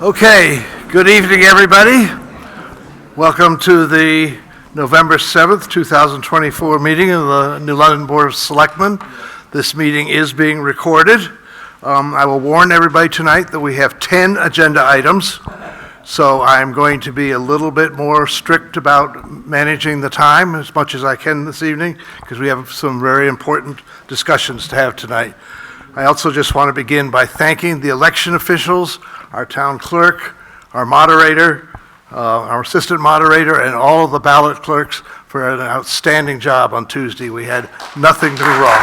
Okay, good evening, everybody. Welcome to the November 7th, 2024 meeting of the New London Board of Selectmen. This meeting is being recorded. I will warn everybody tonight that we have 10 agenda items, so I'm going to be a little bit more strict about managing the time as much as I can this evening, because we have some very important discussions to have tonight. I also just want to begin by thanking the election officials, our town clerk, our moderator, our assistant moderator, and all of the ballot clerks for an outstanding job on Tuesday. We had nothing to be wrong.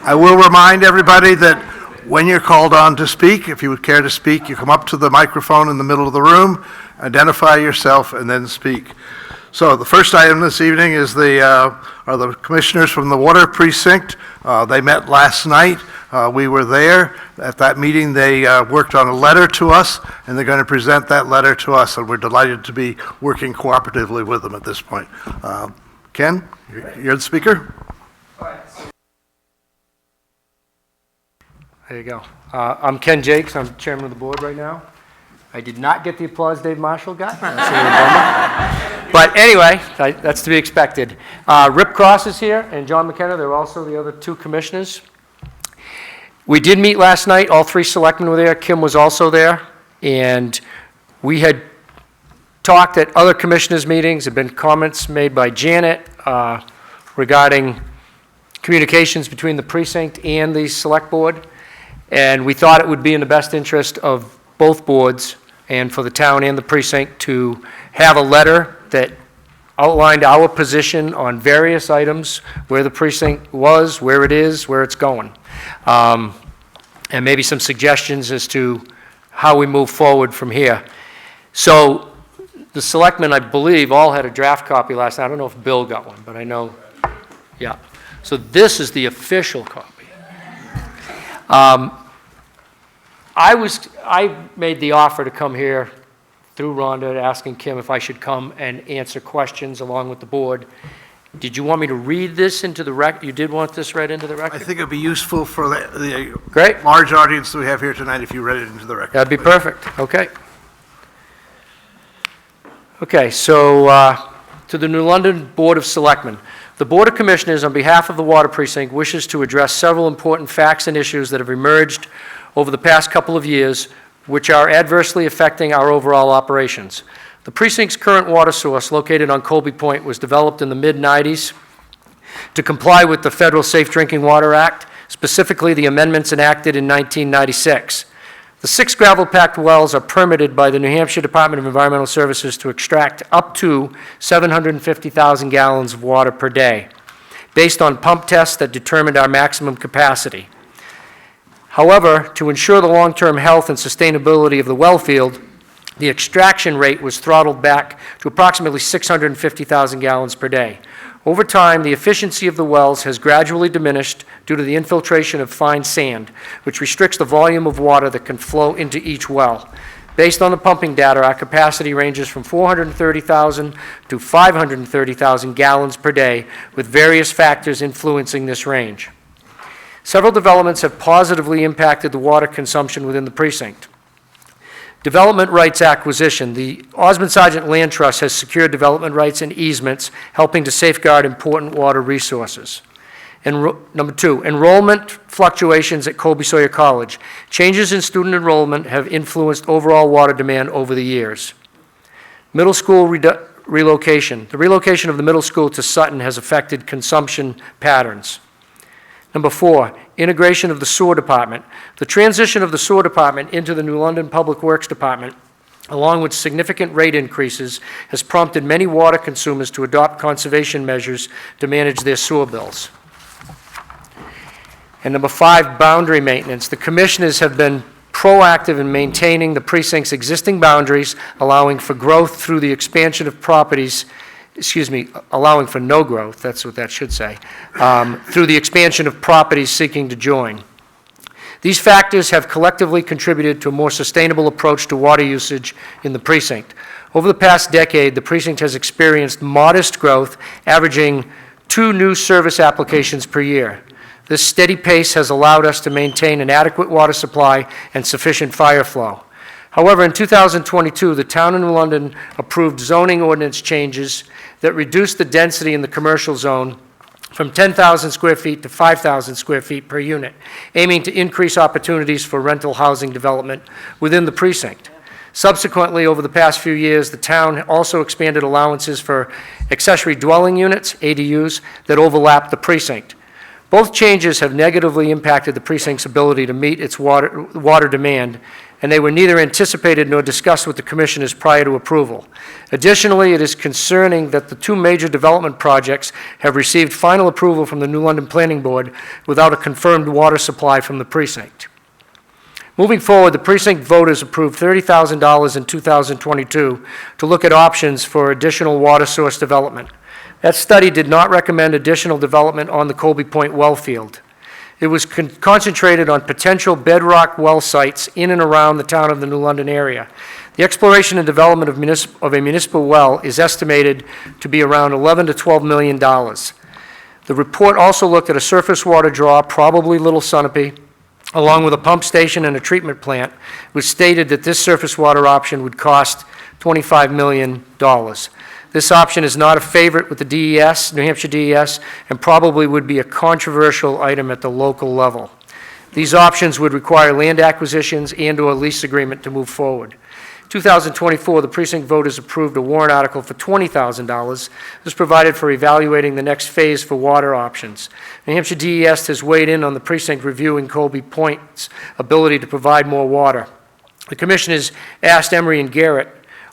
I will remind everybody that when you're called on to speak, if you would care to speak, you come up to the microphone in the middle of the room, identify yourself, and then speak. So the first item this evening is are the commissioners from the Water Precinct. They met last night. We were there. At that meeting, they worked on a letter to us, and they're going to present that letter to us, and we're delighted to be working cooperatively with them at this point. Ken, you're the speaker. There you go. I'm Ken Jakes. I'm chairman of the board right now. I did not get the applause Dave Marshall got. But anyway, that's to be expected. Rip Cross is here, and John McKenna. They're also the other two commissioners. We did meet last night. All three selectmen were there. Kim was also there. And we had talked at other commissioners' meetings. There have been comments made by Janet regarding communications between the precinct and the select board. And we thought it would be in the best interest of both boards and for the town and the precinct to have a letter that outlined our position on various items, where the precinct was, where it is, where it's going. And maybe some suggestions as to how we move forward from here. So the selectmen, I believe, all had a draft copy last night. I don't know if Bill got one, but I know, yeah. So this is the official copy. I made the offer to come here through Rhonda, asking Kim if I should come and answer questions along with the board. Did you want me to read this into the record? You did want this read into the record? I think it would be useful for the Great. Large audience that we have here tonight if you read it into the record. That'd be perfect. Okay. Okay, so to the New London Board of Selectmen. The Board of Commissioners, on behalf of the Water Precinct, wishes to address several important facts and issues that have emerged over the past couple of years, which are adversely affecting our overall operations. The precinct's current water source, located on Colby Point, was developed in the mid-'90s to comply with the Federal Safe Drinking Water Act, specifically the amendments enacted in 1996. The 6 gravel-packed wells are permitted by the New Hampshire Department of Environmental Services to extract up to 750,000 gallons of water per day, based on pump tests that determined our maximum capacity. However, to ensure the long-term health and sustainability of the well field, the extraction rate was throttled back to approximately 650,000 gallons per day. Over time, the efficiency of the wells has gradually diminished due to the infiltration of fine sand, which restricts the volume of water that can flow into each well. Based on the pumping data, our capacity ranges from 430,000 to 530,000 gallons per day, with various factors influencing this range. Several developments have positively impacted the water consumption within the precinct. Development rights acquisition. The Osmond Sargent Land Trust has secured development rights and easements, helping to safeguard important water resources. Number 2, enrollment fluctuations at Colby Sawyer College. Changes in student enrollment have influenced overall water demand over the years. Middle school relocation. The relocation of the middle school to Sutton has affected consumption patterns. Number 4, integration of the sewer department. The transition of the sewer department into the New London Public Works Department, along with significant rate increases, has prompted many water consumers to adopt conservation measures to manage their sewer bills. And number 5, boundary maintenance. The commissioners have been proactive in maintaining the precinct's existing boundaries, allowing for growth through the expansion of properties, allowing for no growth, that's what that should say, through the expansion of properties seeking to join. These factors have collectively contributed to a more sustainable approach to water usage in the precinct. Over the past decade, the precinct has experienced modest growth, averaging 2 new service applications per year. This steady pace has allowed us to maintain an adequate water supply and sufficient fire flow. However, in 2022, the town of New London approved zoning ordinance changes that reduced the density in the commercial zone from 10,000 square feet to 5,000 square feet per unit, aiming to increase opportunities for rental housing development within the precinct. Subsequently, over the past few years, the town also expanded allowances for accessory dwelling units, ADUs, that overlap the precinct. Both changes have negatively impacted the precinct's ability to meet its water demand, and they were neither anticipated nor discussed with the commissioners prior to approval. Additionally, it is concerning that the 2 major development projects have received final approval from the New London Planning Board without a confirmed water supply from the precinct. Moving forward, the precinct voters approved $30,000 in 2022 to look at options for additional water source development. That study did not recommend additional development on the Colby Point well field. It was concentrated on potential bedrock well sites in and around the town of the New London area. The exploration and development of a municipal well is estimated to be around $11 to $12 million. The report also looked at a surface water draw, probably Little Sunapee, along with a pump station and a treatment plant, which stated that this surface water option would cost $25 million. This option is not a favorite with the DES, New Hampshire DES, and probably would be a controversial item at the local level. These options would require land acquisitions and/or lease agreement to move forward. 2024, the precinct voters approved a warrant article for $20,000. This provided for evaluating the next phase for water options. New Hampshire DES has weighed in on the precinct reviewing Colby Point's ability to provide more water. The commissioners asked Emery and Garrett,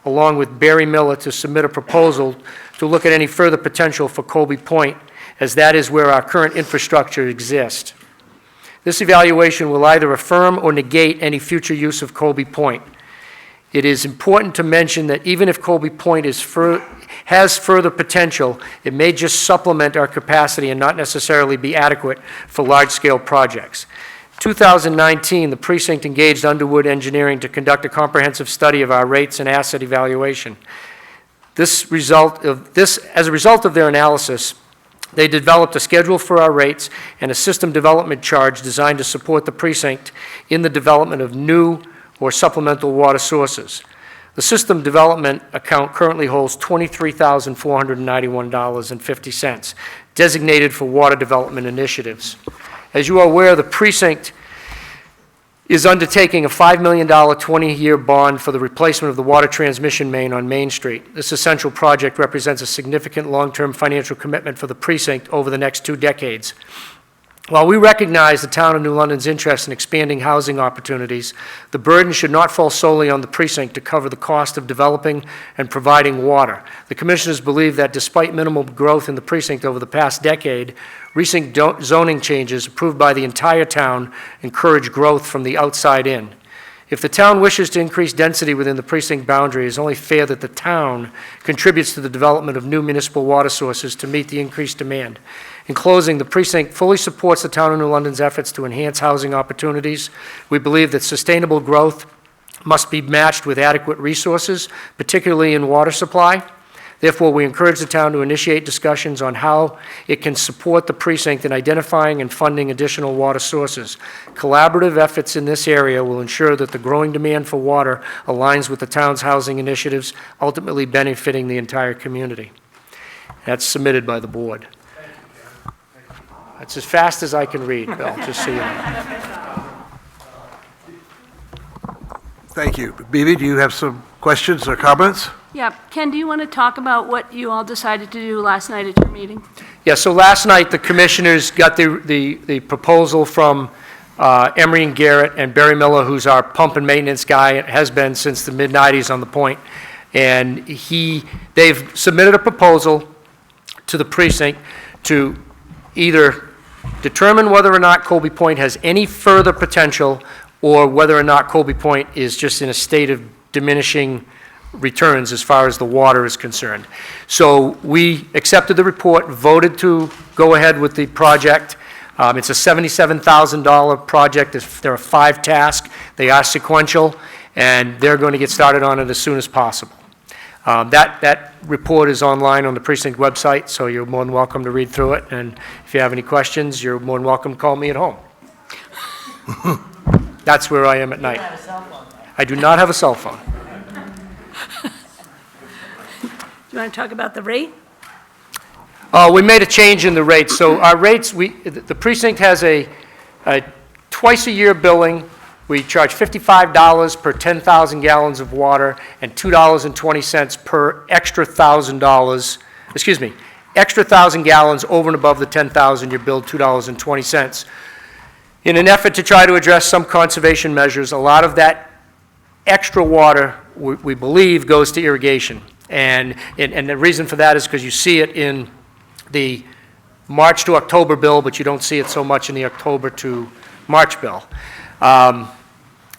along with Barry Miller, to submit a proposal to look at any further potential for Colby Point, as that is where our current infrastructure exists. This evaluation will either affirm or negate any future use of Colby Point. It is important to mention that even if Colby Point has further potential, it may just supplement our capacity and not necessarily be adequate for large-scale projects. 2019, the precinct engaged Underwood Engineering to conduct a comprehensive study of our rates and asset evaluation. As a result of their analysis, they developed a schedule for our rates and a system development charge designed to support the precinct in the development of new or supplemental water sources. The system development account currently holds $23,491.50, designated for water development initiatives. As you are aware, the precinct is undertaking a $5 million 20-year bond for the replacement of the water transmission main on Main Street. This essential project represents a significant long-term financial commitment for the precinct over the next 2 decades. While we recognize the town of New London's interest in expanding housing opportunities, the burden should not fall solely on the precinct to cover the cost of developing and providing water. The commissioners believe that despite minimal growth in the precinct over the past decade, recent zoning changes approved by the entire town encourage growth from the outside in. If the town wishes to increase density within the precinct boundary, it is only fair that the town contributes to the development of new municipal water sources to meet the increased demand. In closing, the precinct fully supports the town of New London's efforts to enhance housing opportunities. We believe that sustainable growth must be matched with adequate resources, particularly in water supply. Therefore, we encourage the town to initiate discussions on how it can support the precinct in identifying and funding additional water sources. Collaborative efforts in this area will ensure that the growing demand for water aligns with the town's housing initiatives, ultimately benefiting the entire community. That's submitted by the board. That's as fast as I can read, Bill, just so you know. Thank you. Bibi, do you have some questions or comments? Yeah, Ken, do you want to talk about what you all decided to do last night at your meeting? Yeah, so last night, the commissioners got the proposal from Emery and Garrett and Barry Miller, who's our pump and maintenance guy, has been since the mid-'90s on the point. And they've submitted a proposal to the precinct to either determine whether or not Colby Point has any further potential or whether or not Colby Point is just in a state of diminishing returns as far as the water is concerned. So we accepted the report, voted to go ahead with the project. It's a $77,000 project. There are 5 tasks. They are sequential, and they're going to get started on it as soon as possible. That report is online on the Precinct website, so you're more than welcome to read through it. And if you have any questions, you're more than welcome to call me at home. That's where I am at night. I do not have a cell phone. Do you want to talk about the rate? We made a change in the rates. So our rates, the precinct has a twice-a-year billing. We charge $55 per 10,000 gallons of water and $2.20 per extra extra 1,000 gallons over and above the 10,000, you're billed $2.20. In an effort to try to address some conservation measures, a lot of that extra water, we believe, goes to irrigation. And the reason for that is because you see it in the March to October bill, but you don't see it so much in the October to March bill.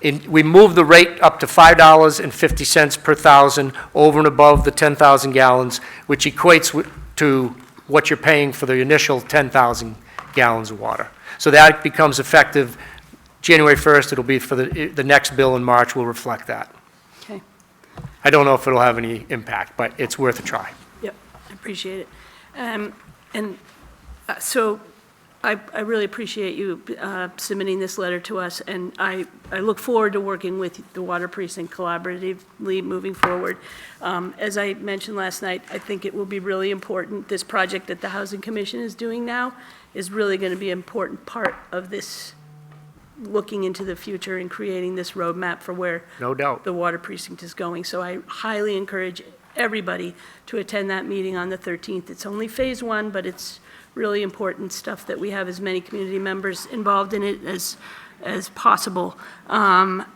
We moved the rate up to $5.50 per thousand over and above the 10,000 gallons, which equates to what you're paying for the initial 10,000 gallons of water. So that becomes effective January 1st. It'll be for the next bill in March will reflect that. Okay. I don't know if it'll have any impact, but it's worth a try. Yep, I appreciate it. So I really appreciate you submitting this letter to us, and I look forward to working with the Water Precinct collaboratively moving forward. As I mentioned last night, I think it will be really important. This project that the Housing Commission is doing now is really going to be an important part of this, looking into the future and creating this roadmap for where No doubt. the Water Precinct is going. So I highly encourage everybody to attend that meeting on the 13th. It's only phase 1, but it's really important stuff that we have as many community members involved in it as possible. And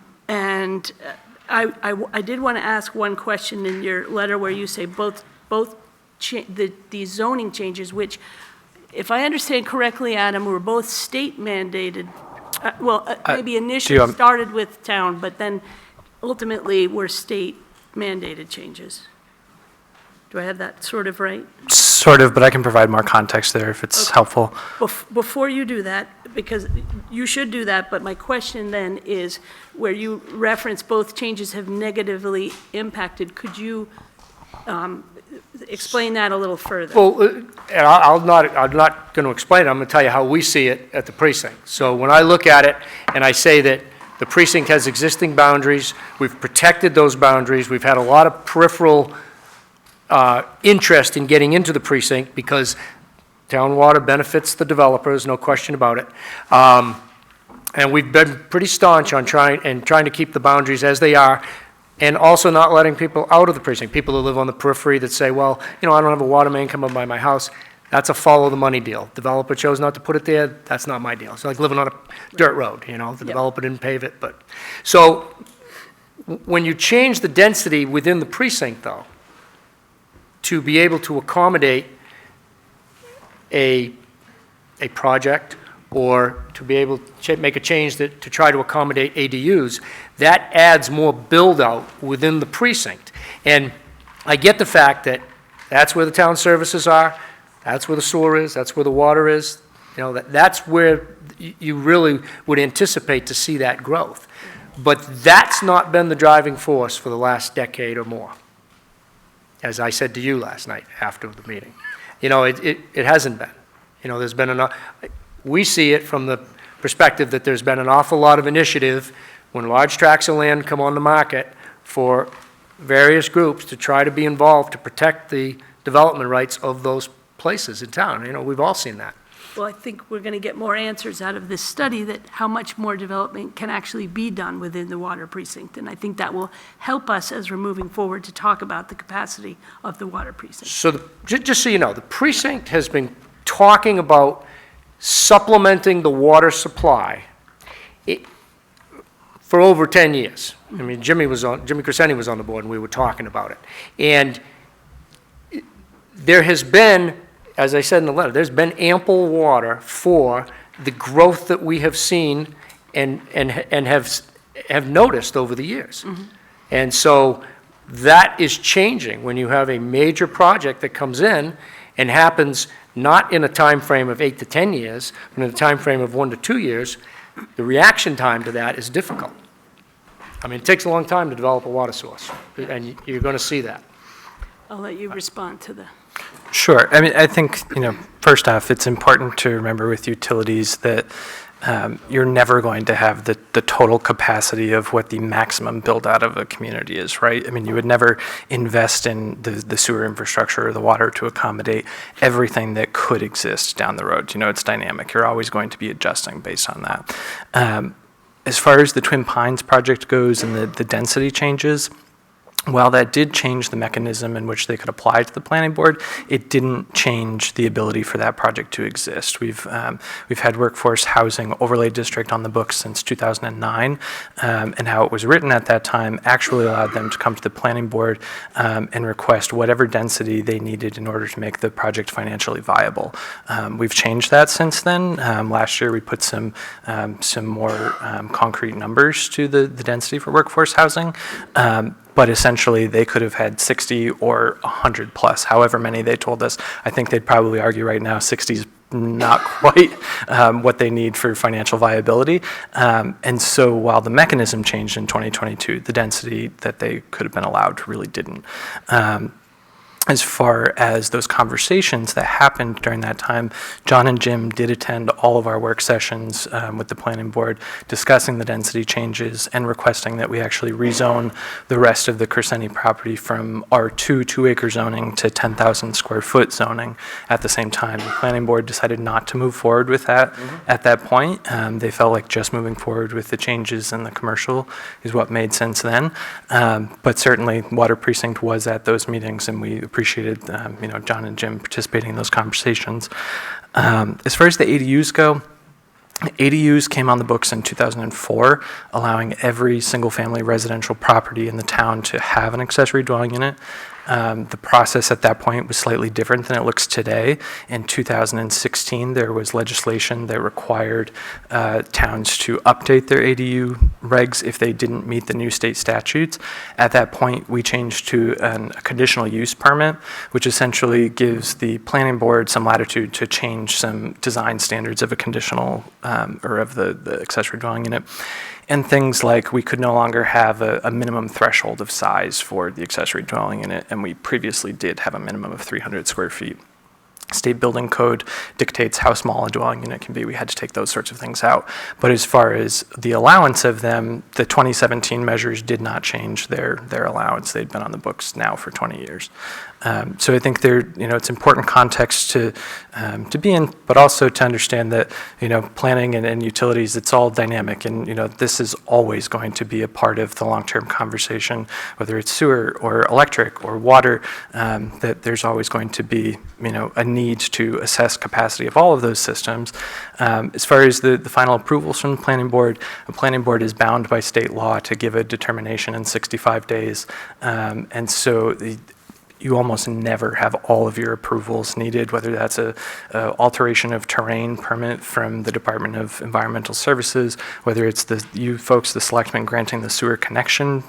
I did want to ask one question in your letter where you say both the zoning changes, which, if I understand correctly, Adam, were both state mandated. Maybe initially started with town, but then ultimately were state mandated changes. Do I have that sort of right? Sort of, but I can provide more context there if it's helpful. Before you do that, because you should do that, but my question then is, where you reference both changes have negatively impacted, could you explain that a little further? Well, I'm not going to explain it. I'm going to tell you how we see it at the precinct. So when I look at it and I say that the precinct has existing boundaries, we've protected those boundaries, we've had a lot of peripheral interest in getting into the precinct because town water benefits the developers, no question about it. And we've been pretty staunch on trying to keep the boundaries as they are, and also not letting people out of the precinct. People who live on the periphery that say, well, I don't have a water main come up by my house. That's a follow the money deal. Developer chose not to put it there, that's not my deal. It's like living on a dirt road, the developer didn't pave it, but. So when you change the density within the precinct, though, to be able to accommodate a project or to be able to make a change to try to accommodate ADUs, that adds more build-out within the precinct. And I get the fact that that's where the town services are, that's where the sewer is, that's where the water is, that's where you really would anticipate to see that growth. But that's not been the driving force for the last decade or more, as I said to you last night after the meeting. It hasn't been. There's been enough. We see it from the perspective that there's been an awful lot of initiative when large tracts of land come on the market for various groups to try to be involved to protect the development rights of those places in town. We've all seen that. Well, I think we're going to get more answers out of this study that how much more development can actually be done within the water precinct. And I think that will help us as we're moving forward to talk about the capacity of the water precinct. So just so you know, the precinct has been talking about supplementing the water supply for over 10 years. I mean, Jimmy Crescenti was on the board and we were talking about it. And there has been, as I said in the letter, there's been ample water for the growth that we have seen and have noticed over the years. Mm-hmm. And so that is changing when you have a major project that comes in and happens not in a time frame of 8 to 10 years, but in a time frame of 1 to 2 years, the reaction time to that is difficult. I mean, it takes a long time to develop a water source, and you're going to see that. I'll let you respond to the, Sure. I mean, I think, first off, it's important to remember with utilities that you're never going to have the total capacity of what the maximum build out of a community is, right? I mean, you would never invest in the sewer infrastructure or the water to accommodate everything that could exist down the road. It's dynamic. You're always going to be adjusting based on that. As far as the Twin Pines project goes and the density changes, while that did change the mechanism in which they could apply to the planning board, it didn't change the ability for that project to exist. We've had workforce housing overlay district on the books since 2009, and how it was written at that time actually allowed them to come to the planning board and request whatever density they needed in order to make the project financially viable. We've changed that since then. Last year we put some more concrete numbers to the density for workforce housing. But essentially, they could have had 60 or 100 plus, however many they told us. I think they'd probably argue right now 60 is not quite what they need for financial viability. And so while the mechanism changed in 2022, the density that they could have been allowed really didn't. As far as those conversations that happened during that time, John and Jim did attend all of our work sessions with the planning board, discussing the density changes and requesting that we actually rezone the rest of the Crescenti property from R2 2-acre zoning to 10,000 square foot zoning at the same time. The planning board decided not to move forward with that at that point. They felt like just moving forward with the changes in the commercial is what made sense then. But certainly, Water Precinct was at those meetings, and we appreciated John and Jim participating in those conversations. As far as the ADUs go, ADUs came on the books in 2004, allowing every single-family residential property in the town to have an accessory dwelling unit. The process at that point was slightly different than it looks today. In 2016, there was legislation that required towns to update their ADU regs if they didn't meet the new state statutes. At that point, we changed to a conditional use permit, which essentially gives the planning board some latitude to change some design standards of a conditional or of the accessory dwelling unit. And things like we could no longer have a minimum threshold of size for the accessory dwelling unit, and we previously did have a minimum of 300 square feet. State building code dictates how small a dwelling unit can be. We had to take those sorts of things out. But as far as the allowance of them, the 2017 measures did not change their allowance. They'd been on the books now for 20 years. So I think it's important context to be in, but also to understand that planning and utilities, it's all dynamic, and this is always going to be a part of the long-term conversation, whether it's sewer or electric or water. That there's always going to be a need to assess capacity of all of those systems. As far as the final approvals from the planning board is bound by state law to give a determination in 65 days, and so you almost never have all of your approvals needed, whether that's a alteration of terrain permit from the Department of Environmental Services, whether it's you folks, the selectmen, granting the sewer connection,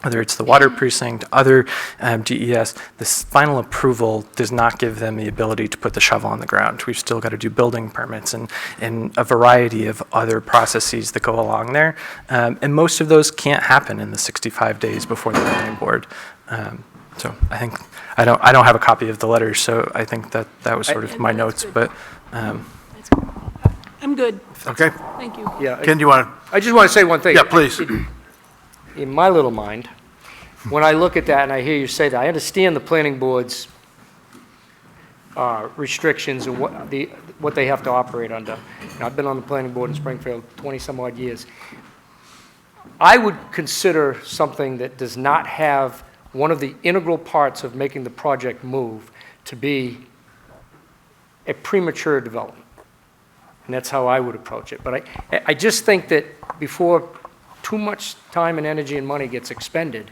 whether it's the water precinct, other DES. This final approval does not give them the ability to put the shovel on the ground. We've still got to do building permits and a variety of other processes that go along there. And most of those can't happen in the 65 days before the planning board. So I think I don't have a copy of the letter, so I think that was sort of my notes. But that's good. I'm good. Okay. Thank you. Yeah, Ken, do you want I just want to say one thing. to? Yeah, please. In my little mind, when I look at that and I hear you say that, I understand the planning board's restrictions and what they have to operate under. I've been on the planning board in Springfield 20-some odd years. I would consider something that does not have one of the integral parts of making the project move to be a premature development. And that's how I would approach it. But I just think that before too much time and energy and money gets expended,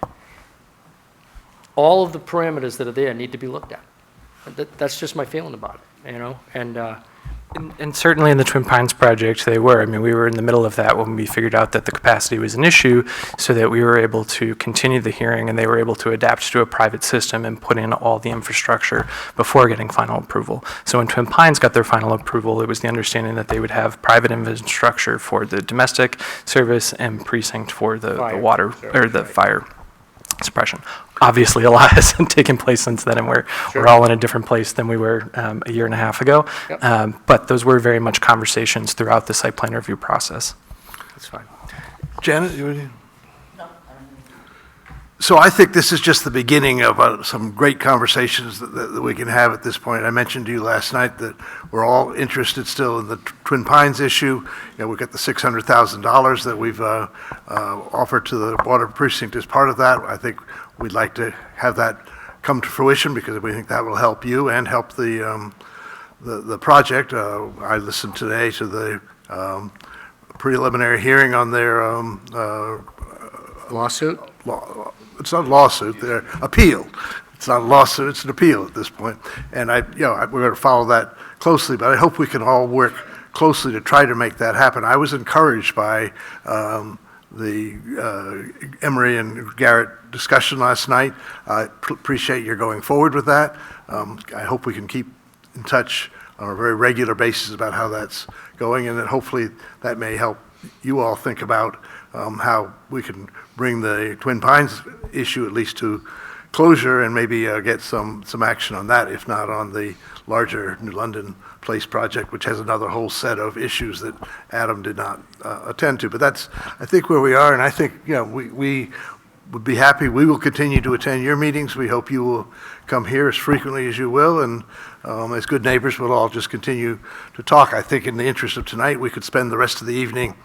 all of the parameters that are there need to be looked at. That's just my feeling about it, And And certainly in the Twin Pines project, they were. I mean, we were in the middle of that when we figured out that the capacity was an issue, so that we were able to continue the hearing, and they were able to adapt to a private system and put in all the infrastructure before getting final approval. So when Twin Pines got their final approval, it was the understanding that they would have private infrastructure for the domestic service and precinct for the water, or the fire suppression. Obviously, a lot has taken place since then, and we're all in a different place than we were a year and a half ago. Yep. But those were very much conversations throughout the site plan review process. That's fine. Janet, you? So I think this is just the beginning of some great conversations that we can have at this point. I mentioned to you last night that we're all interested still in the Twin Pines issue. You know, we've got the $600,000 that we've offered to the water precinct as part of that. I think we'd like to have that come to fruition because we think that will help you and help the project. I listened today to the preliminary hearing on their Lawsuit? it's not a lawsuit, they're appeal. It's not a lawsuit, it's an appeal at this point. And we're going to follow that closely, but I hope we can all work closely to try to make that happen. I was encouraged by the Emery and Garrett discussion last night. I appreciate your going forward with that. I hope we can keep in touch on a very regular basis about how that's going, and that hopefully that may help you all think about how we can bring the Twin Pines issue at least to closure and maybe get some action on that, if not on the larger New London Place project, which has another whole set of issues that Adam did not attend to. But that's, I think, where we are, and I think, we would be happy. We will continue to attend your meetings. We hope you will come here as frequently as you will, and as good neighbors, we'll all just continue to talk. I think in the interest of tonight, we could spend the rest of the evening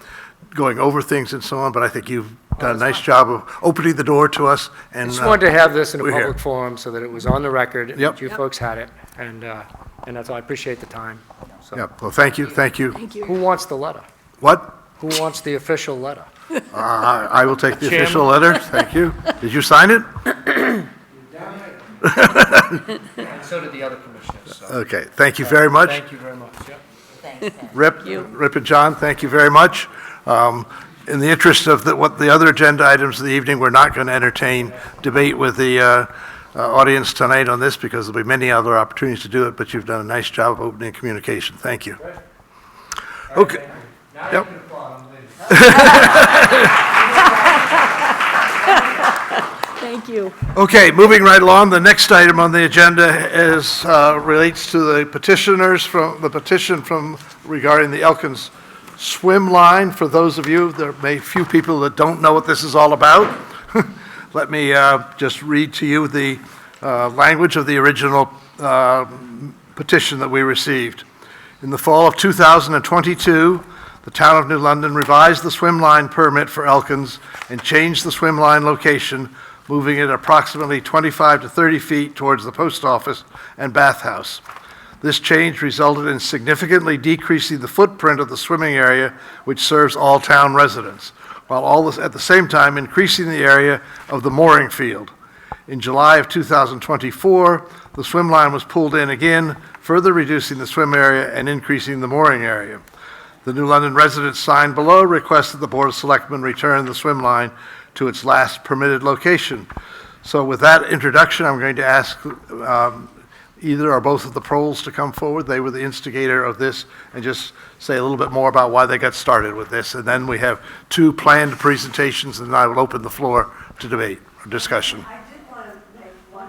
going over things and so on, but I think you've done a nice job of opening the door to us. And I just wanted to have this in a we're here. public forum so that it was on the record, and Yep. that you folks had it, and that's all. I appreciate the time. So, Yeah, well, thank you. Thank you. who wants the letter? What? Who wants the official letter? I will take the official letter. Thank you. Did you sign it? And so did the other commissioners. So. Okay, thank you very much. Thank you very much. Yep. Rip and John, thank you very much. In the interest of what the other agenda items of the evening, we're not going to entertain debate with the audience tonight on this because there'll be many other opportunities to do it, but you've done a nice job of opening communication. Thank you. Okay. Yep. Thank you. Okay, moving right along, the next item on the agenda is, relates to the petitioners from, the petition from regarding the Elkins swim line. For those of you, there may be few people that don't know what this is all about. Let me just read to you the language of the original petition that we received. In the fall of 2022, the town of New London revised the swim line permit for Elkins and changed the swim line location, moving it approximately 25 to 30 feet towards the post office and bathhouse. This change resulted in significantly decreasing the footprint of the swimming area, which serves all town residents, while at the same time increasing the area of the mooring field. In July of 2024, the swim line was pulled in again, further reducing the swim area and increasing the mooring area. The New London residents signed below request that the Board of Selectmen return the swim line to its last permitted location. So with that introduction, I'm going to ask either or both of the Proles to come forward. They were the instigator of this, and just say a little bit more about why they got started with this. And then we have two planned presentations, and I will open the floor to debate or discussion. I did want to make one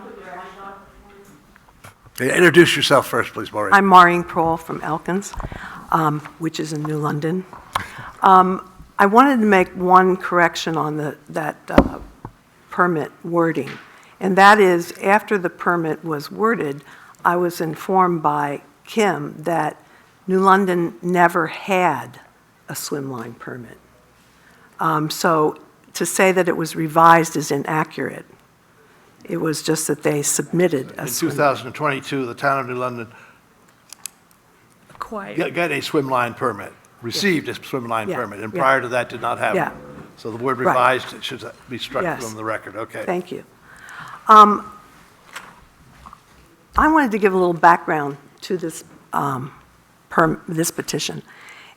correction. Introduce yourself first, please, Maureen. I'm Maureen Prohl from Elkins, which is in New London. I wanted to make one correction on that permit wording, and that is, after the permit was worded, I was informed by Kim that New London never had a swim line permit. So to say that it was revised is inaccurate. It was just that they submitted a In swim. 2022, the town of New London Acquired. got a swim line permit, received a swim line Yeah, permit, and yeah. prior to that did not have Yeah. one. So the word Right. revised, it should be struck Yes. from the record, okay. Thank you. I wanted to give a little background to this this petition.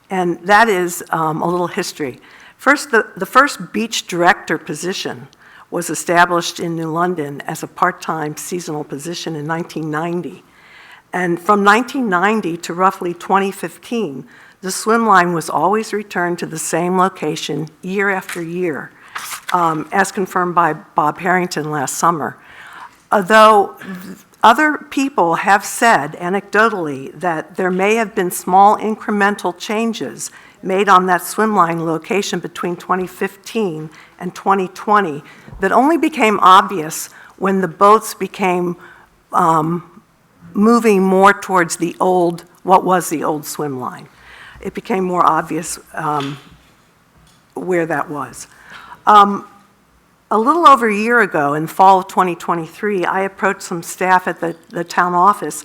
And that is a little history. First, the first beach director position was established in New London as a part-time seasonal position in 1990. And from 1990 to roughly 2015, the swim line was always returned to the same location year after year, as confirmed by Bob Harrington last summer. Although other people have said anecdotally that there may have been small incremental changes made on that swim line location between 2015 and 2020 that only became obvious when the boats became moving more towards what was the old swim line. It became more obvious where that was. A little over a year ago, in fall of 2023, I approached some staff at the town office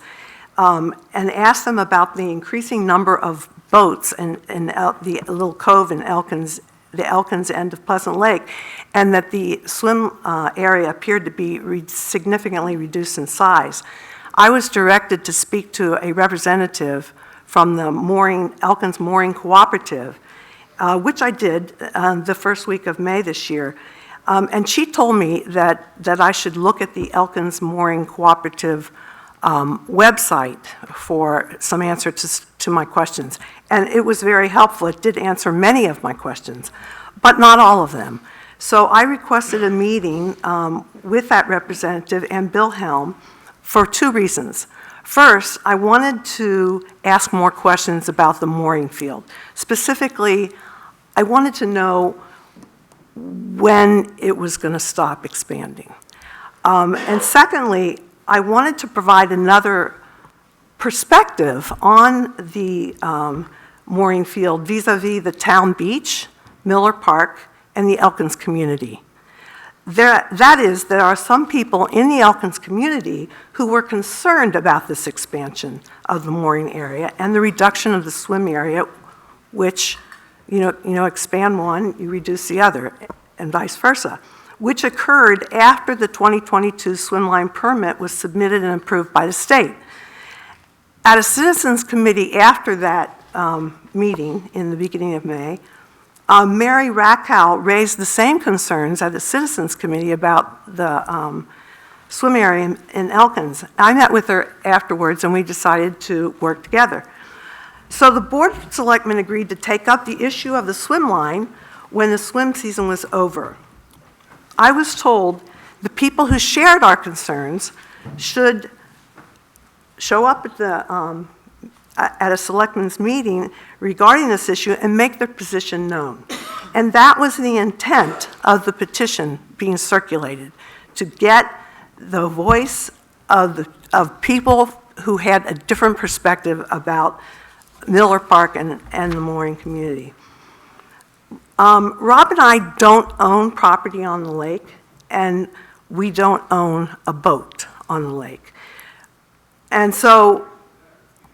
and asked them about the increasing number of boats in the little cove in Elkins, the Elkins end of Pleasant Lake, and that the swim area appeared to be significantly reduced in size. I was directed to speak to a representative from the Elkins Mooring Cooperative, which I did the first week of May this year. And she told me that I should look at the Elkins Mooring Cooperative website for some answers to my questions. And it was very helpful. It did answer many of my questions, but not all of them. So I requested a meeting with that representative and Bill Helm for two reasons. First, I wanted to ask more questions about the mooring field. Specifically, I wanted to know when it was going to stop expanding. And secondly, I wanted to provide another perspective on the mooring field vis-a-vis the town beach, Miller Park, and the Elkins community. There are some people in the Elkins community who were concerned about this expansion of the mooring area and the reduction of the swim area, which, expand one, you reduce the other, and vice versa, which occurred after the 2022 swimline permit was submitted and approved by the state. At a citizens committee after that meeting in the beginning of May, Mary Rackow raised the same concerns at the Citizens Committee about the swim area in Elkins. I met with her afterwards and we decided to work together. So the Board of Selectmen agreed to take up the issue of the swim line when the swim season was over. I was told the people who shared our concerns should show up at a selectmen's meeting regarding this issue and make their position known. And that was the intent of the petition being circulated, to get the voice of people who had a different perspective about Miller Park and the mooring community. Rob and I don't own property on the lake, and we don't own a boat on the lake. And so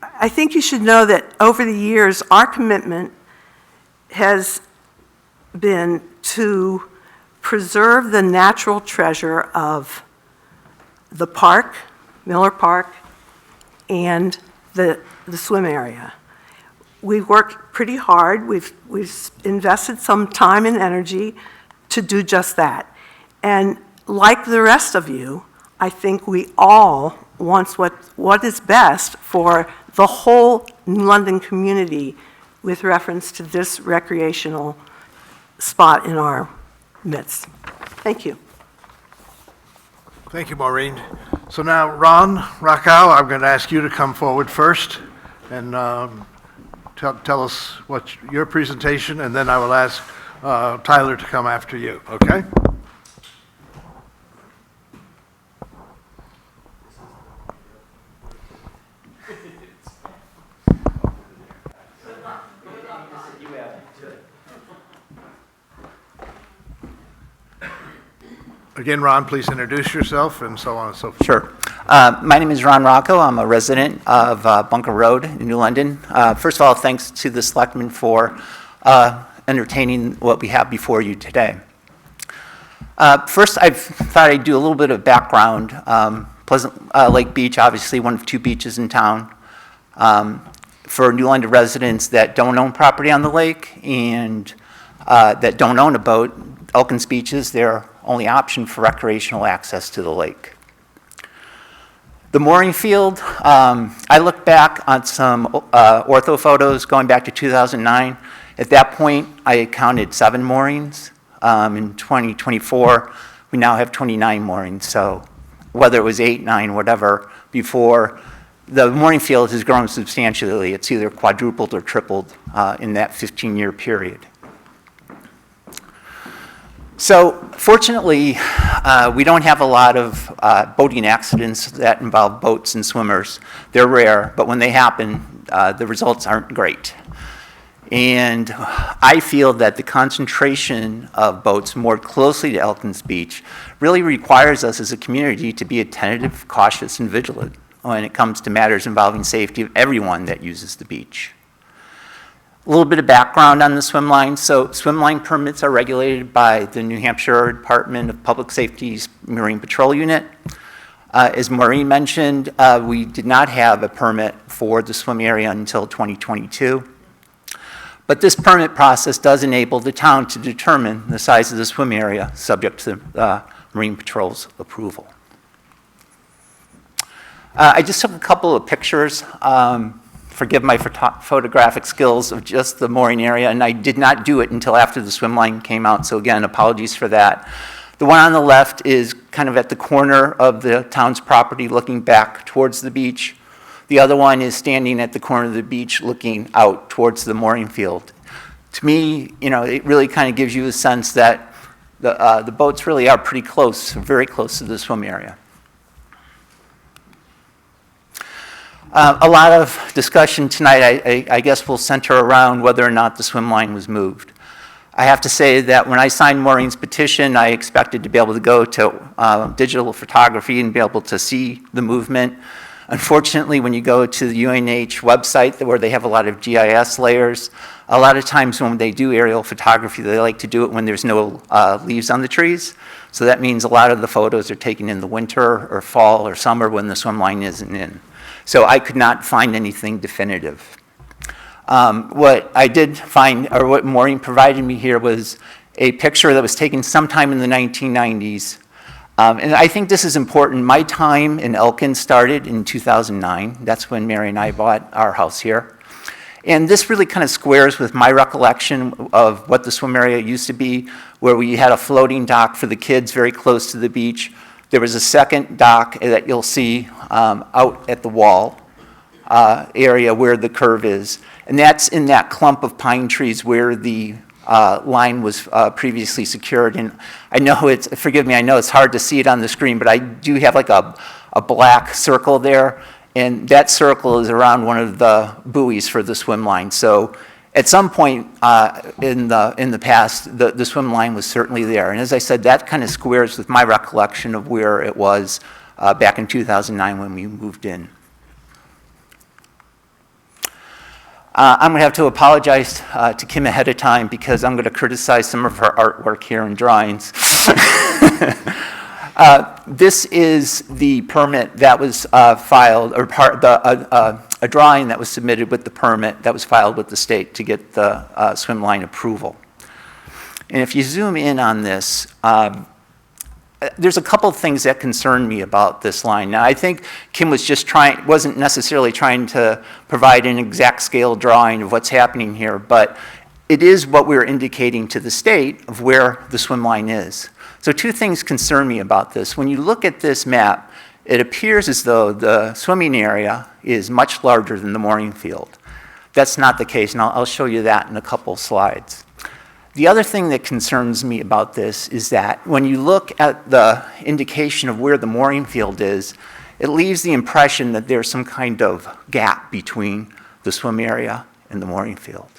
I think you should know that over the years, our commitment has been to preserve the natural treasure of the park, Miller Park, and the swim area. We've worked pretty hard. We've invested some time and energy to do just that. And like the rest of you, I think we all want what is best for the whole New London community with reference to this recreational spot in our midst. Thank you. Thank you, Maureen. So now, Ron Rackow, I'm going to ask you to come forward first and tell us what your presentation, and then I will ask Tyler to come after you, okay? Again, Ron, please introduce yourself and so on and so forth. Sure. My name is Ron Rocco. I'm a resident of Bunker Road in New London. First of all, thanks to the Selectmen for entertaining what we have before you today. First, I thought I'd do a little bit of background. Pleasant Lake Beach, obviously one of two beaches in town. for New London residents that don't own property on the lake and that don't own a boat, Elkins Beach is their only option for recreational access to the lake. The mooring field, I looked back on some ortho photos going back to 2009. At that point, I counted 7 moorings. In 2024, we now have 29 moorings. So whether it was 8, 9, whatever, before, the mooring field has grown substantially. It's either quadrupled or tripled in that 15-year period. So fortunately, we don't have a lot of boating accidents that involve boats and swimmers. They're rare, but when they happen, the results aren't great. And I feel that the concentration of boats more closely to Elkins Beach really requires us as a community to be attentive, cautious, and vigilant when it comes to matters involving safety of everyone that uses the beach. A little bit of background on the swim line. So swim line permits are regulated by the New Hampshire Department of Public Safety's Marine Patrol Unit. As Maureen mentioned, we did not have a permit for the swim area until 2022. But this permit process does enable the town to determine the size of the swim area subject to Marine Patrol's approval. I just took a couple of pictures. Forgive my photographic skills of just the mooring area, and I did not do it until after the swim line came out, so again, apologies for that. The one on the left is kind of at the corner of the town's property looking back towards the beach. The other one is standing at the corner of the beach looking out towards the mooring field. To me, you know, it really kind of gives you a sense that the boats really are pretty close, very close to the swim area. A lot of discussion tonight, I guess, will center around whether or not the swim line was moved. I have to say that when I signed Maureen's petition, I expected to be able to go to digital photography and be able to see the movement. Unfortunately, when you go to the UNH website where they have a lot of GIS layers, a lot of times when they do aerial photography, they like to do it when there's no leaves on the trees. So that means a lot of the photos are taken in the winter or fall or summer when the swim line isn't in. So I could not find anything definitive. What I did find, or what Maureen provided me here, was a picture that was taken sometime in the 1990s. And I think this is important. My time in Elkins started in 2009. That's when Mary and I bought our house here. And this really kind of squares with my recollection of what the swim area used to be, where we had a floating dock for the kids very close to the beach. There was a second dock that you'll see out at the wall area where the curve is. And that's in that clump of pine trees where the line was previously secured. And I know it's, forgive me, I know it's hard to see it on the screen, but I do have like a black circle there. And that circle is around one of the buoys for the swim line. So at some point in the past, the swim line was certainly there. And as I said, that kind of squares with my recollection of where it was back in 2009 when we moved in. I'm going to have to apologize to Kim ahead of time because I'm going to criticize some of her artwork here and drawings. This is the permit that was filed, or a drawing that was submitted with the permit that was filed with the state to get the swim line approval. And if you zoom in on this, there's a couple of things that concern me about this line. Now, I think Kim was just wasn't necessarily trying to provide an exact scale drawing of what's happening here, but it is what we're indicating to the state of where the swim line is. So 2 things concern me about this. When you look at this map, it appears as though the swimming area is much larger than the mooring field. That's not the case, and I'll show you that in a couple slides. The other thing that concerns me about this is that when you look at the indication of where the mooring field is, it leaves the impression that there's some kind of gap between the swim area and the mooring field.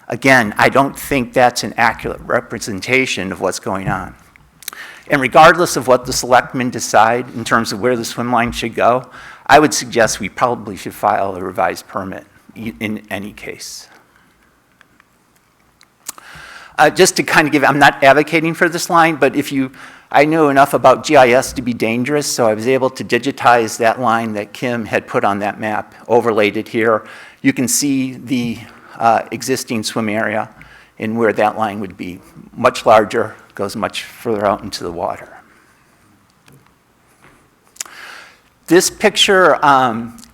Again, I don't think that's an accurate representation of what's going on. And regardless of what the selectmen decide in terms of where the swim line should go, I would suggest we probably should file a revised permit in any case. Just to kind of give, I'm not advocating for this line, but if you I knew enough about GIS to be dangerous, so I was able to digitize that line that Kim had put on that map, overlaid it here. You can see the existing swim area and where that line would be. Much larger, goes much further out into the water. This picture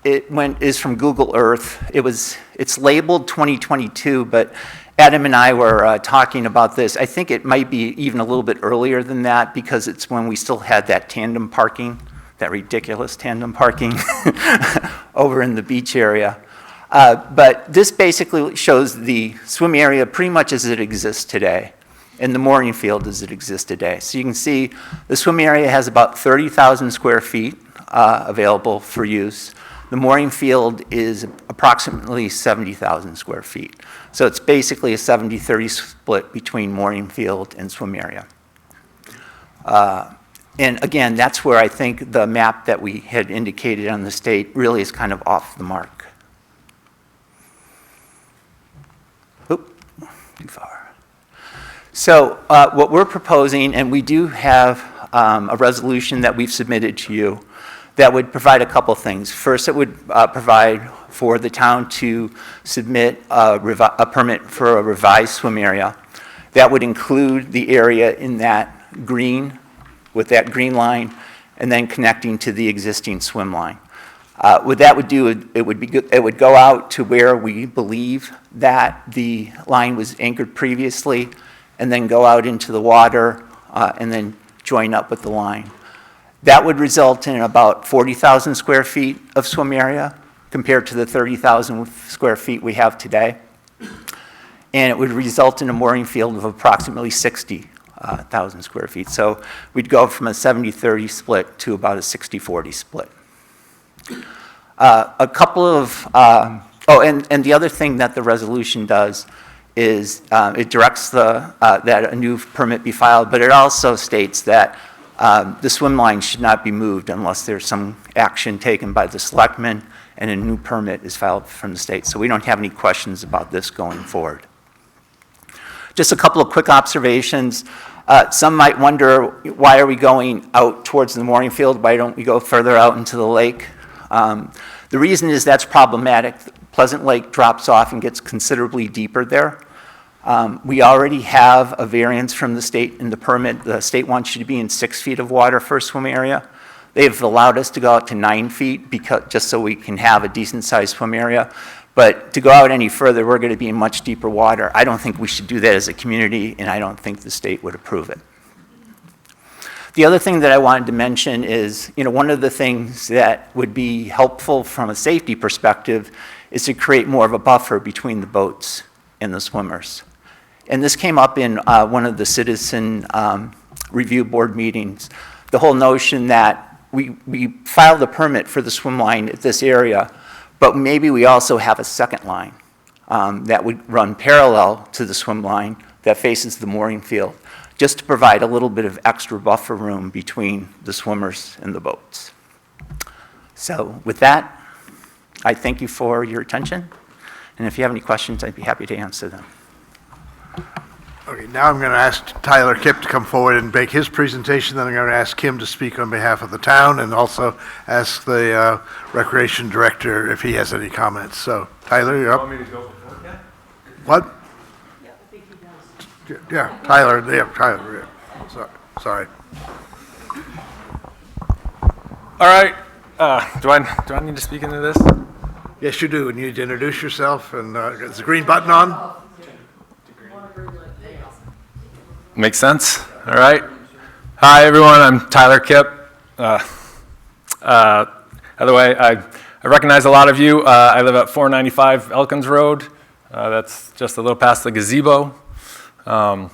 is from Google Earth. It's labeled 2022, but Adam and I were talking about this. I think it might be even a little bit earlier than that because it's when we still had that tandem parking, that ridiculous tandem parking over in the beach area. But this basically shows the swim area pretty much as it exists today and the mooring field as it exists today. So you can see the swim area has about 30,000 square feet available for use. The mooring field is approximately 70,000 square feet. So it's basically a 70-30 split between mooring field and swim area. And again, that's where I think the map that we had indicated on the state really is kind of off the mark. Oop, too far. So what we're proposing, and we do have a resolution that we've submitted to you, that would provide a couple things. First, it would provide for the town to submit a permit for a revised swim area. That would include the area in that green, with that green line, and then connecting to the existing swim line. What that would do, it would go out to where we believe that the line was anchored previously, and then go out into the water, and then join up with the line. That would result in about 40,000 square feet of swim area compared to the 30,000 square feet we have today. And it would result in a mooring field of approximately 60,000 square feet. So we'd go from a 70-30 split to about a 60-40 split. A couple of, and the other thing that the resolution does is it directs that a new permit be filed, but it also states that the swim line should not be moved unless there's some action taken by the selectmen and a new permit is filed from the state. So we don't have any questions about this going forward. Just a couple of quick observations. Some might wonder, why are we going out towards the mooring field? Why don't we go further out into the lake? The reason is that's problematic. Pleasant Lake drops off and gets considerably deeper there. We already have a variance from the state in the permit. The state wants you to be in 6 feet of water for a swim area. They've allowed us to go out to 9 feet just so we can have a decent sized swim area. But to go out any further, we're going to be in much deeper water. I don't think we should do that as a community, and I don't think the state would approve it. The other thing that I wanted to mention is, one of the things that would be helpful from a safety perspective is to create more of a buffer between the boats and the swimmers. And this came up in one of the citizen review board meetings. The whole notion that we filed a permit for the swim line at this area, but maybe we also have a second line that would run parallel to the swim line that faces the mooring field, just to provide a little bit of extra buffer room between the swimmers and the boats. So with that, I thank you for your attention. And if you have any questions, I'd be happy to answer them. Okay, now I'm going to ask Tyler Kipp to come forward and make his presentation. Then I'm going to ask Kim to speak on behalf of the town and also ask the Recreation Director if he has any comments. So, Tyler, you're up. Want me to go before that? What? Yeah, I think he does. Yeah, Tyler. Yeah. Sorry. All right. Do I need to speak into this? Yes, you do. And you need to introduce yourself. And is the green button on? Makes sense. All right. Hi, everyone. I'm Tyler Kipp. By the way, I recognize a lot of you. I live at 495 Elkins Road. That's just a little past the gazebo. I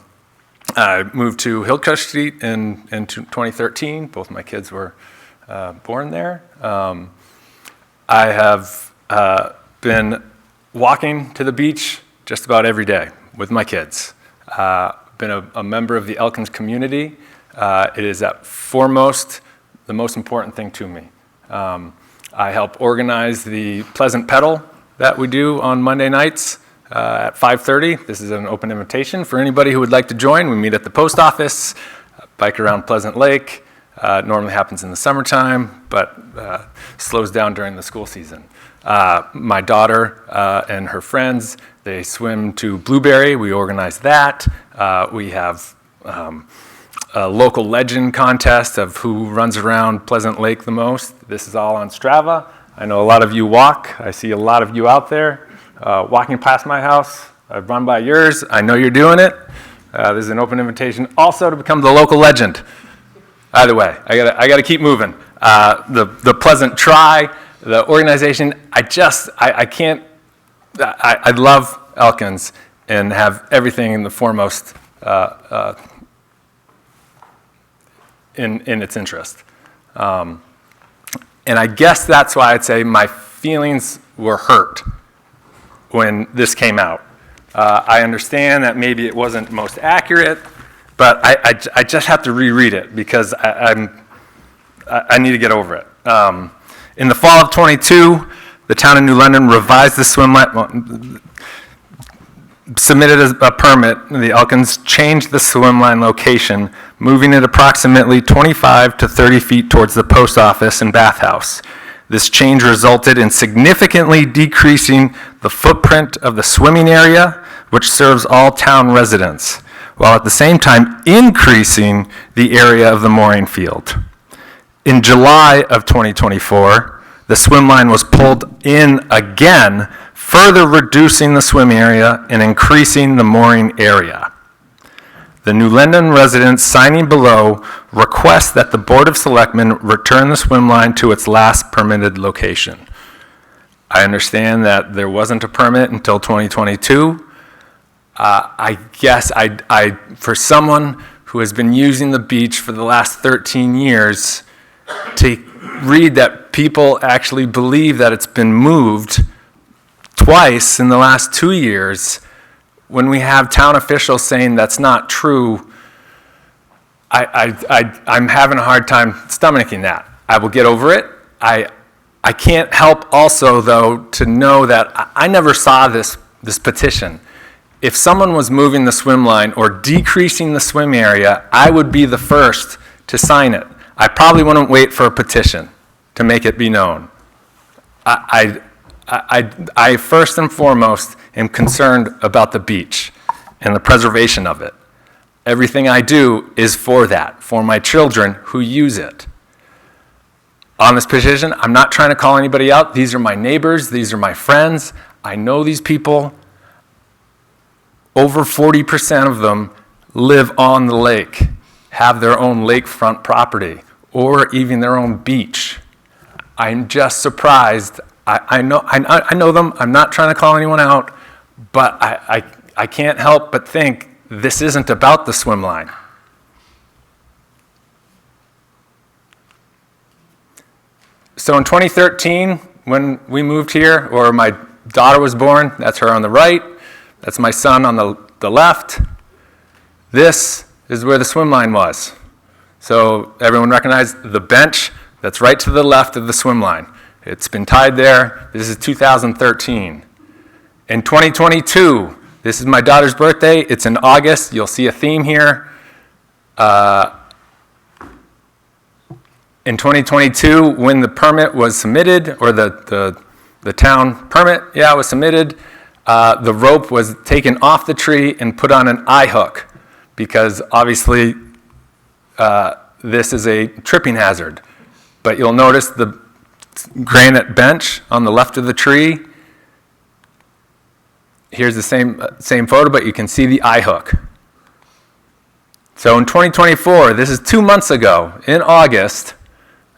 moved to Hillcrest Street in 2013. Both my kids were born there. I have been walking to the beach just about every day with my kids. Been a member of the Elkins community. It is at foremost the most important thing to me. I help organize the Pleasant Pedal that we do on Monday nights at 5:30. This is an open invitation for anybody who would like to join. We meet at the post office. bike around Pleasant Lake. Normally happens in the summertime, but slows down during the school season. My daughter and her friends, they swim to Blueberry. We organize that. We have a local legend contest of who runs around Pleasant Lake the most. This is all on Strava. I know a lot of you walk. I see a lot of you out there walking past my house. I've run by yours. I know you're doing it. There's an open invitation also to become the local legend. Either way, I gotta keep moving. The Pleasant Try, the organization, I can't, I love Elkins and have everything in the foremost in its interest. And I guess that's why I'd say my feelings were hurt when this came out. I understand that maybe it wasn't most accurate, but I just have to reread it because I need to get over it. In the fall of '22, the town of New London revised the swim line, submitted a permit. The Elkins changed the swim line location, moving it approximately 25 to 30 feet towards the post office and bathhouse. This change resulted in significantly decreasing the footprint of the swimming area, which serves all town residents, while at the same time increasing the area of the mooring field. In July of 2024, the swim line was pulled in again, further reducing the swim area and increasing the mooring area. The New London residents signing below request that the Board of Selectmen return the swim line to its last permitted location. I understand that there wasn't a permit until 2022. I guess for someone who has been using the beach for the last 13 years, to read that people actually believe that it's been moved twice in the last 2 years, when we have town officials saying that's not true, I'm having a hard time stomaching that. I will get over it. I can't help also, though, to know that I never saw this petition. If someone was moving the swim line or decreasing the swim area, I would be the first to sign it. I probably wouldn't wait for a petition to make it be known. I first and foremost am concerned about the beach and the preservation of it. Everything I do is for that, for my children who use it. On this petition, I'm not trying to call anybody out. These are my neighbors. These are my friends. I know these people. Over 40% of them live on the lake, have their own lakefront property, or even their own beach. I'm just surprised. I know them. I'm not trying to call anyone out, but I can't help but think this isn't about the swim line. So in 2013, when we moved here, or my daughter was born, that's her on the right, that's my son on the left, this is where the swim line was. So everyone recognized the bench that's right to the left of the swim line. It's been tied there. This is 2013. In 2022, this is my daughter's birthday. It's in August. You'll see a theme here. In 2022, when the permit was submitted, or the town permit, was submitted, the rope was taken off the tree and put on an eye hook, because obviously this is a tripping hazard. But you'll notice the granite bench on the left of the tree. Here's the same photo, but you can see the eye hook. So in 2024, this is 2 months ago, in August,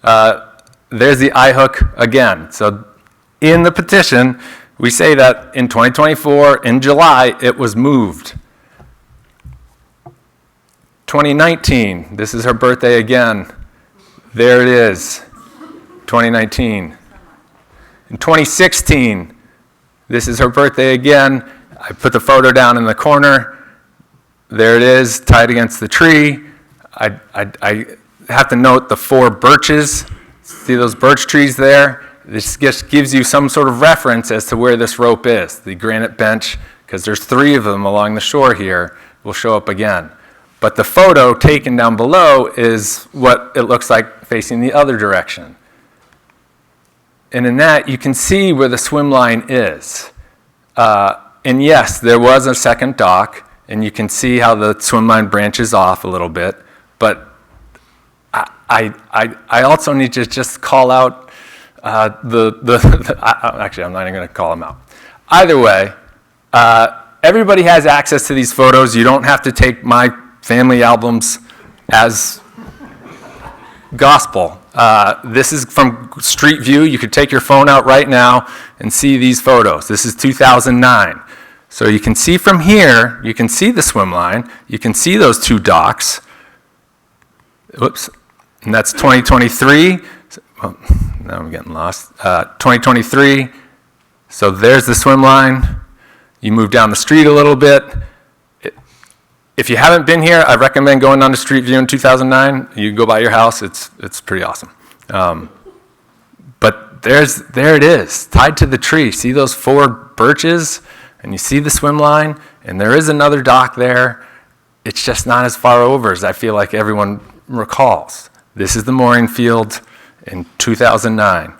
there's the eye hook again. So in the petition, we say that in 2024, in July, it was moved. 2019, this is her birthday again. There it is, 2019. In 2016, this is her birthday again. I put the photo down in the corner. There it is, tied against the tree. I have to note the 4 birches. See those birch trees there? This just gives you some sort of reference as to where this rope is. The granite bench, because there's 3 of them along the shore here, will show up again. But the photo taken down below is what it looks like facing the other direction. And in that, you can see where the swim line is. And yes, there was a second dock, and you can see how the swim line branches off a little bit. But I also need to just call out actually, I'm not even going to call them out. Either way, everybody has access to these photos. You don't have to take my family albums as gospel. This is from Street View. You could take your phone out right now and see these photos. This is 2009. So you can see from here, you can see the swim line. You can see those two docks. Whoops. And that's 2023. Well, now I'm getting lost. 2023. So there's the swim line. You move down the street a little bit. If you haven't been here, I recommend going down to Street View in 2009. You can go by your house. It's pretty awesome. But there it is, tied to the tree. See those 4 birches? And you see the swim line? And there is another dock there. It's just not as far over as I feel like everyone recalls. This is the mooring field in 2009.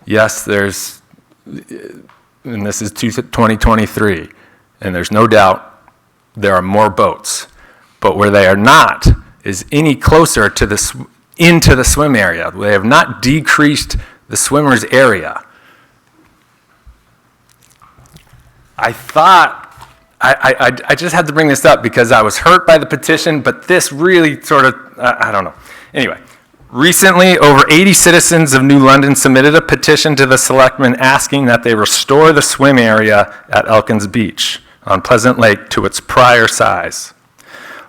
Yes, and this is 2023. And there's no doubt there are more boats, but where they are not is any closer to into the swim area. They have not decreased the swimmers' area. I thought, I just had to bring this up because I was hurt by the petition, but this really sort of, I don't know. Anyway, recently, over 80 citizens of New London submitted a petition to the Selectmen asking that they restore the swim area at Elkins Beach on Pleasant Lake to its prior size.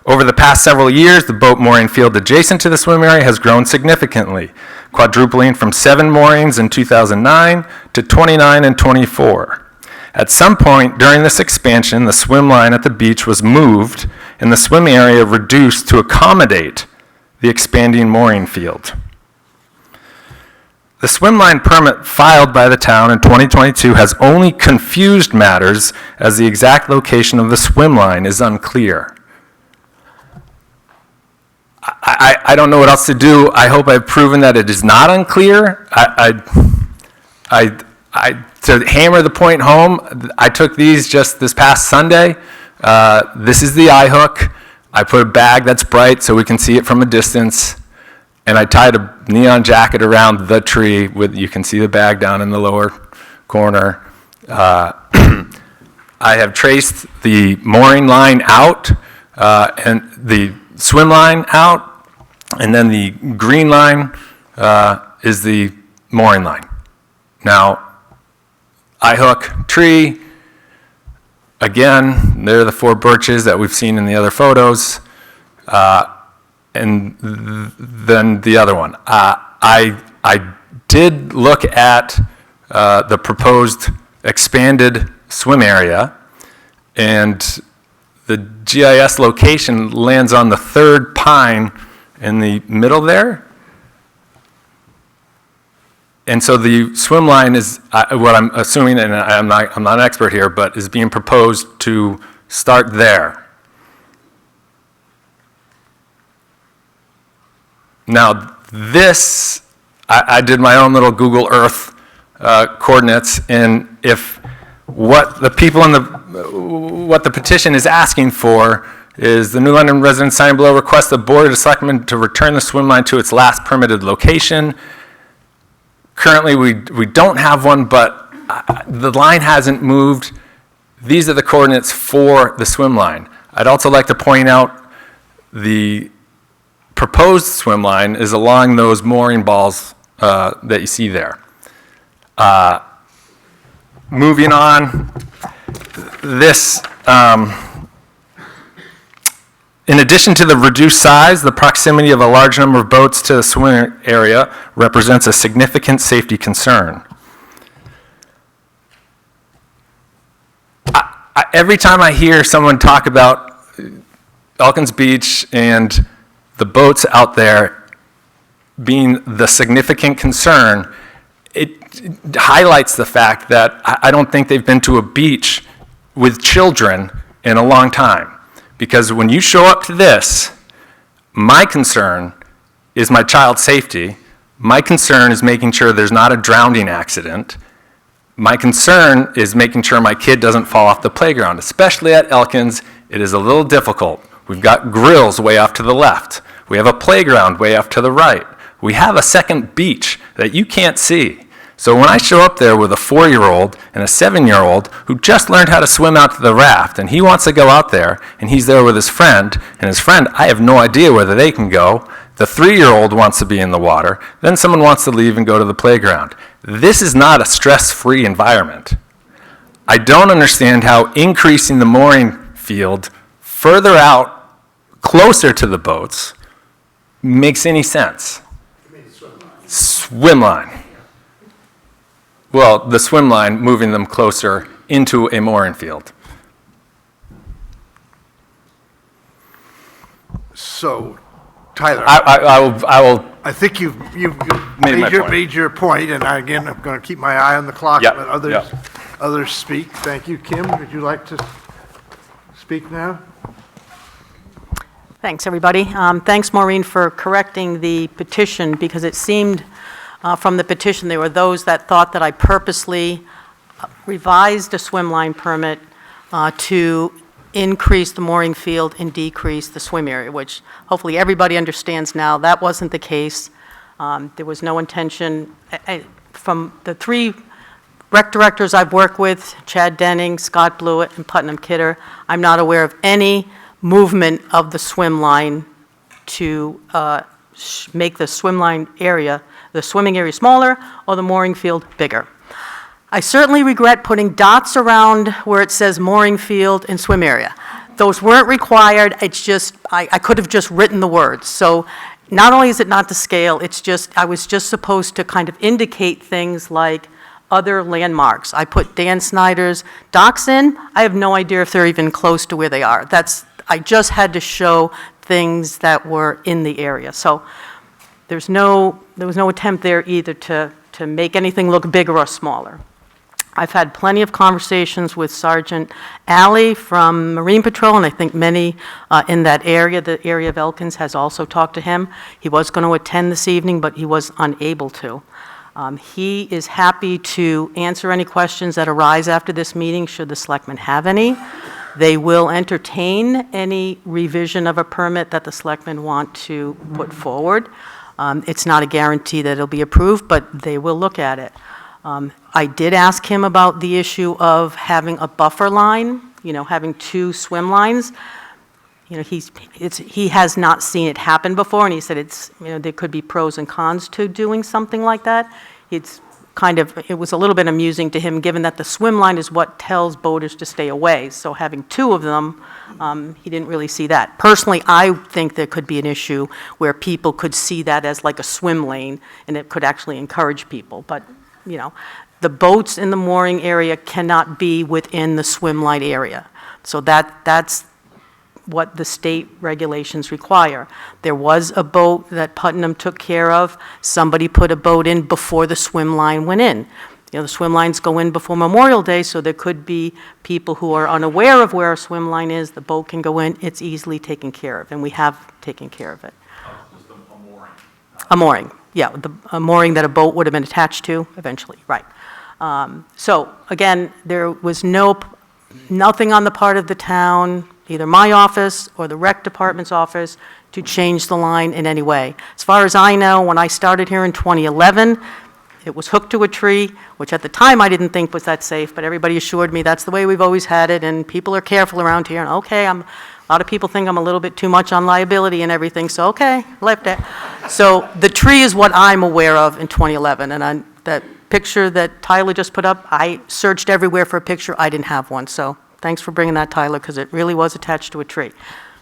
Over the past several years, the boat mooring field adjacent to the swim area has grown significantly, quadrupling from 7 moorings in 2009 to 29 in 24. At some point during this expansion, the swim line at the beach was moved and the swim area reduced to accommodate the expanding mooring field. The swimline permit filed by the town in 2022 has only confused matters as the exact location of the swimline is unclear. I don't know what else to do. I hope I've proven that it is not unclear. To hammer the point home, I took these just this past Sunday. This is the eye hook. I put a bag that's bright so we can see it from a distance. And I tied a neon jacket around the tree you can see the bag down in the lower corner. I have traced the mooring line out and the swim line out, and then the green line is the mooring line. Now, eye hook, tree, again, there are the 4 birches that we've seen in the other photos. And then the other one. I did look at the proposed expanded swim area, and the GIS location lands on the 3rd pine in the middle there. And so the swim line is what I'm assuming, and I'm not an expert here, but is being proposed to start there. Now, this, I did my own little Google Earth coordinates, and if what the people what the petition is asking for is the New London residents signing below request the Board of Selectmen to return the swim line to its last permitted location. Currently, we don't have one, but the line hasn't moved. These are the coordinates for the swim line. I'd also like to point out the proposed swim line is along those mooring balls that you see there. Moving on, this, in addition to the reduced size, the proximity of a large number of boats to the swimming area represents a significant safety concern. Every time I hear someone talk about Elkins Beach and the boats out there being the significant concern, it highlights the fact that I don't think they've been to a beach with children in a long time. Because when you show up to this, My concern is my child's safety. My concern is making sure there's not a drowning accident. My concern is making sure my kid doesn't fall off the playground, especially at Elkins. It is a little difficult. We've got grills way off to the left. We have a playground way off to the right. We have a second beach that you can't see. So when I show up there with a 4-year-old and a 7-year-old who just learned how to swim out to the raft, and he wants to go out there, and he's there with his friend, and his friend, I have no idea whether they can go. The 3-year-old wants to be in the water, then someone wants to leave and go to the playground. This is not a stress-free environment. I don't understand how increasing the mooring field further out, closer to the boats, makes any sense. Swim line. Well, the swim line, moving them closer into a mooring field. So, Tyler, I will. I think you've Made my point. made your point, and again, I'm going to keep my eye on the clock, Yep, let others, yep. others speak. Thank you. Kim, would you like to speak now? Thanks, everybody. Thanks, Maureen, for correcting the petition, because it seemed from the petition there were those that thought that I purposely revised a swim line permit to increase the mooring field and decrease the swim area, which hopefully everybody understands now. That wasn't the case. There was no intention. From the 3 rec directors I've worked with, Chad Denning, Scott Blewett, and Putnam Kidder, I'm not aware of any movement of the swim line to make the swim line area, the swimming area smaller or the mooring field bigger. I certainly regret putting dots around where it says mooring field and swim area. Those weren't required, it's just, I could have just written the words. So not only is it not to scale, it's just, I was just supposed to kind of indicate things like other landmarks. I put Dan Snyder's docks in, I have no idea if they're even close to where they are. I just had to show things that were in the area. So there was no attempt there either to make anything look bigger or smaller. I've had plenty of conversations with Sergeant Alley from Marine Patrol, and I think many in that area, the area of Elkins, has also talked to him. He was going to attend this evening, but he was unable to. He is happy to answer any questions that arise after this meeting, should the selectmen have any. They will entertain any revision of a permit that the selectmen want to put forward. It's not a guarantee that it'll be approved, but they will look at it. I did ask him about the issue of having a buffer line, having 2 swim lines. He has not seen it happen before, and he said there could be pros and cons to doing something like that. It was a little bit amusing to him, given that the swim line is what tells boaters to stay away. So having 2 of them, he didn't really see that. Personally, I think there could be an issue where people could see that as like a swim lane, and it could actually encourage people. But, the boats in the mooring area cannot be within the swim line area. So that's what the state regulations require. There was a boat that Putnam took care of. Somebody put a boat in before the swim line went in. The swim lines go in before Memorial Day, so there could be people who are unaware of where a swim line is. The boat can go in. It's easily taken care of, and we have taken care of it. Just a mooring. A mooring, yeah, a mooring that a boat would have been attached to eventually, right. So, again, there was nothing on the part of the town, either my office or the rec department's office, to change the line in any way. As far as I know, when I started here in 2011, it was hooked to a tree, which at the time I didn't think was that safe, but everybody assured me that's the way we've always had it, and people are careful around here, and okay, a lot of people think I'm a little bit too much on liability and everything, so okay, left it. So the tree is what I'm aware of in 2011, and that picture that Tyler just put up, I searched everywhere for a picture, I didn't have one, so thanks for bringing that, Tyler, because it really was attached to a tree.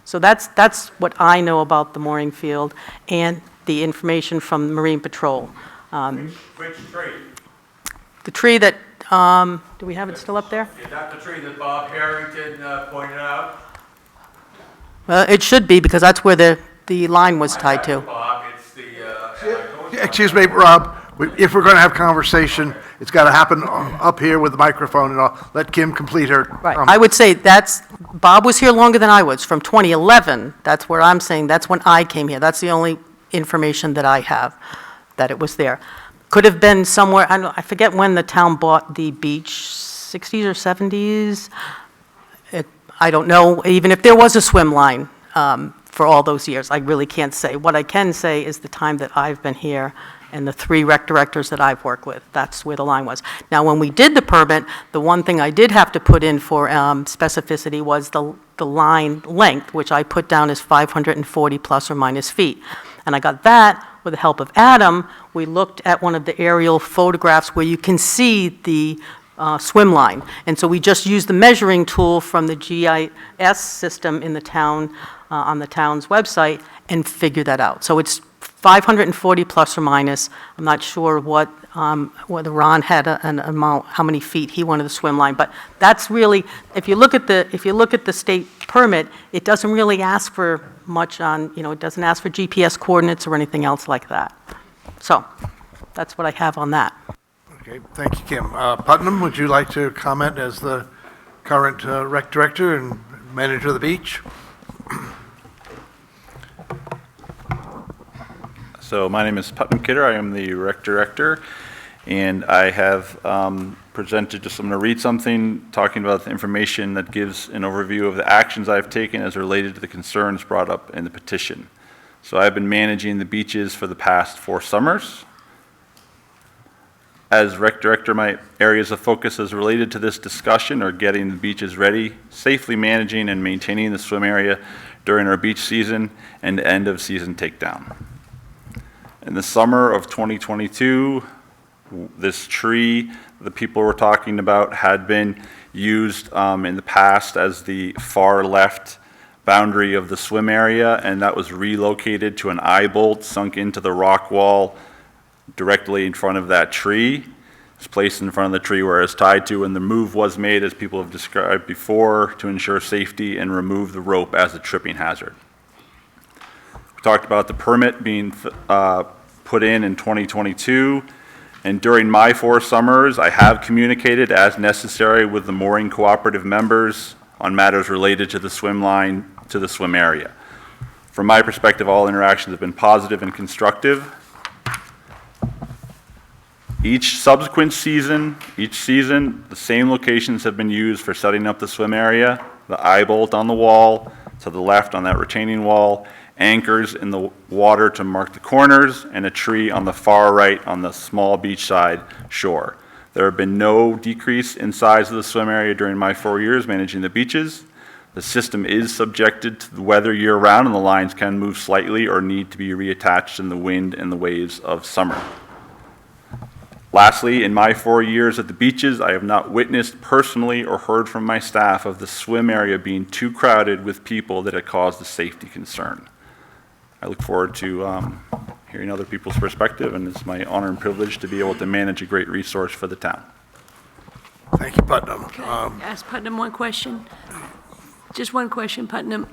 So that's what I know about the mooring field and the information from Marine Patrol. Which tree? The tree that, do we have it still up there? Is that the tree that Bob Harrington pointed out? Well, it should be, because that's where the line was tied to. Bob, it's the... Excuse me, Rob, if we're going to have conversation, it's got to happen up here with the microphone, and I'll let Kim complete her. Right, I would say Bob was here longer than I was, from 2011, that's where I'm saying, that's when I came here. That's the only information that I have, that it was there. Could have been somewhere, I forget when the town bought the beach, 60s or 70s? I don't know, even if there was a swim line for all those years, I really can't say. What I can say is the time that I've been here and the 3 rec directors that I've worked with, that's where the line was. Now, when we did the permit, the one thing I did have to put in for specificity was the line length, which I put down as 540 plus or minus feet. And I got that with the help of Adam. We looked at one of the aerial photographs where you can see the swim line. And so we just used the measuring tool from the GIS system in the town, on the town's website, and figured that out. So it's 540 plus or minus. I'm not sure whether Ron had an amount, how many feet he wanted the swim line, but that's really, if you look at the state permit, it doesn't really ask for much on, it doesn't ask for GPS coordinates or anything else like that. So that's what I have on that. Okay, thank you, Kim. Putnam, would you like to comment as the current rec director and manager of the beach? So my name is Putnam Kidder. I am the rec director, and I have presented, just I'm going to read something talking about the information that gives an overview of the actions I've taken as related to the concerns brought up in the petition. So I've been managing the beaches for the past 4 summers. As rec director, my areas of focus as related to this discussion are getting the beaches ready, safely managing and maintaining the swim area during our beach season and end of season takedown. In the summer of 2022, this tree the people were talking about had been used in the past as the far left boundary of the swim area, and that was relocated to an eye bolt sunk into the rock wall directly in front of that tree. It's placed in front of the tree where it's tied to, and the move was made, as people have described before, to ensure safety and remove the rope as a tripping hazard. We talked about the permit being put in 2022, and during my 4 summers, I have communicated as necessary with the mooring cooperative members on matters related to the swim line to the swim area. From my perspective, all interactions have been positive and constructive. Each subsequent season, the same locations have been used for setting up the swim area, the eye bolt on the wall, to the left on that retaining wall, anchors in the water to mark the corners, and a tree on the far right on the small beachside shore. There have been no decrease in size of the swim area during my 4 years managing the beaches. The system is subjected to the weather year-round, and the lines can move slightly or need to be reattached in the wind and the waves of summer. Lastly, in my 4 years at the beaches, I have not witnessed personally or heard from my staff of the swim area being too crowded with people that it caused a safety concern. I look forward to hearing other people's perspective, and it's my honor and privilege to be able to manage a great resource for the town. Thank you, Putnam. Can I ask Putnam one question? Just one question, Putnam.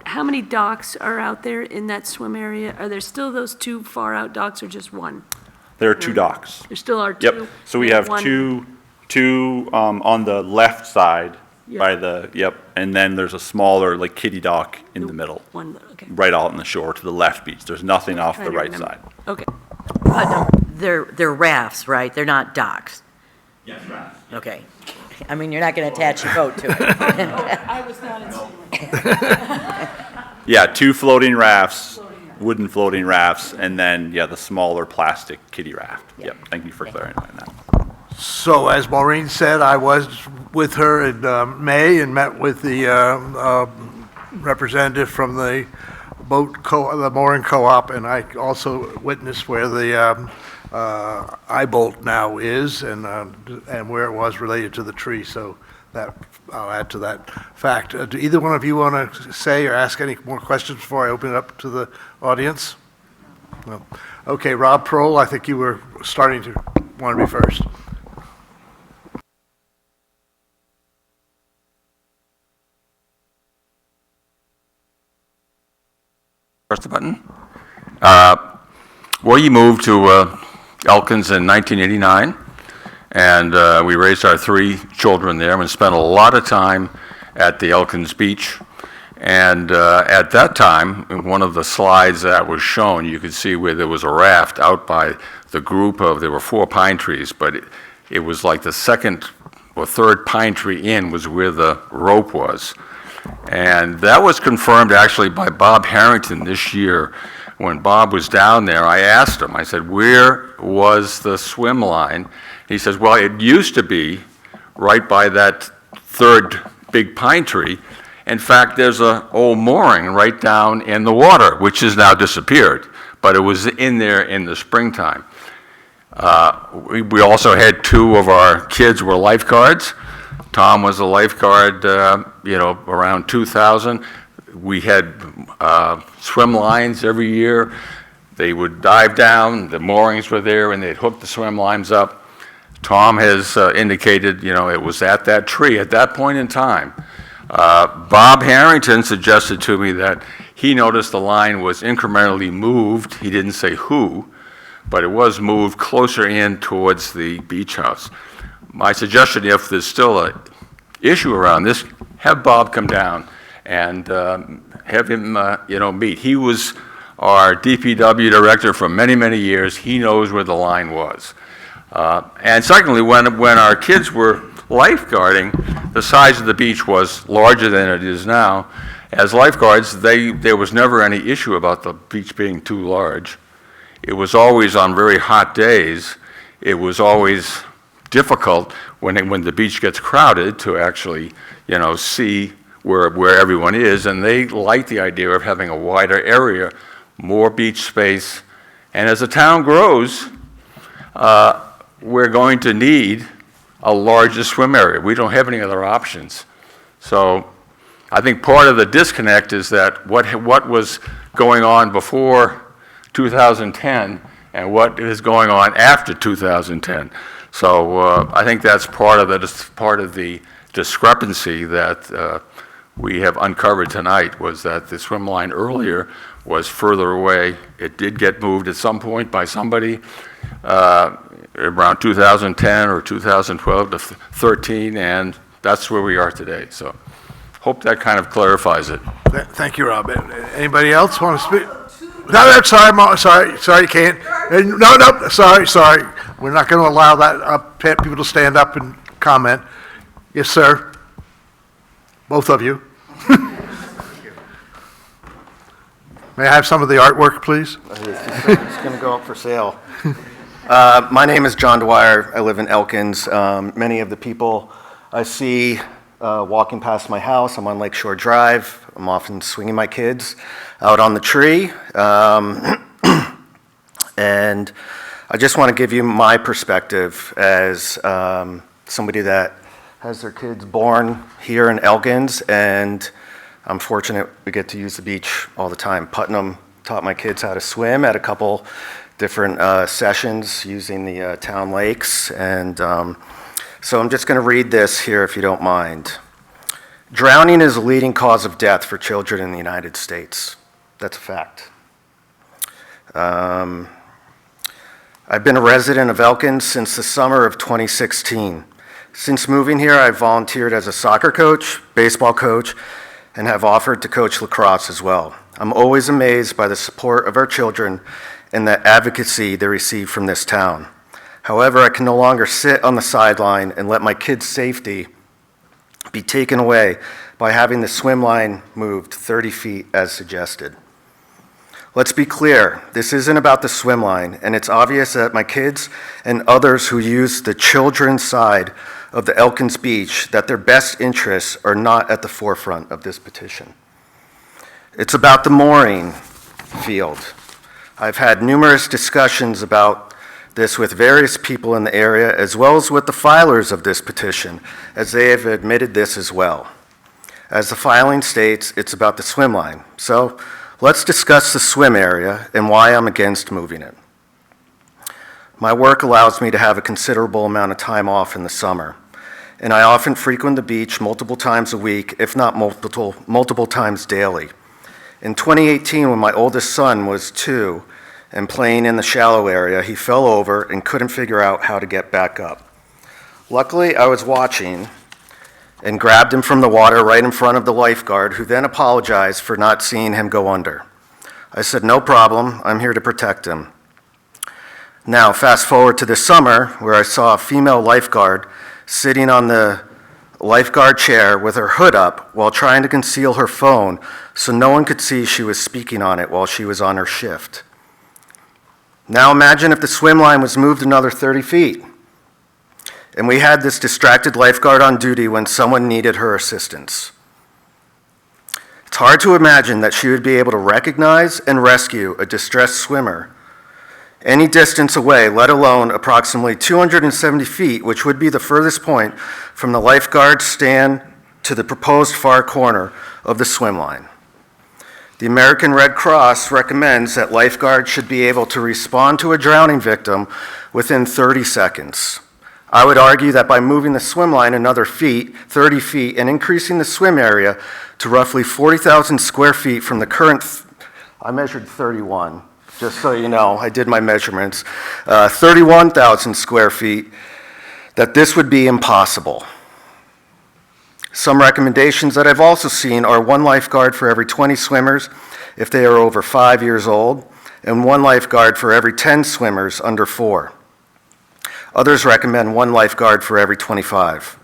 How many docks are out there in that swim area? Are there still those 2 far out docks or just 1? There are 2 docks. There still are 2? Yep, so we have one- two on the left side Yep. by the, and then there's a smaller, like, kiddie dock in the middle, One, okay. right out on the shore to the left beach. There's nothing off Trying the to right remember. side. Okay. They're rafts, right? They're not docks? Yes, rafts. Okay. I mean, you're not going to attach your boat to it. I was not insinuating. Yeah, 2 floating rafts, wooden floating rafts, and then, the smaller plastic kiddie raft. Yep, thank you for clarifying that. So, as Maureen said, I was with her in May and met with the representative from the the mooring co-op, and I also witnessed where the eye bolt now is and where it was related to the tree. So that I'll add to that fact. Do either one of you want to say or ask any more questions before I open it up to the audience? No. Okay, Rob Prohl, I think you were starting to want to be first. Press the button. Where you moved to Elkins in 1989, and we raised our 3 children there and spent a lot of time at the Elkins beach. And at that time, in one of the slides that was shown, you could see where there was a raft out by the group of, there were 4 pine trees, but it was like the second or third pine tree in was where the rope was. And that was confirmed actually by Bob Harrington this year. When Bob was down there, I asked him, I said, where was the swim line? He says, well, it used to be right by that third big pine tree. In fact, there's an old mooring right down in the water, which has now disappeared, but it was in there in the springtime. We also had 2 of our kids were lifeguards. Tom was a lifeguard, around 2000. We had swim lines every year. They would dive down, the moorings were there, and they'd hook the swim lines up. Tom has indicated, it was at that tree at that point in time. Bob Harrington suggested to me that he noticed the line was incrementally moved. He didn't say who, but it was moved closer in towards the beach house. My suggestion, if there's still an issue around this, have Bob come down and have him, meet. He was our DPW director for many, many years. He knows where the line was. And secondly, when our kids were lifeguarding, the size of the beach was larger than it is now. As lifeguards, there was never any issue about the beach being too large. It was always on very hot days. It was always difficult when the beach gets crowded to actually, see where everyone is. And they like the idea of having a wider area, more beach space. And as the town grows, we're going to need a larger swim area. We don't have any other options. So I think part of the disconnect is that what was going on before 2010 and what is going on after 2010. So I think that's part of the discrepancy that we have uncovered tonight, was that the swim line earlier was further away. It did get moved at some point by somebody around 2010 or 2012 to 13, and that's where we are today. So hope that kind of clarifies it. Thank you, Rob. Anybody else want to speak? No, sorry, you can't. No, sorry. We're not going to allow that people to stand up and comment. Yes, sir. Both of you. May I have some of the artwork, please? It's going to go up for sale. My name is John Dwyer. I live in Elkins. Many of the people I see walking past my house, I'm on Lakeshore Drive. I'm often swinging my kids out on the tree. And I just want to give you my perspective as somebody that has their kids born here in Elkins, and I'm fortunate we get to use the beach all the time. Putnam taught my kids how to swim at a couple different sessions using the town lakes, and so I'm just going to read this here if you don't mind. Drowning is a leading cause of death for children in the United States. That's a fact. I've been a resident of Elkins since the summer of 2016. Since moving here, I've volunteered as a soccer coach, baseball coach, and have offered to coach lacrosse as well. I'm always amazed by the support of our children and the advocacy they receive from this town. However, I can no longer sit on the sideline and let my kids' safety be taken away by having the swim line moved 30 feet as suggested. Let's be clear, this isn't about the swim line, and it's obvious that my kids and others who use the children's side of the Elkins Beach, that their best interests are not at the forefront of this petition. It's about the mooring field. I've had numerous discussions about this with various people in the area, as well as with the filers of this petition, as they have admitted this as well. As the filing states, it's about the swim line. So let's discuss the swim area and why I'm against moving it. My work allows me to have a considerable amount of time off in the summer, and I often frequent the beach multiple times a week, if not multiple times daily. In 2018, when my oldest son was 2, and playing in the shallow area, he fell over and couldn't figure out how to get back up. Luckily, I was watching and grabbed him from the water right in front of the lifeguard, who then apologized for not seeing him go under. I said, "No problem, I'm here to protect him." Now, fast forward to this summer, where I saw a female lifeguard sitting on the lifeguard chair with her hood up while trying to conceal her phone so no one could see she was speaking on it while she was on her shift. Now imagine if the swim line was moved another 30 feet, and we had this distracted lifeguard on duty when someone needed her assistance. It's hard to imagine that she would be able to recognize and rescue a distressed swimmer any distance away, let alone approximately 270 feet, which would be the furthest point from the lifeguard stand to the proposed far corner of the swim line. The American Red Cross recommends that lifeguards should be able to respond to a drowning victim within 30 seconds. I would argue that by moving the swim line another 30 feet, and increasing the swim area to roughly 40,000 square feet from the current, I measured 31, just so you know, I did my measurements, 31,000 square feet, that this would be impossible. Some recommendations that I've also seen are 1 lifeguard for every 20 swimmers if they are over 5 years old, and 1 lifeguard for every 10 swimmers under 4. Others recommend 1 lifeguard for every 25.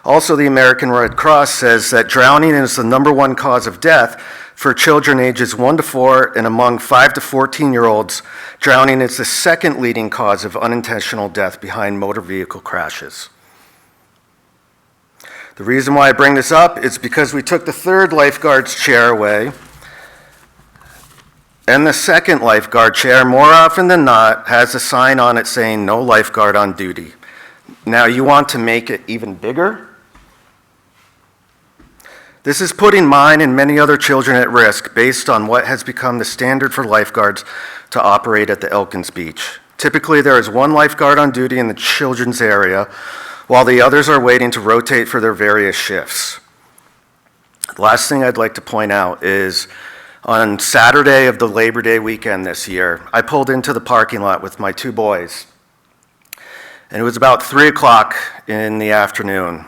Also, the American Red Cross says that drowning is the #1 cause of death for children ages 1 to 4, and among 5 to 14-year-olds, drowning is the 2nd leading cause of unintentional death behind motor vehicle crashes. The reason why I bring this up is because we took the 3rd lifeguard's chair away, and the 2nd lifeguard chair, more often than not, has a sign on it saying "No lifeguard on duty." Now, you want to make it even bigger? This is putting mine and many other children at risk based on what has become the standard for lifeguards to operate at the Elkins Beach. Typically, there is 1 lifeguard on duty in the children's area, while the others are waiting to rotate for their various shifts. The last thing I'd like to point out is on Saturday of the Labor Day weekend this year, I pulled into the parking lot with my 2 boys, and it was about 3 o'clock in the afternoon.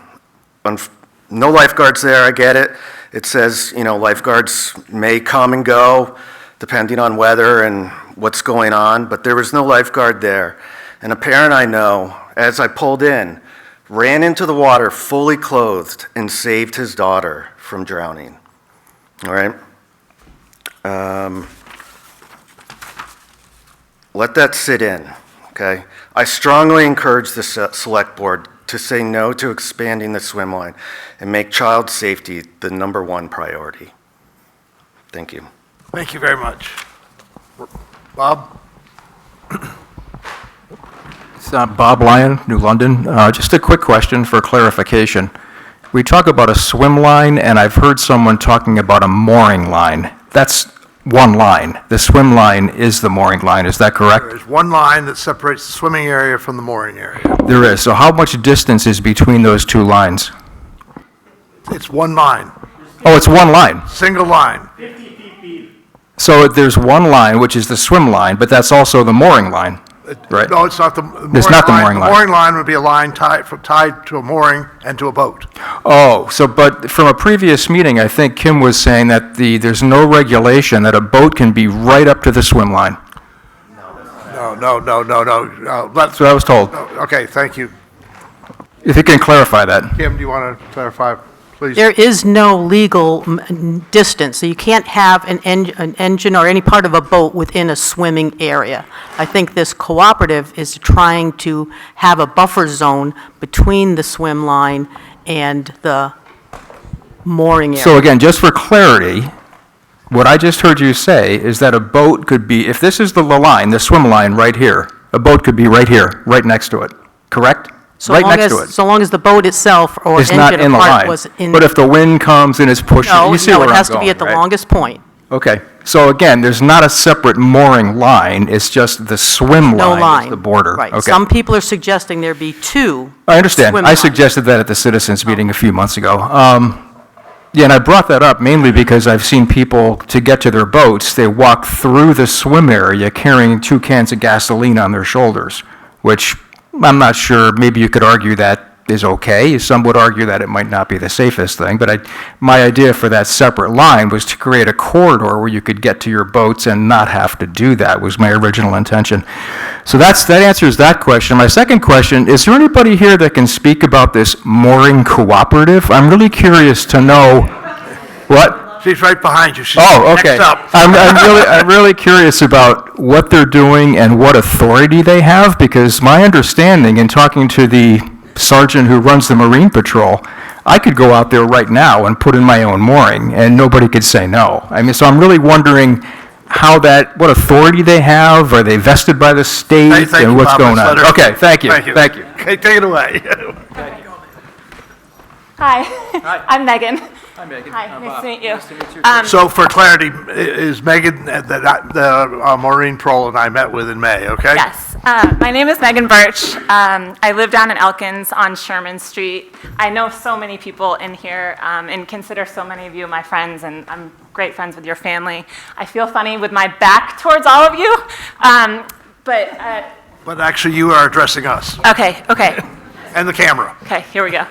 No lifeguards there, I get it. It says, lifeguards may come and go depending on weather and what's going on, but there was no lifeguard there. And a parent I know, as I pulled in, ran into the water fully clothed and saved his daughter from drowning. All right? Let that sit in, okay? I strongly encourage the select board to say no to expanding the swim line and make child safety the #1 priority. Thank you. Thank you very much. Bob? It's Bob Lyon, New London. Just a quick question for clarification. We talk about a swim line, and I've heard someone talking about a mooring line. That's 1 line. The swim line is the mooring line. Is that correct? There's 1 line that separates the swimming area from the mooring area. There is. So how much distance is between those 2 lines? It's 1 line, Oh, it's 1 line. single line. So there's 1 line, which is the swim line, but that's also the mooring line, right? No, it's not the mooring line. It's not the mooring line. The mooring line would be a line tied to a mooring and to a boat. Oh, but from a previous meeting, I think Kim was saying that there's no regulation that a boat can be right up to the swim line. No. That's what I was told. Okay, thank you. If you can clarify that. Kim, do you want to clarify, please? There is no legal distance, so you can't have an engine or any part of a boat within a swimming area. I think this cooperative is trying to have a buffer zone between the swim line and the mooring area. So again, just for clarity, what I just heard you say is that a boat could be, if this is the line, the swim line right here, a boat could be right here, right next to it, correct? Right next to it. So long as the boat itself or It's not engine in the or part line. was in. But if the wind comes and it's pushing, No, you see where I'm it going, has to be at the right? longest point. Okay, so again, there's not a separate mooring line, it's just the swim No line line. is the border. Right. Okay. Some people are suggesting there be 2. I understand. swim I lines. suggested that at the citizens meeting a few months ago. Yeah, and I brought that up mainly because I've seen people, to get to their boats, they walk through the swim area carrying 2 cans of gasoline on their shoulders, which I'm not sure, maybe you could argue that is okay. Some would argue that it might not be the safest thing, but my idea for that separate line was to create a corridor where you could get to your boats and not have to do that, was my original intention. So that answers that question. My second question, is there anybody here that can speak about this mooring cooperative? I'm really curious to know what? She's right behind you. She's Oh, okay. next up. I'm really curious about what they're doing and what authority they have, because my understanding in talking to the sergeant who runs the Marine Patrol, I could go out there right now and put in my own mooring, and nobody could say no. I mean, so I'm really wondering what authority they have. Are they vested by the state, Thank and you, what's Bob. going Let's on? let her- Okay, thank you. Okay, take it away. Hi, I'm Megan. Hi, Megan. Hi, nice to meet you. So for clarity, is Megan the Marine Patrol and I met with in May, okay? Yes, my name is Megan Birch. I live down in Elkins on Sherman Street. I know so many people in here and consider so many of you my friends, and I'm great friends with your family. I feel funny with my back towards all of you, but... But actually, you are addressing us. Okay. And the camera. Okay, here we go.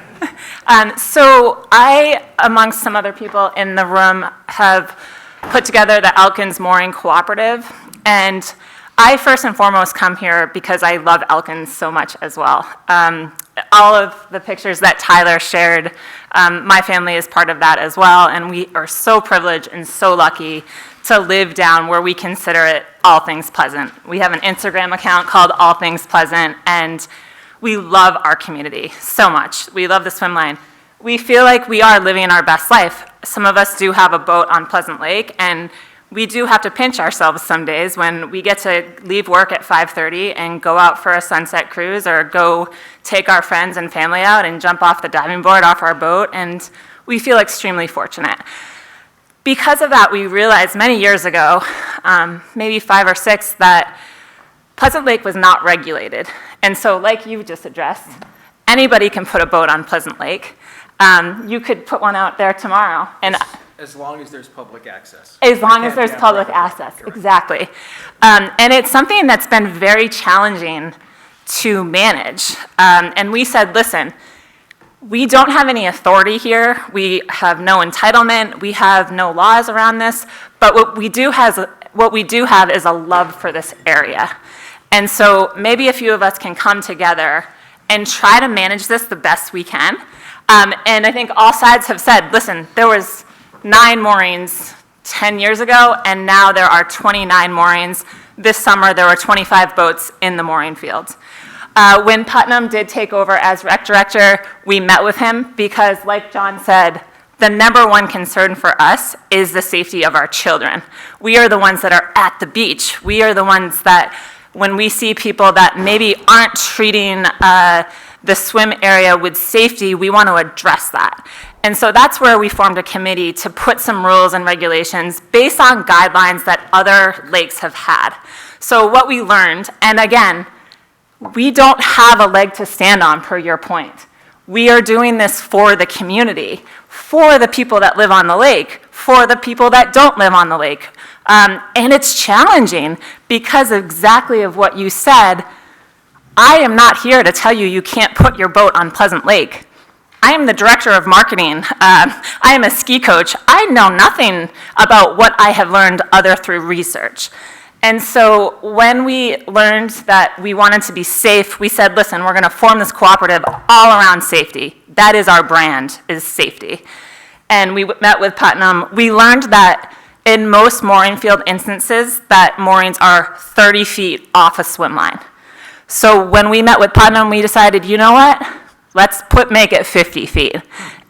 So I, amongst some other people in the room, have put together the Elkins Mooring Cooperative, and I first and foremost come here because I love Elkins so much as well. All of the pictures that Tyler shared, my family is part of that as well, and we are so privileged and so lucky to live down where we consider it All Things Pleasant. We have an Instagram account called All Things Pleasant, and we love our community so much. We love the swim line. We feel like we are living our best life. Some of us do have a boat on Pleasant Lake, and we do have to pinch ourselves some days when we get to leave work at 5:30 and go out for a sunset cruise, or go take our friends and family out and jump off the diving board off our boat, and we feel extremely fortunate. Because of that, we realized many years ago, maybe 5 or 6, that Pleasant Lake was not regulated. And so, like you just addressed, anybody can put a boat on Pleasant Lake. You could put one out there tomorrow. And As long as there's public access. as long as there's public access, exactly. And it's something that's been very challenging to manage. And we said, listen, we don't have any authority here. We have no entitlement. We have no laws around this. But what we do have is a love for this area. And so maybe a few of us can come together and try to manage this the best we can. And I think all sides have said, listen, there was 9 moorings 10 years ago, and now there are 29 moorings. This summer, there were 25 boats in the mooring field. When Putnam did take over as rec director, we met with him because, like John said, the number one concern for us is the safety of our children. We are the ones that are at the beach. We are the ones that, when we see people that maybe aren't treating the swim area with safety, we want to address that. And so that's where we formed a committee to put some rules and regulations based on guidelines that other lakes have had. So what we learned, and again, we don't have a leg to stand on, per your point. We are doing this for the community, for the people that live on the lake, for the people that don't live on the lake. And it's challenging because exactly of what you said. I am not here to tell you you can't put your boat on Pleasant Lake. I am the director of marketing. I am a ski coach. I know nothing about what I have learned other through research. And so when we learned that we wanted to be safe, we said, listen, we're going to form this cooperative all around safety. That is our brand, is safety. And we met with Putnam. We learned that in most mooring field instances, that moorings are 30 feet off a swim line. So when we met with Putnam, we decided, you know what? Let's make it 50 feet.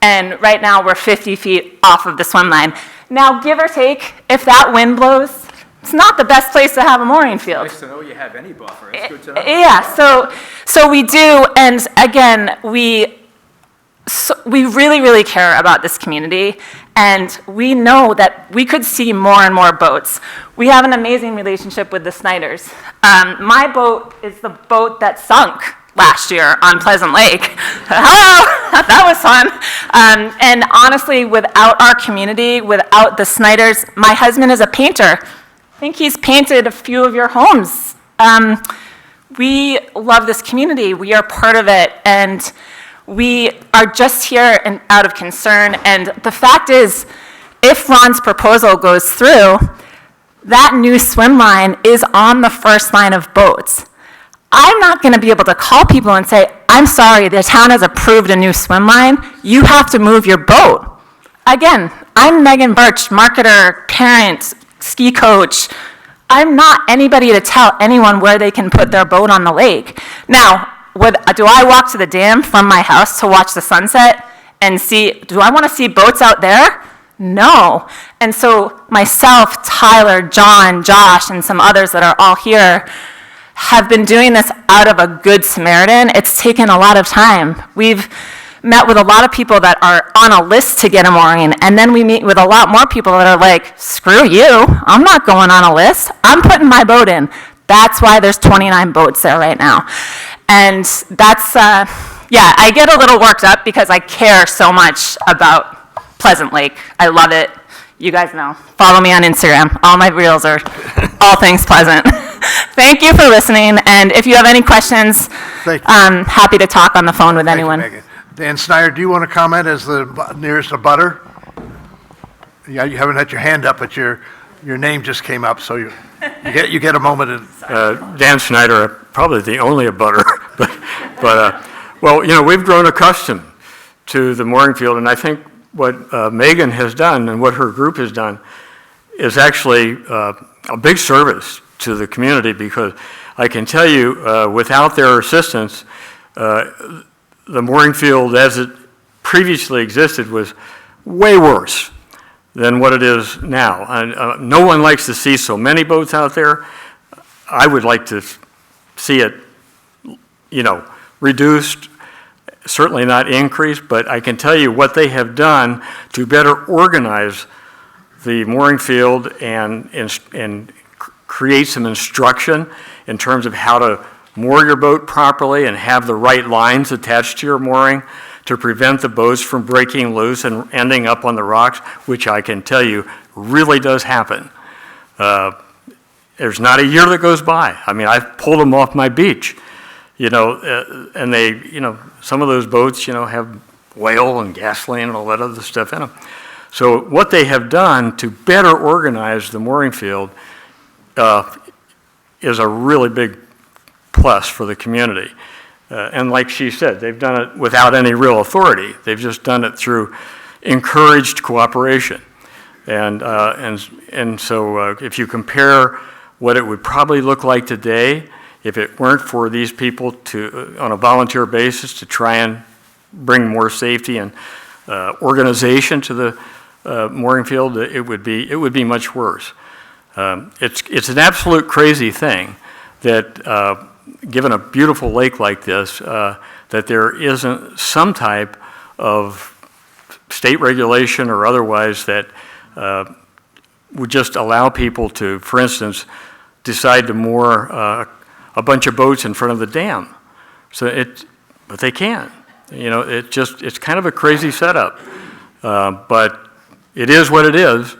And right now, we're 50 feet off of the swim line. Now, give or take, if that wind blows, it's not the best place to have a mooring field. Nice to know you have any buffer. It's good to know. Yeah, so we do, and again, we really, really care about this community, and we know that we could see more and more boats. We have an amazing relationship with the Snyders. My boat is the boat that sunk last year on Pleasant Lake. Hello, that was fun. And honestly, without our community, without the Snyders, my husband is a painter. I think he's painted a few of your homes. We love this community. We are part of it, and we are just here and out of concern. And the fact is, if Ron's proposal goes through, that new swim line is on the first line of boats. I'm not going to be able to call people and say, I'm sorry, the town has approved a new swim line. You have to move your boat. Again, I'm Megan Birch, marketer, parent, ski coach. I'm not anybody to tell anyone where they can put their boat on the lake. Now, do I walk to the dam from my house to watch the sunset and do I want to see boats out there? No. And so myself, Tyler, John, Josh, and some others that are all here have been doing this out of a good Samaritan. It's taken a lot of time. We've met with a lot of people that are on a list to get a mooring, and then we meet with a lot more people that are like, screw you, I'm not going on a list. I'm putting my boat in. That's why there's 29 boats there right now. And that's, yeah, I get a little worked up because I care so much about Pleasant Lake. I love it. You guys know. Follow me on Instagram. All my reels are all things Pleasant. Thank you for listening, and if you have any questions, I'm happy to talk on the phone with anyone. Thank you, Megan. Dan Snyder, do you want to comment as the nearest abutter? Yeah, you haven't had your hand up, but your name just came up, so you get a moment. Dan Snyder, probably the only abutter, but well, you know, we've grown accustomed to the mooring field, and I think what Megan has done and what her group has done is actually a big service to the community, because I can tell you, without their assistance, the mooring field as it previously existed was way worse than what it is now. And no one likes to see so many boats out there. I would like to see it, you know, reduced, certainly not increased, but I can tell you what they have done to better organize the mooring field and create some instruction in terms of how to moor your boat properly and have the right lines attached to your mooring to prevent the boats from breaking loose and ending up on the rocks, which I can tell you really does happen. There's not a year that goes by. I mean, I've pulled them off my beach, you know, and they, you know, some of those boats, you know, have oil and gasoline and all that other stuff in them. So what they have done to better organize the mooring field is a really big plus for the community. And like she said, they've done it without any real authority. They've just done it through encouraged cooperation. And so if you compare what it would probably look like today, if it weren't for these people to, on a volunteer basis, to try and bring more safety and organization to the mooring field, it would be much worse. It's an absolute crazy thing that, given a beautiful lake like this, that there isn't some type of state regulation or otherwise that would just allow people to, for instance, decide to moor a bunch of boats in front of the dam. But they can't. You know, it's kind of a crazy setup. But it is what it is.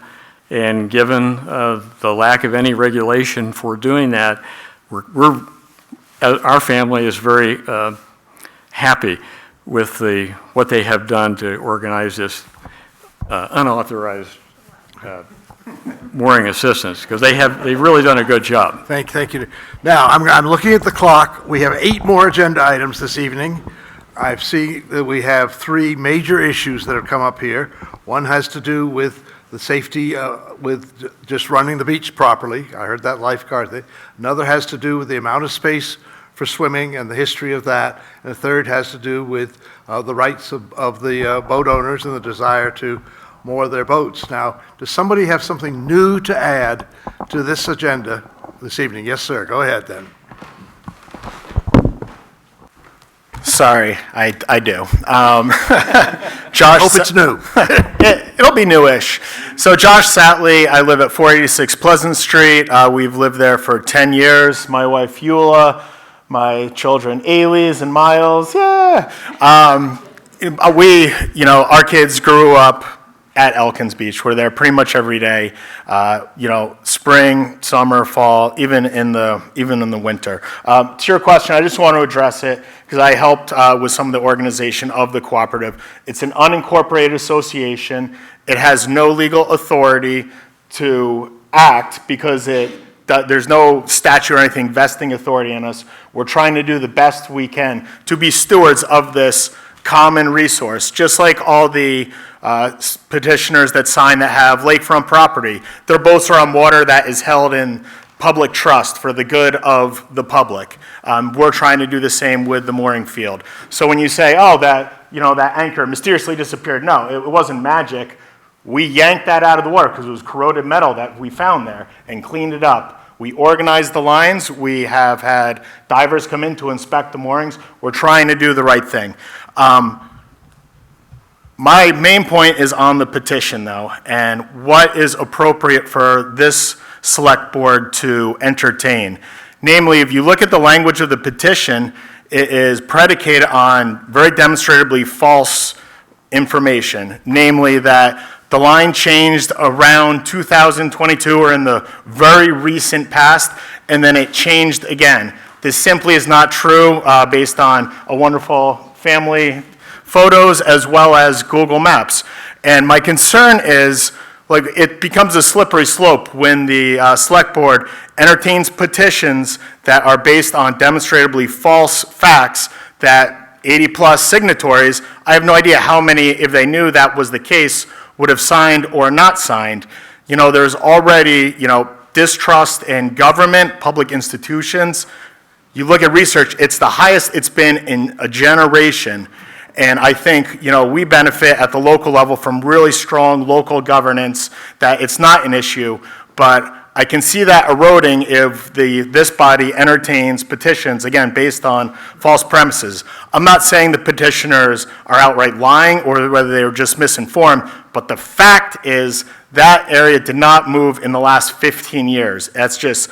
And given the lack of any regulation for doing that, our family is very happy with what they have done to organize this unauthorized mooring assistance, because they've really done a good job. Thank you. Now, I'm looking at the clock. We have 8 more agenda items this evening. I see that we have 3 major issues that have come up here. One has to do with the safety with just running the beach properly. I heard that lifeguard thing. Another has to do with the amount of space for swimming and the history of that. And the third has to do with the rights of the boat owners and the desire to moor their boats. Now, does somebody have something new to add to this agenda this evening? Yes, sir. Go ahead then. Sorry, I do. Josh, hope it's new. It'll be newish. So Josh Satley, I live at 486 Pleasant Street. We've lived there for 10 years. My wife Eula, my children, Ailey's and Miles. Yeah. Our kids grew up at Elkins Beach. We're there pretty much every day. Spring, summer, fall, even in the winter. To your question, I just want to address it because I helped with some of the organization of the cooperative. It's an unincorporated association. It has no legal authority to act because there's no statute or anything vesting authority in us. We're trying to do the best we can to be stewards of this common resource, just like all the petitioners that sign that have lakefront property. Their boats are on water that is held in public trust for the good of the public. We're trying to do the same with the mooring field. So when you say, that anchor mysteriously disappeared, no, it wasn't magic. We yanked that out of the water because it was corroded metal that we found there and cleaned it up. We organized the lines. We have had divers come in to inspect the moorings. We're trying to do the right thing. My main point is on the petition, though, and what is appropriate for this select board to entertain. Namely, if you look at the language of the petition, it is predicated on very demonstrably false information, namely that the line changed around 2022 or in the very recent past, and then it changed again. This simply is not true based on a wonderful family photos as well as Google Maps. And my concern is, it becomes a slippery slope when the select board entertains petitions that are based on demonstrably false facts that 80-plus signatories, I have no idea how many, if they knew that was the case, would have signed or not signed. There's already, distrust in government, public institutions. You look at research, it's the highest it's been in a generation. And I think, we benefit at the local level from really strong local governance, that it's not an issue. But I can see that eroding if this body entertains petitions, again, based on false premises. I'm not saying the petitioners are outright lying or whether they were just misinformed, but the fact is that area did not move in the last 15 years. That's just,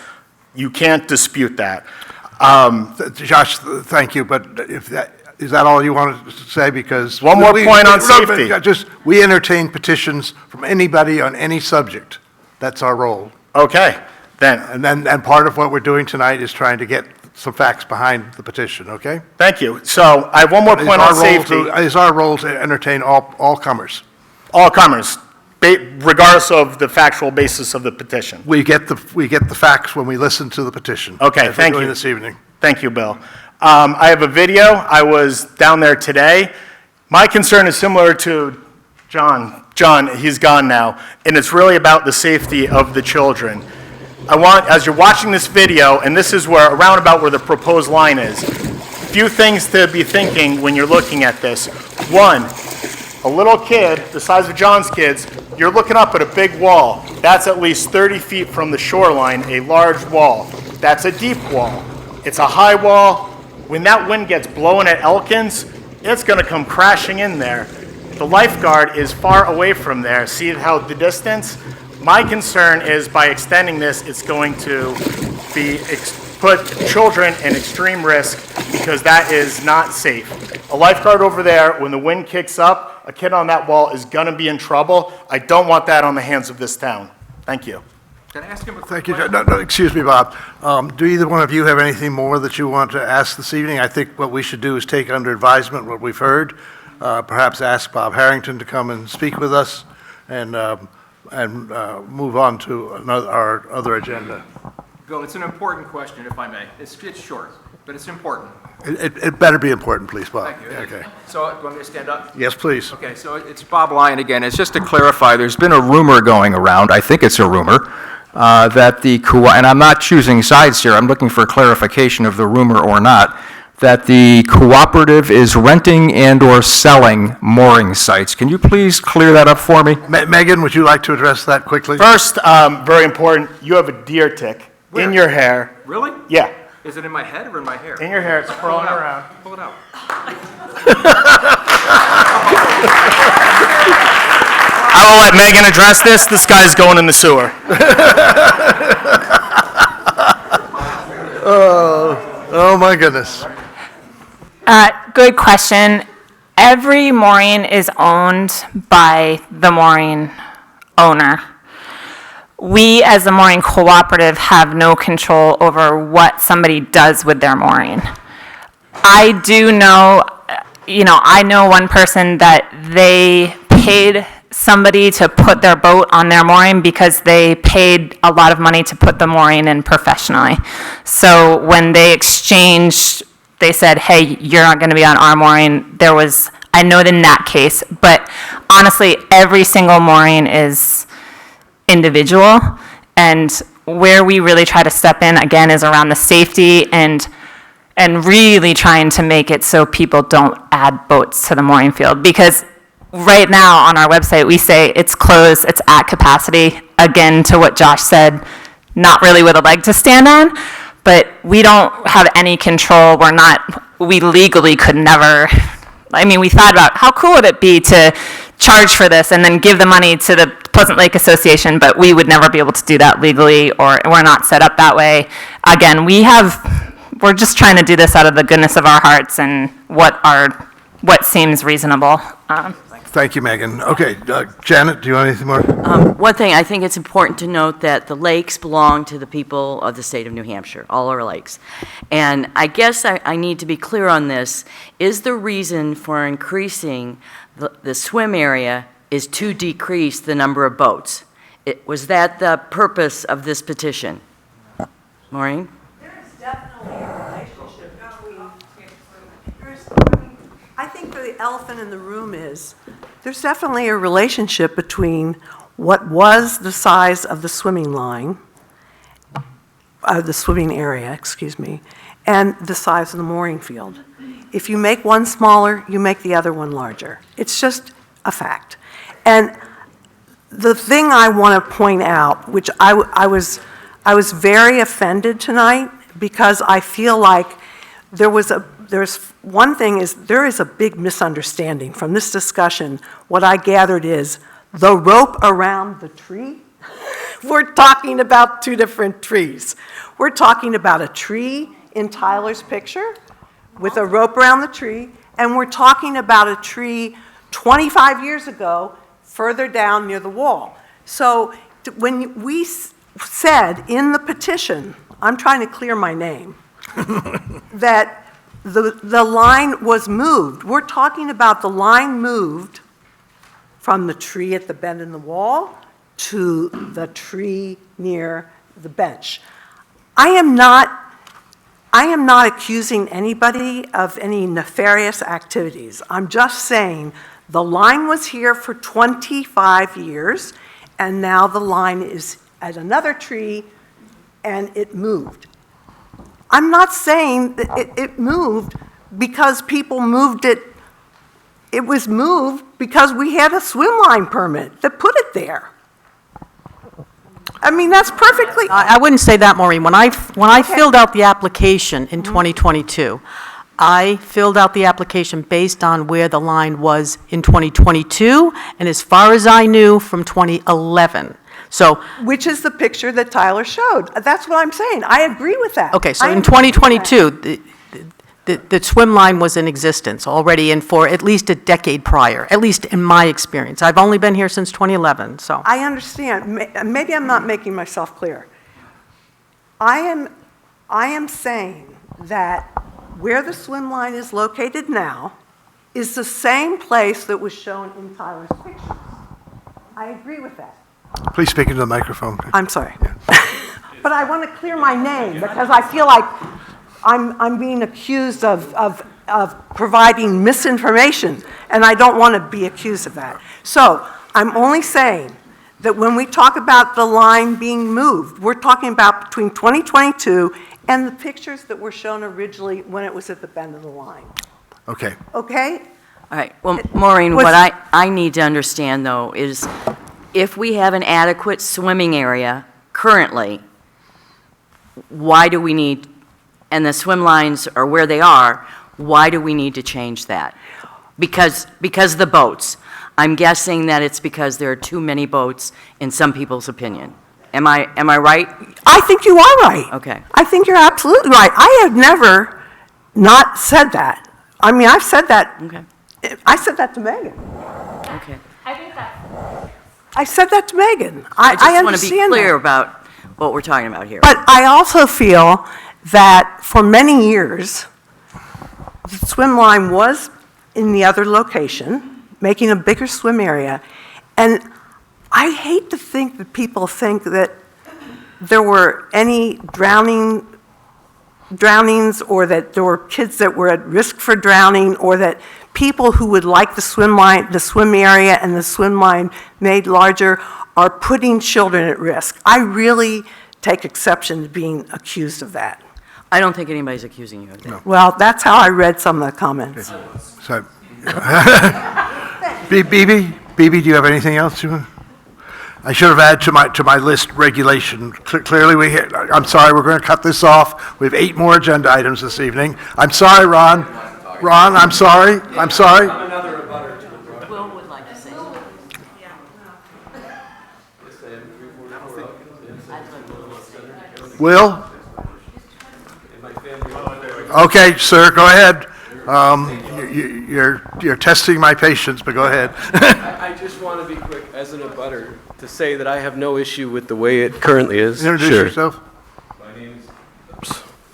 you can't dispute that. Josh, thank you, but is that all you wanted to say? Because one more point on safety. We entertain petitions from anybody on any subject. That's our role. Okay, then. And part of what we're doing tonight is trying to get some facts behind the petition, okay? Thank you. So I have one more point on safety. It's our role to entertain all comers. All comers, regardless of the factual basis of the petition. We get the facts when we listen to the petition. Okay, thank you. This evening. Thank you, Bill. I have a video. I was down there today. My concern is similar to John. John, he's gone now, and it's really about the safety of the children. As you're watching this video, and this is around about where the proposed line is, a few things to be thinking when you're looking at this. One, a little kid, the size of John's kids, you're looking up at a big wall. That's at least 30 feet from the shoreline, a large wall. That's a deep wall. It's a high wall. When that wind gets blowing at Elkins, it's going to come crashing in there. The lifeguard is far away from there. See how the distance? My concern is by extending this, it's going to put children in extreme risk because that is not safe. A lifeguard over there, when the wind kicks up, a kid on that wall is going to be in trouble. I don't want that on the hands of this town. Thank you. Can I ask him a quick question? No, excuse me, Bob. Do either one of you have anything more that you want to ask this evening? I think what we should do is take under advisement what we've heard. Perhaps ask Bob Harrington to come and speak with us and move on to our other agenda. Bill, it's an important question, if I may. It's short, but it's important. It better be important, please, Bob. Thank you. Okay. So, do you want me to stand up? Yes, please. Okay, so it's Bob Lyon again. It's just to clarify, There's been a rumor going around, I think it's a rumor, that and I'm not choosing sides here, I'm looking for clarification of the rumor or not, that the cooperative is renting and/or selling mooring sites. Can you please clear that up for me? Megan, would you like to address that quickly? First, very important, you have a deer tick in your hair. Really? Yeah. Is it in my head or in my hair? In your hair, it's crawling around. Pull it out. I will let Megan address this. This guy's going in the sewer. Oh, my goodness. Good question. Every mooring is owned by the mooring owner. We, as the mooring cooperative, have no control over what somebody does with their mooring. I do know, I know one person that they paid somebody to put their boat on their mooring because they paid a lot of money to put the mooring in professionally. So when they exchanged, they said, hey, you're not going to be on our mooring. I know in that case, but honestly, every single mooring is individual, and where we really try to step in, again, is around the safety and really trying to make it so people don't add boats to the mooring field. Because right now on our website, we say it's closed, it's at capacity. Again, to what Josh said, not really with a leg to stand on, but we don't have any control. We legally could never, we thought about how cool would it be to charge for this and then give the money to the Pleasant Lake Association, but we would never be able to do that legally, or we're not set up that way. Again, we're just trying to do this out of the goodness of our hearts and what seems reasonable. Thank you, Megan. Okay, Janet, do you want anything more? One thing, I think it's important to note that the lakes belong to the people of the state of New Hampshire, all our lakes. And I guess I need to be clear on this. Is the reason for increasing the swim area is to decrease the number of boats? Was that the purpose of this petition? Maureen? There is definitely a relationship I think the elephant in the room is, there's definitely a relationship between what was the size of the swimming line, the swimming area, excuse me, and the size of the mooring field. If you make one smaller, you make the other one larger. It's just a fact. And the thing I want to point out, which I was very offended tonight, because I feel like there's one thing is there is a big misunderstanding from this discussion. What I gathered is the rope around the tree. We're talking about two different trees. We're talking about a tree in Tyler's picture with a rope around the tree, and we're talking about a tree 25 years ago further down near the wall. So when we said in the petition, I'm trying to clear my name, that the line was moved. We're talking about the line moved from the tree at the bend in the wall to the tree near the bench. I am not accusing anybody of any nefarious activities. I'm just saying the line was here for 25 years, and now the line is at another tree, and it moved. I'm not saying that it moved because people moved it. It was moved because we had a swim line permit that put it there. That's perfectly... I wouldn't say that, Maureen. When I filled out the application in 2022, I filled out the application based on where the line was in 2022, and as far as I knew, from 2011. So, which is the picture that Tyler showed. That's what I'm saying. I agree with that. okay, so in 2022, the swim line was in existence already and for at least a decade prior, at least in my experience. I've only been here since 2011, so. I understand. Maybe I'm not making myself clear. I am saying that where the swim line is located now is the same place that was shown in Tyler's pictures. I agree with that. Please speak into the microphone. I'm sorry. But I want to clear my name because I feel like I'm being accused of providing misinformation, and I don't want to be accused of that. So I'm only saying that when we talk about the line being moved, we're talking about between 2022 and the pictures that were shown originally when it was at the bend of the line. Okay. Okay? All right, well, Maureen, what I need to understand, though, is if we have an adequate swimming area currently, why do we need, and the swim lines are where they are, why do we need to change that? Because the boats. I'm guessing that it's because there are too many boats in some people's opinion. Am I right? I think you are right. Okay. I think you're absolutely right. I have never not said that. I mean, I've said that. Okay. I said that to Megan. Okay. I think that. I said that to Megan. I just want to be understand clear that. about what we're talking about here. But I also feel that for many years, the swim line was in the other location, making a bigger swim area. And I hate to think that people think that there were any drownings, or that there were kids that were at risk for drowning, or that people who would like the swim line, the swim area and the swim line made larger are putting children at risk. I really take exception to being accused of that. I don't think anybody's accusing you of that. Well, that's how I read some of the comments. So, BB, do you have anything else you want? I should have added to my list regulation. Clearly, I'm sorry, we're going to cut this off. We have 8 more agenda items this evening. I'm sorry, Ron. Ron, I'm sorry. I'm sorry. Will would like to say something. Will? Okay, sir, go ahead. You're testing my patience, but go ahead. I just want to be quick, as an abutter, to say that I have no issue with the way it currently is. Introduce yourself.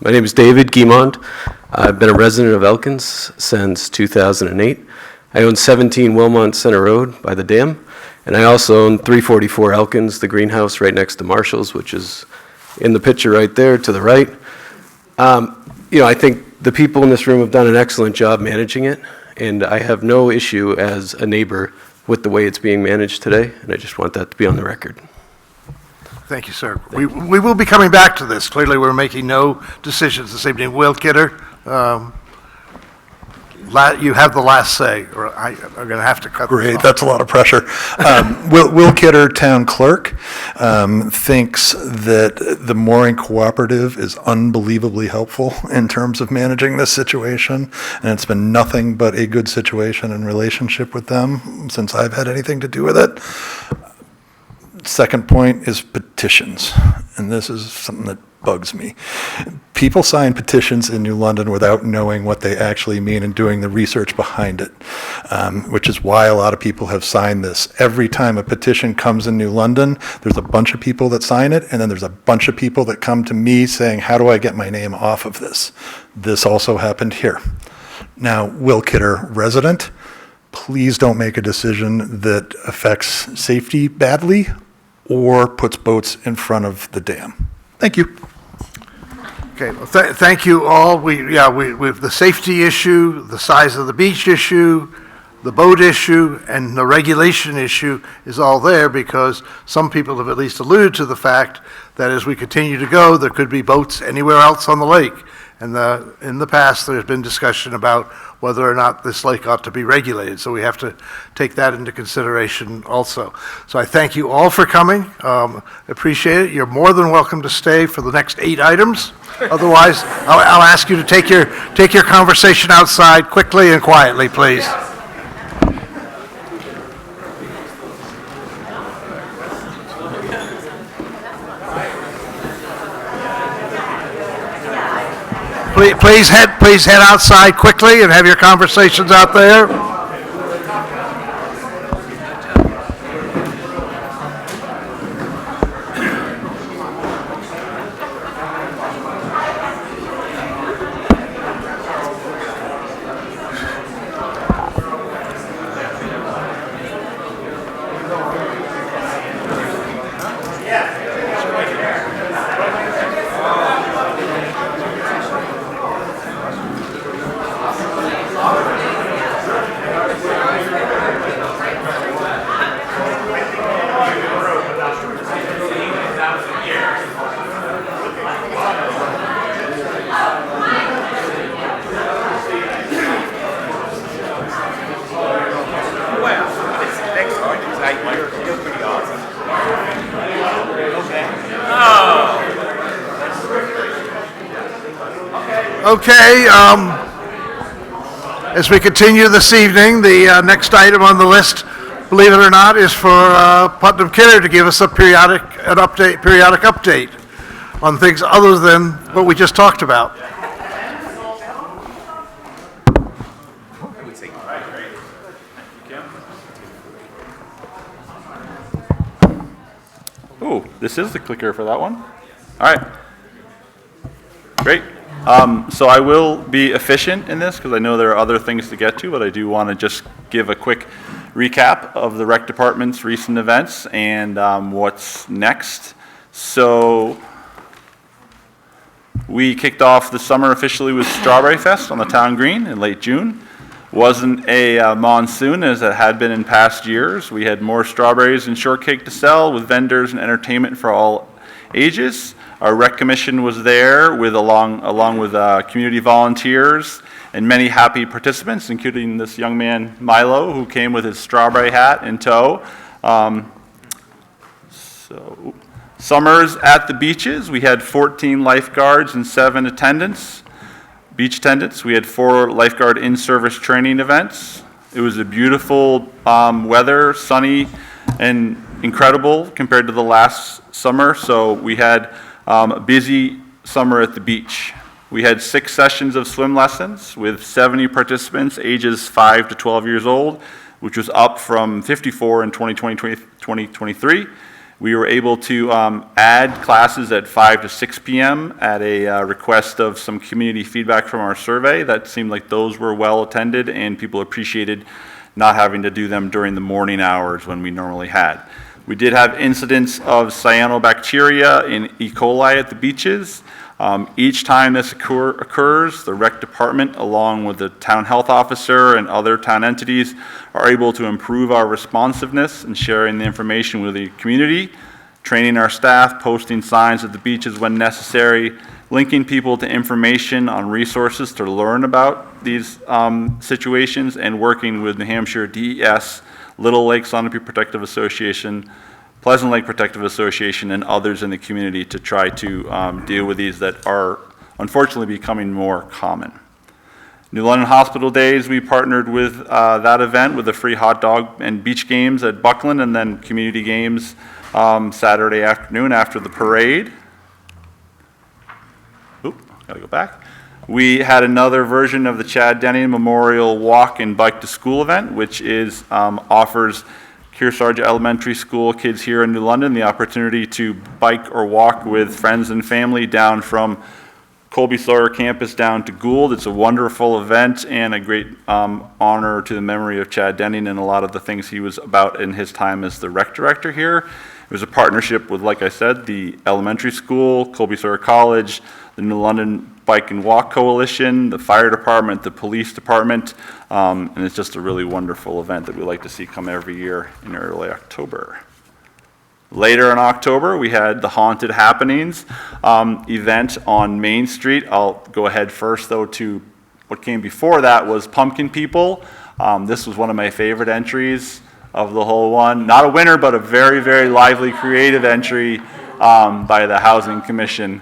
My name is David Guimond. I've been a resident of Elkins since 2008. I own 17 Wilmont Center Road by the dam, and I also own 344 Elkins, the greenhouse right next to Marshall's, which is in the picture right there to the right. I think the people in this room have done an excellent job managing it, and I have no issue as a neighbor with the way it's being managed today, and I just want that to be on the record. Thank you, sir. We will be coming back to this. Clearly, we're making no decisions this evening. Will Kidder, you have the last say, or I'm going to have to cut this Great, off. that's a lot of pressure. Will Kidder, Town Clerk, thinks that the mooring cooperative is unbelievably helpful in terms of managing this situation, and it's been nothing but a good situation and relationship with them since I've had anything to do with it. Second point is petitions, and this is something that bugs me. People sign petitions in New London without knowing what they actually mean and doing the research behind it, which is why a lot of people have signed this. Every time a petition comes in New London, there's a bunch of people that sign it, and then there's a bunch of people that come to me saying, how do I get my name off of this? This also happened here. Now, Will Kidder, resident, please don't make a decision that affects safety badly or puts boats in front of the dam. Thank you. Okay, well, thank you all. We've the safety issue, the size of the beach issue, the boat issue, and the regulation issue is all there because some people have at least alluded to the fact that as we continue to go, there could be boats anywhere else on the lake. And in the past, there's been discussion about whether or not this lake ought to be regulated. So we have to take that into consideration also. So I thank you all for coming. Appreciate it. You're more than welcome to stay for the next 8 items. Otherwise, I'll ask you to take your conversation outside quickly and quietly, please. Please head outside quickly and have your conversations out there. Okay, as we continue this evening, the next item on the list believe it or not, is for Putnam Kidder to give us a periodic update on things other than what we just talked about. Oh, this is the clicker for that one. All right. Great. So I will be efficient in this because I know there are other things to get to, but I do want to just give a quick recap of the rec department's recent events and what's next. So we kicked off the summer officially with Strawberry Fest on the town green in late June. Wasn't a monsoon as it had been in past years. We had more strawberries and shortcake to sell with vendors and entertainment for all ages. Our rec commission was there with along with community volunteers and many happy participants, including this young man Milo, who came with his strawberry hat in tow. Summers at the beaches, we had 14 lifeguards and 7 beach attendants. We had 4 lifeguard in-service training events. It was a beautiful weather, sunny and incredible compared to the last summer. So we had a busy summer at the beach. We had 6 sessions of swim lessons with 70 participants ages 5 to 12 years old, which was up from 54 in 2023. We were able to add classes at 5 to 6 p.m. at a request of some community feedback from our survey. That seemed like those were well attended and people appreciated not having to do them during the morning hours when we normally had. We did have incidents of cyanobacteria and E. coli at the beaches. Each time this occurs, the rec department, along with the town health officer and other town entities, are able to improve our responsiveness and sharing the information with the community, training our staff, posting signs at the beaches when necessary, linking people to information on resources to learn about these situations, and working with New Hampshire DES, Little Lake Sunapee Protective Association, Pleasant Lake Protective Association, and others in the community to try to deal with these that are unfortunately becoming more common. New London Hospital Days, we partnered with that event with the free hot dog and beach games at Buckland, and then community games Saturday afternoon after the parade. Oop, gotta go back. We had another version of the Chad Denny Memorial Walk and Bike to School event, which is offers Kearsarge Elementary School kids here in New London the opportunity to bike or walk with friends and family down from Colby Sawyer campus down to Gould. It's a wonderful event and a great honor to the memory of Chad Denning and a lot of the things he was about in his time as the rec director here. It was a partnership with, like I said, the elementary school, Colby Sawyer College, the New London Bike and Walk Coalition, the fire department, the police department, and it's just a really wonderful event that we like to see come every year in early October. Later in October, we had the Haunted Happenings event on Main Street. I'll go ahead first, though, to what came before that was Pumpkin People. This was one of my favorite entries of the whole one. Not a winner, but a very, very lively, creative entry by the Housing Commission.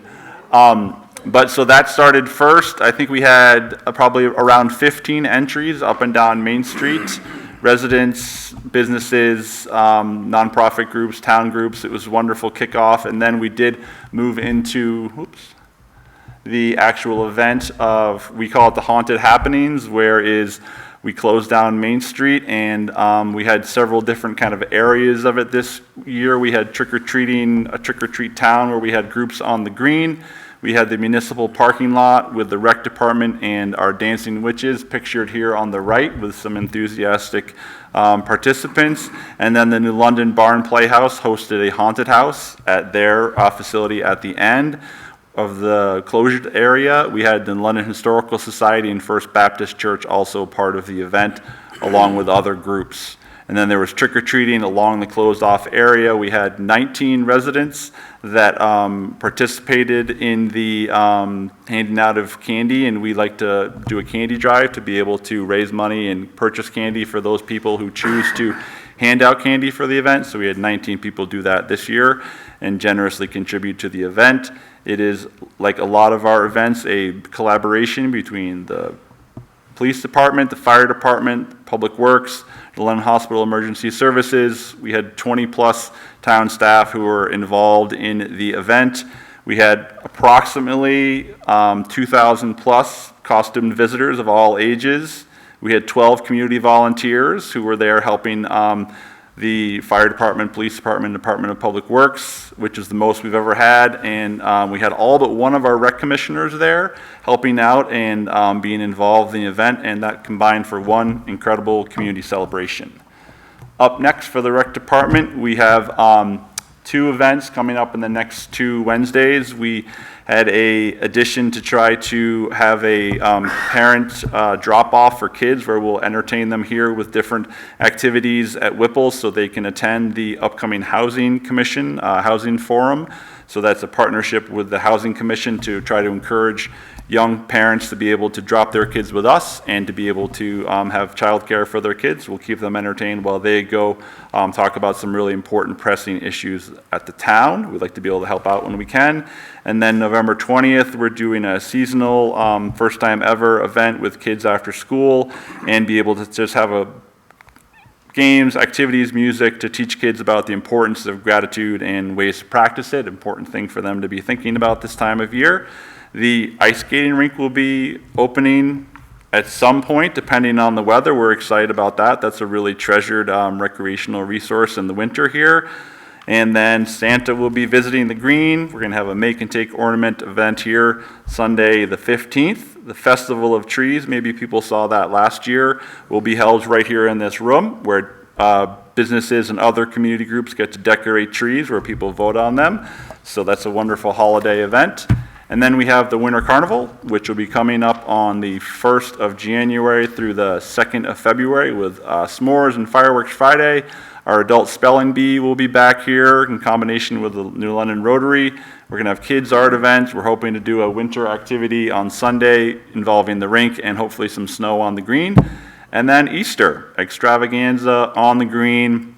But so that started first. I think we had probably around 15 entries up and down Main Street. Residents, businesses, nonprofit groups, town groups. It was a wonderful kickoff. And then we did move into the actual event of, we call it the Haunted Happenings, where we closed down Main Street, and we had several different kind of areas of it this year. We had trick-or-treating, a trick-or-treat town where we had groups on the green. We had the municipal parking lot with the rec department and our dancing witches pictured here on the right with some enthusiastic participants. And then the New London Barn Playhouse hosted a haunted house at their facility at the end of the closed area. We had the London Historical Society and First Baptist Church also part of the event, along with other groups. And then there was trick-or-treating along the closed-off area. We had 19 residents that participated in the handing out of candy, and we like to do a candy drive to be able to raise money and purchase candy for those people who choose to hand out candy for the event. So we had 19 people do that this year and generously contribute to the event. It is, like a lot of our events, a collaboration between the Police Department, the Fire Department, Public Works, the London Hospital Emergency Services. We had 20-plus town staff who were involved in the event. We had approximately 2,000-plus costumed visitors of all ages. We had 12 community volunteers who were there helping the Fire Department, Police Department, Department of Public Works, which is the most we've ever had. And we had all but one of our rec commissioners there helping out and being involved in the event, and that combined for one incredible community celebration. Up next for the rec department, we have 2 events coming up in the next 2 Wednesdays. We had a addition to try to have a parent drop-off for kids where we'll entertain them here with different activities at Whipple so they can attend the upcoming Housing Commission, Housing Forum. So that's a partnership with the Housing Commission to try to encourage young parents to be able to drop their kids with us and to be able to have childcare for their kids. We'll keep them entertained while they go talk about some really important pressing issues at the town. We'd like to be able to help out when we can. And then November 20th, we're doing a seasonal first time ever event with kids after school and be able to just have a games, activities, music to teach kids about the importance of gratitude and ways to practice it. Important thing for them to be thinking about this time of year. The ice skating rink will be opening at some point, depending on the weather. We're excited about that. That's a really treasured recreational resource in the winter here. And then Santa will be visiting the green. We're going to have a make and take ornament event here Sunday the 15th. The Festival of Trees, maybe people saw that last year, will be held right here in this room where businesses and other community groups get to decorate trees where people vote on them. So that's a wonderful holiday event. And then we have the Winter Carnival, which will be coming up on the 1st of January through the 2nd of February with s'mores and fireworks Friday. Our adult spelling bee will be back here in combination with the New London Rotary. We're going to have kids' art events. We're hoping to do a winter activity on Sunday involving the rink and hopefully some snow on the green. And then Easter extravaganza on the green.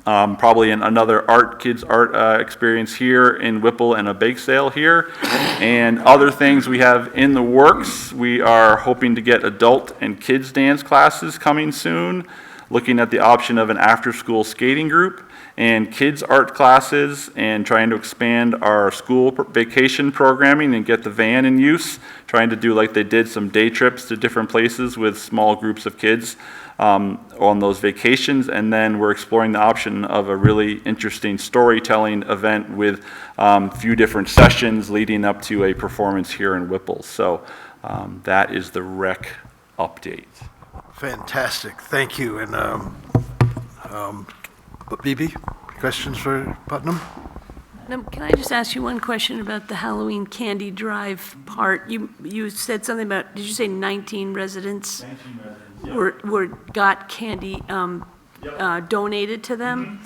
Probably another kids' art experience here in Whipple and a bake sale here. And other things we have in the works. We are hoping to get adult and kids' dance classes coming soon. Looking at the option of an after-school skating group and kids' art classes and trying to expand our school vacation programming and get the van in use, trying to do like they did some day trips to different places with small groups of kids on those vacations. And then we're exploring the option of a really interesting storytelling event with a few different sessions leading up to a performance here in Whipple. So that is the rec update. Fantastic, thank you. And Bibi, questions for Putnam? Now, can I just ask you one question about the Halloween candy drive part? You said something about, did you say 19 residents? 19 residents, yeah. Got candy donated to them?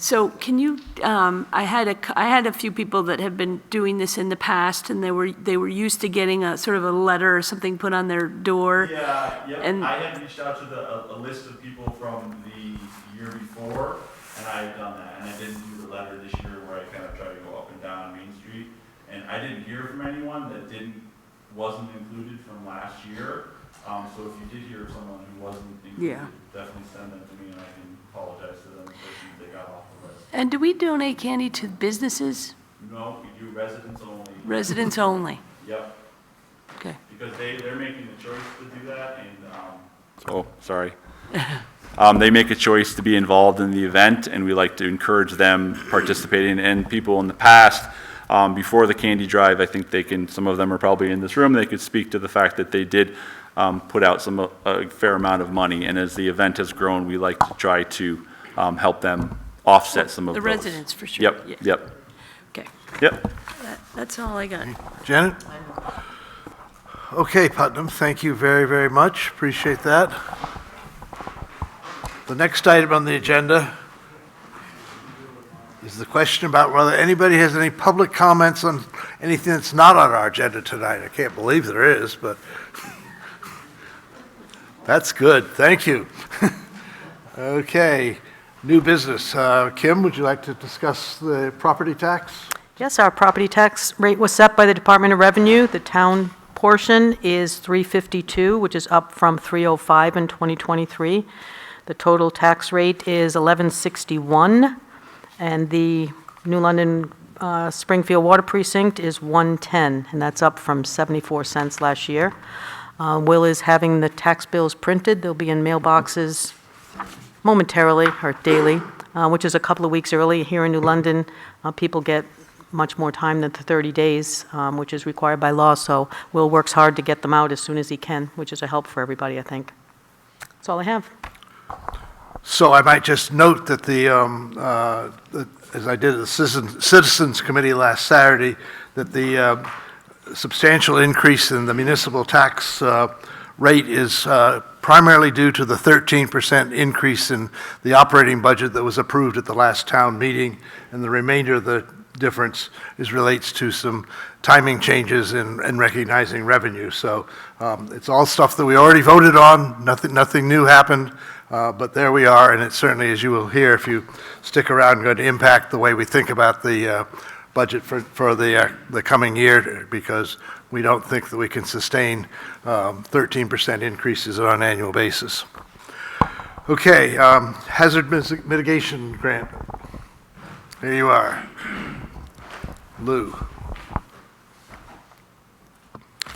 So can you, I had a few people that have been doing this in the past, and they were used to getting a sort of a letter or something put on their door. Yeah, And I had reached out to a list of people from the year before, and I had done that, and I didn't do the letter this year where I kind of tried to go up and down Main Street, and I didn't hear from anyone that wasn't included from last year. So if you did hear of someone who wasn't included, definitely send them to me, and I can apologize to them if they got off the list. And do we donate candy to businesses? No, we do residents only. Residents only? Yep. Okay. Because they're making the choice to do that, and, sorry. They make a choice to be involved in the event, and we like to encourage them participating. And people in the past, before the candy drive, I think some of them are probably in this room, they could speak to the fact that they did put out a fair amount of money. And as the event has grown, we like to try to help them offset some of the those. Residents, for sure. Yep. Okay. Yep. That's all I got. Janet? Okay, Putnam, thank you very, very much. Appreciate that. The next item on the agenda is the question about whether anybody has any public comments on anything that's not on our agenda tonight. I can't believe there is, but that's good. Thank you. Okay, new business. Kim, would you like to discuss the property tax? Yes, our property tax rate was set by the Department of Revenue. The town portion is $352, which is up from $305 in 2023. The total tax rate is $1161, and the New London Springfield Water Precinct is $110, and that's up from 74 cents last year. Will is having the tax bills printed. They'll be in mailboxes momentarily or daily, which is a couple of weeks early. Here in New London, people get much more time than the 30 days, which is required by law, so Will works hard to get them out as soon as he can, which is a help for everybody, I think. That's all I have. So I might just note that as I did at the Citizens Committee last Saturday, that the substantial increase in the municipal tax rate is primarily due to the 13% increase in the operating budget that was approved at the last town meeting, and the remainder of the difference relates to some timing changes in recognizing revenue. So it's all stuff that we already voted on. Nothing new happened. But there we are, and it certainly, as you will hear if you stick around, going to impact the way we think about the budget for the coming year, because we don't think that we can sustain 13% increases on an annual basis. Okay, hazard mitigation grant. There you are. Lou.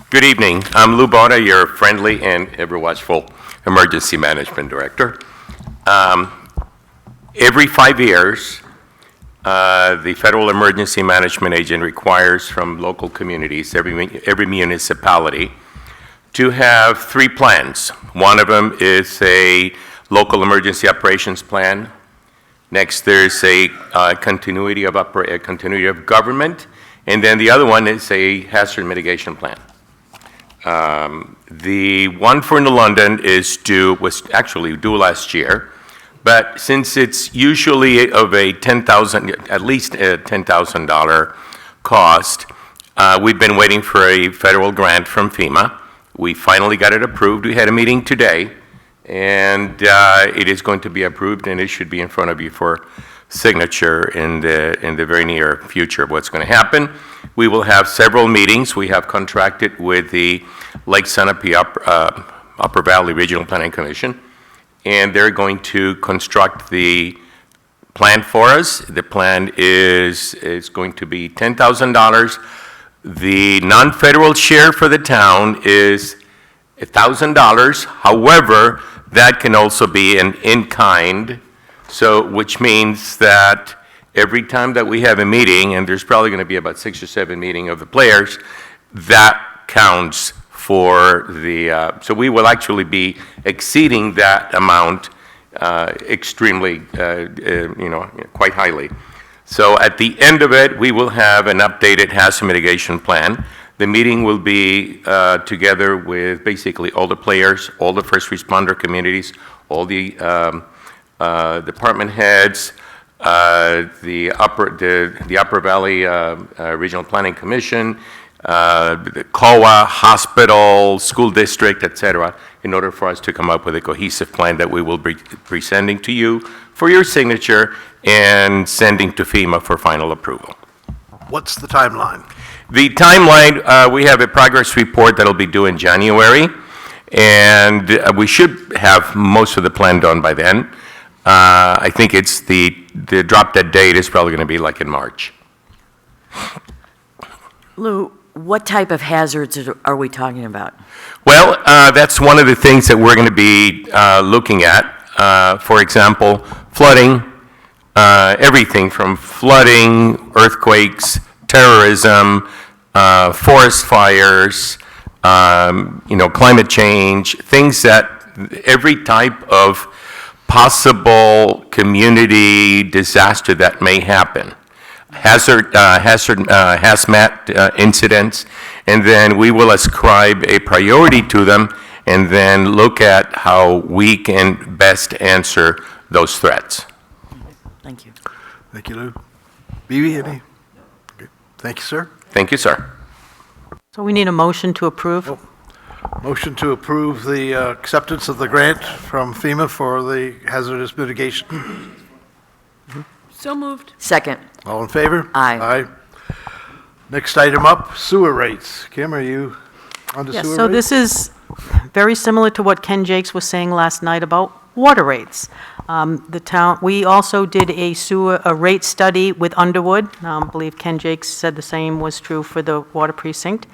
Good evening. I'm Lou Boda, your friendly and ever-watchful Emergency Management Director. Every 5 years, the Federal Emergency Management Agent requires from local communities, every municipality, to have 3 plans. One of them is a local emergency operations plan. Next, there's a continuity of government, and then the other one is a hazard mitigation plan. The one for New London was actually due last year, but since it's usually of a at least a $10,000 cost, we've been waiting for a federal grant from FEMA. We finally got it approved. We had a meeting today, and it is going to be approved, and it should be in front of you for signature in the very near future. What's going to happen? We will have several meetings. We have contracted with the Lake Sunapee Upper Valley Regional Planning Commission, and they're going to construct the plan for us. The plan is going to be $10,000. The non-federal share for the town is $1,000. However, that can also be an in-kind, which means that every time that we have a meeting, and there's probably going to be about 6 or 7 meetings of the players, that counts for the, so we will actually be exceeding that amount extremely, quite highly. So at the end of it, we will have an updated hazard mitigation plan. The meeting will be together with basically all the players, all the first responder communities, all the department heads, the Upper Valley Regional Planning Commission, the COA, hospital, school district, etc., in order for us to come up with a cohesive plan that we will be presenting to you for your signature and sending to FEMA for final approval. What's the timeline? The timeline, we have a progress report that'll be due in January, and we should have most of the plan done by then. I think it's the drop dead date is probably going to be like in March. Lou, what type of hazards are we talking about? Well, that's one of the things that we're going to be looking at. For example, flooding, everything from flooding, earthquakes, terrorism, forest fires, climate change, things that every type of possible community disaster that may happen. Hazmat incidents, and then we will ascribe a priority to them and then look at how we can best answer those threats. Thank you. Thank you, Lou. Bibi, any? Okay. Thank you, sir. Thank you, sir. So we need a motion to approve. Motion to approve the acceptance of the grant from FEMA for the hazardous mitigation. So moved. Second. All in favor? Aye. Next item up, sewer rates. Kim, are you? on the Yes, sewer so rates? this is very similar to what Ken Jakes was saying last night about water rates. The town, we also did a rate study with Underwood. I believe Ken Jakes said the same was true for the water precinct.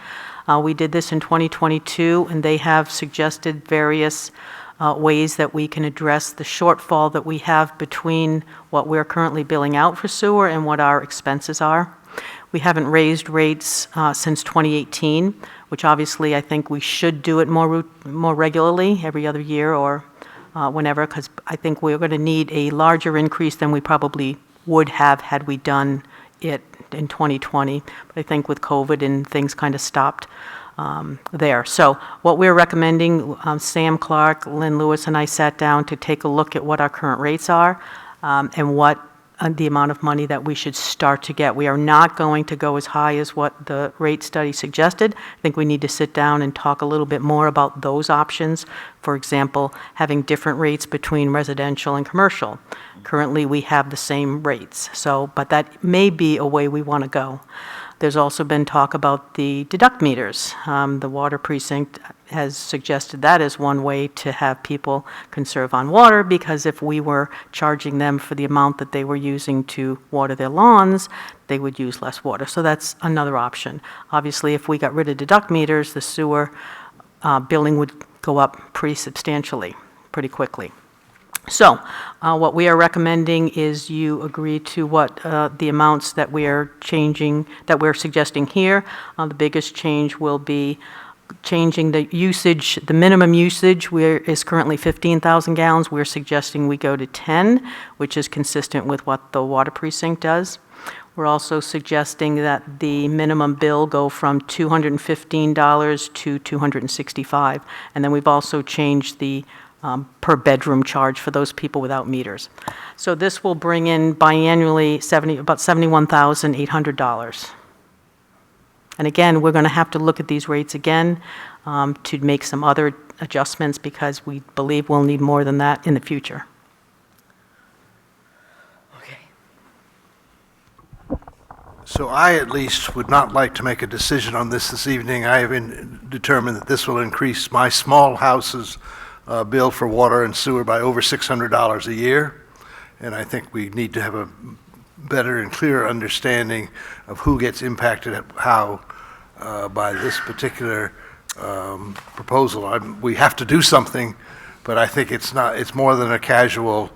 We did this in 2022, and they have suggested various ways that we can address the shortfall that we have between what we're currently billing out for sewer and what our expenses are. We haven't raised rates since 2018, which obviously I think we should do it more regularly, every other year or whenever, because I think we're going to need a larger increase than we probably would have had we done it in 2020. But I think with COVID and things kind of stopped there. So what we're recommending, Sam Clark, Lynn Lewis, and I sat down to take a look at what our current rates are and what the amount of money that we should start to get. We are not going to go as high as what the rate study suggested. I think we need to sit down and talk a little bit more about those options. For example, having different rates between residential and commercial. Currently, we have the same rates, but that may be a way we want to go. There's also been talk about the deduct meters. The water precinct has suggested that as one way to have people conserve on water, because if we were charging them for the amount that they were using to water their lawns, they would use less water. So that's another option. Obviously, if we got rid of deduct meters, the sewer billing would go up pretty substantially, pretty quickly. So what we are recommending is you agree to what the amounts that we are changing, that we're suggesting here. The biggest change will be changing the usage, the minimum usage is currently 15,000 gallons. We're suggesting we go to 10, which is consistent with what the water precinct does. We're also suggesting that the minimum bill go from $215 to $265. And then we've also changed the per bedroom charge for those people without meters. So this will bring in biannually about $71,800. And again, we're going to have to look at these rates again to make some other adjustments, because we believe we'll need more than that in the future. So I at least would not like to make a decision on this evening. I have determined that this will increase my small house's bill for water and sewer by over $600 a year. And I think we need to have a better and clearer understanding of who gets impacted how by this particular proposal. We have to do something, but I think it's more than a casual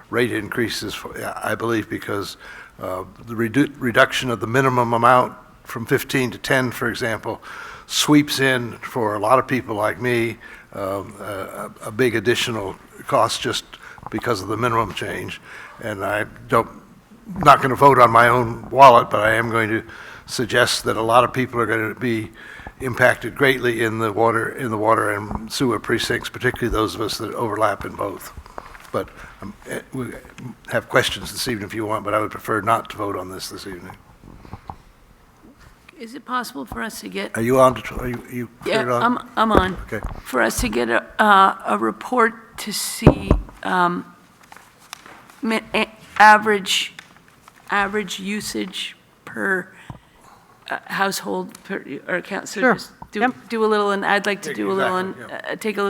rate increases, I believe, because the reduction of the minimum amount from 15 to 10, for example, sweeps in for a lot of people like me a big additional cost just because of the minimum change. And I'm not going to vote on my own wallet, but I am going to suggest that a lot of people are going to be impacted greatly in the water and sewer precincts, particularly those of us that overlap in both. But we have questions this evening if you want, but I would prefer not to vote on this evening. Is it possible for us to get? Are you on? Are you Yeah, on? I'm on. Okay. For us to get a report to see average usage per household or account. So Sure. just do a little, and I'd like to do a little, take a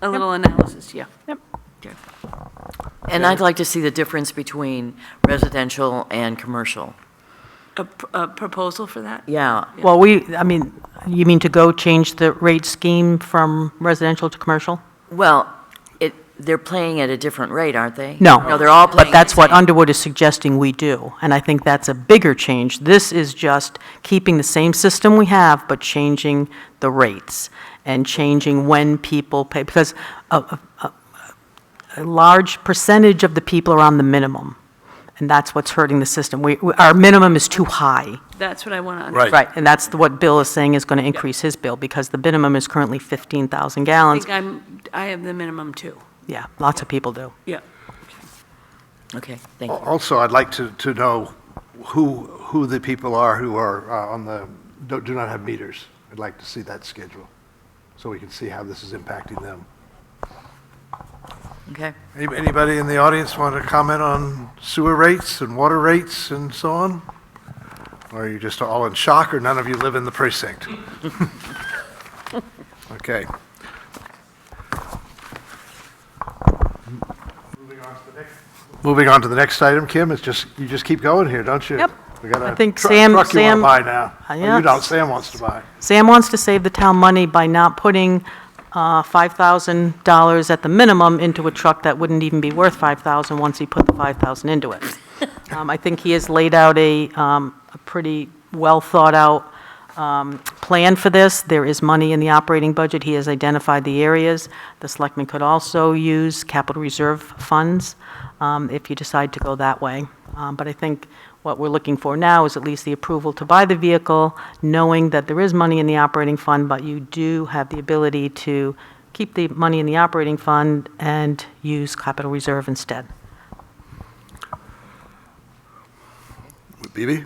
little analysis. Yeah. Yep. Okay. And I'd like to see the difference between residential and commercial. A proposal for that? Yeah. Well, you mean to go change the rate scheme from residential to commercial? Well, they're playing at a different rate, aren't they? No. No, they're all playing. But that's what Underwood is suggesting we do, and I think that's a bigger change. This is just keeping the same system we have, but changing the rates and changing when people pay, because a large percentage of the people are on the minimum, and that's what's hurting the system. Our minimum is too high. That's what I want to understand. Right, and that's what Bill is saying is going to increase his bill, because the minimum is currently 15,000 gallons. I have the minimum too. Yeah, lots of people do. Yeah. Okay, thank you. Also, I'd like to know who the people are who are do not have meters. I'd like to see that schedule, so we can see how this is impacting them. Okay. Anybody in the audience want to comment on sewer rates and water rates and so on? Or are you just all in shock, or none of you live in the precinct? Okay. Moving on to the next item, Kim, it's just, you just keep going here, don't you? Yep. We got I a think truck Sam- you want to Sam- buy now. Oh, yeah. you don't, Sam wants to buy. Sam wants to save the town money by not putting $5,000 at the minimum into a truck that wouldn't even be worth $5,000 once he put the $5,000 into it. I think he has laid out a pretty well-thought-out plan for this. There is money in the operating budget. He has identified the areas. The selectmen could also use capital reserve funds if you decide to go that way. But I think what we're looking for now is at least the approval to buy the vehicle, knowing that there is money in the operating fund, but you do have the ability to keep the money in the operating fund and use capital reserve instead. Bibi?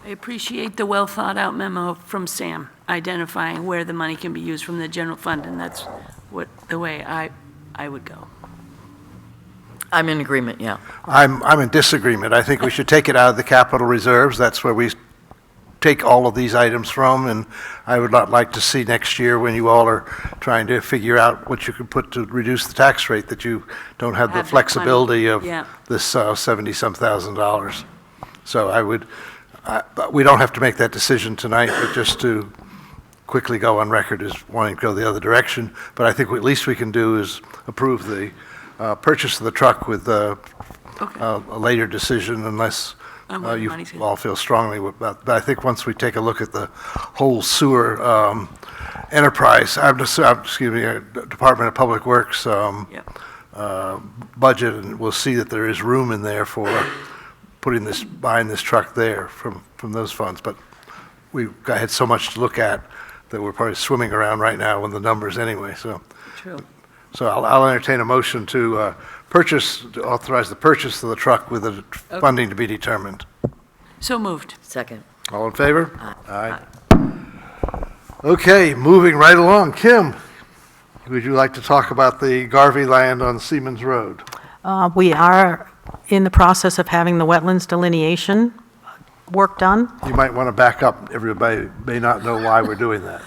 I appreciate the well-thought-out memo from Sam identifying where the money can be used from the general fund, and that's the way I would go. I'm in agreement, yeah. I'm in disagreement. I think we should take it out of the capital reserves. That's where we take all of these items from, and I would not like to see next year when you all are trying to figure out what you can put to reduce the tax rate, that you don't have the Have that money. flexibility of Yeah. this 70-some thousand dollars. So I would, but we don't have to make that decision tonight, but just to quickly go on record as wanting to go the other direction. But I think what at least we can do is approve the purchase of the truck with a later decision, unless you all feel strongly about. But I think once we take a look at the whole sewer enterprise, Department of Public Works budget, and we'll see that there is room in there for buying this truck there from those funds. But we've had so much to look at that we're probably swimming around right now with the numbers anyway. So. True. So I'll entertain a motion to authorize the purchase of the truck with the funding to be determined. So moved. Second. All in favor? Aye. Okay, moving right along. Kim, would you like to talk about the Garvey land on Seamans Road? We are in the process of having the wetlands delineation work done. You might want to back up. Everybody may not know why we're doing that.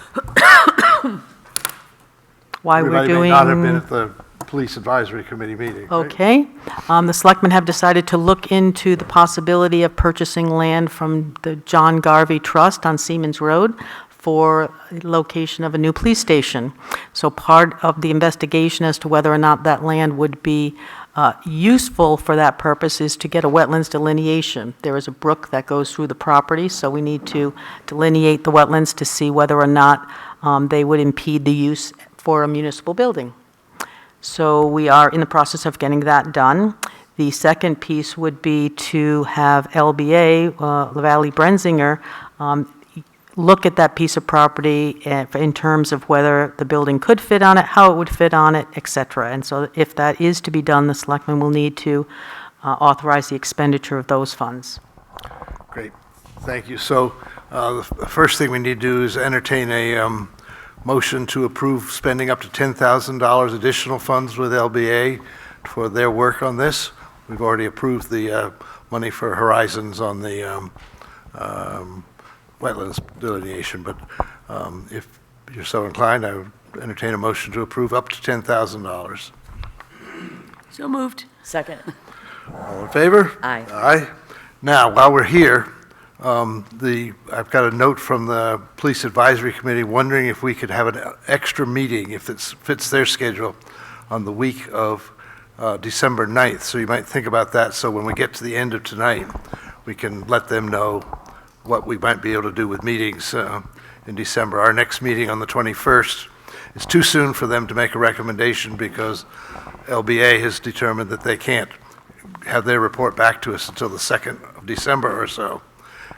Why we're doing... Everybody may not have been at the Police Advisory Committee meeting. Right? Okay. The selectmen have decided to look into the possibility of purchasing land from the John Garvey Trust on Seamans Road for location of a new police station. So part of the investigation as to whether or not that land would be useful for that purpose is to get a wetlands delineation. There is a brook that goes through the property, so we need to delineate the wetlands to see whether or not they would impede the use for a municipal building. So we are in the process of getting that done. The second piece would be to have LBA, LaValle Brenzinger, look at that piece of property in terms of whether the building could fit on it, how it would fit on it, et cetera. And so if that is to be done, the selectmen will need to authorize the expenditure of those funds. Great, thank you. So the first thing we need to do is entertain a motion to approve spending up to $10,000 additional funds with LBA for their work on this. We've already approved the money for Horizons on the wetlands delineation, but if you're so inclined, I would entertain a motion to approve up to $10,000. So moved. Second. All in favor? Aye. Aye. Now, while we're here, I've got a note from the Police Advisory Committee wondering if we could have an extra meeting, if it fits their schedule, on the week of December 9th. So you might think about that, so when we get to the end of tonight, we can let them know what we might be able to do with meetings in December. Our next meeting on the 21st, it's too soon for them to make a recommendation because LBA has determined that they can't have their report back to us until the 2nd of December or so.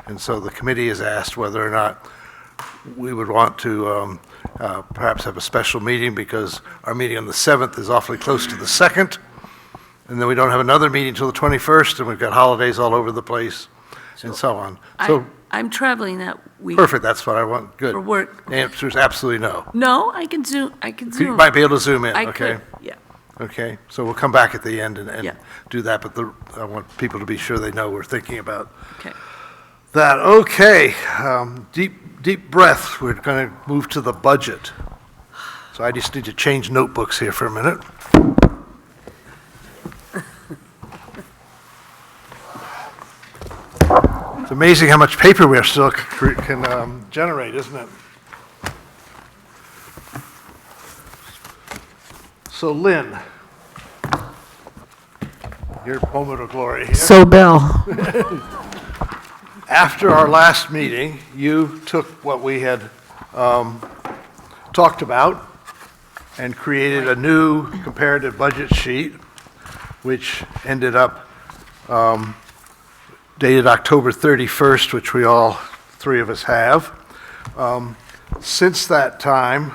And so the committee has asked whether or not we would want to perhaps have a special meeting, because our meeting on the 7th is awfully close to the 2nd, and then we don't have another meeting until the 21st, and we've got holidays all over the place, and so on. So I'm traveling that week. perfect, that's what I want, good. For work. The answer is absolutely no. No, I can Zoom. You might be able to zoom in, I okay? could, yeah. Okay, so we'll come back at the end and Yeah. do that, but I want people to be sure they know we're thinking about Okay. that. Okay, deep breath. We're going to move to the budget. So I just need to change notebooks here for a minute. It's amazing how much paper we still can generate, isn't it? So Lynn, your moment of glory here. So, Bill. After our last meeting, you took what we had talked about and created a new comparative budget sheet, which ended up dated October 31st, which we all three of us have. Since that time,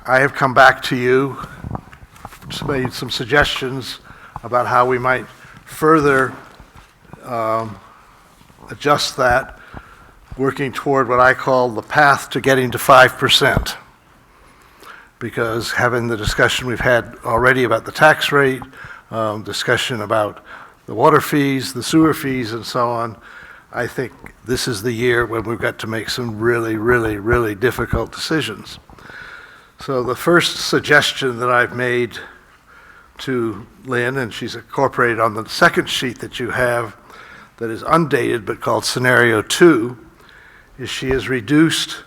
I have come back to you, made some suggestions about how we might further adjust that, working toward what I call the path to getting to 5%. Because having the discussion we've had already about the tax rate, discussion about the water fees, the sewer fees, and so on, I think this is the year when we've got to make some really, really, really difficult decisions. So the first suggestion that I've made to Lynn, and she's incorporated on the second sheet that you have that is undated but called Scenario 2, is she has reduced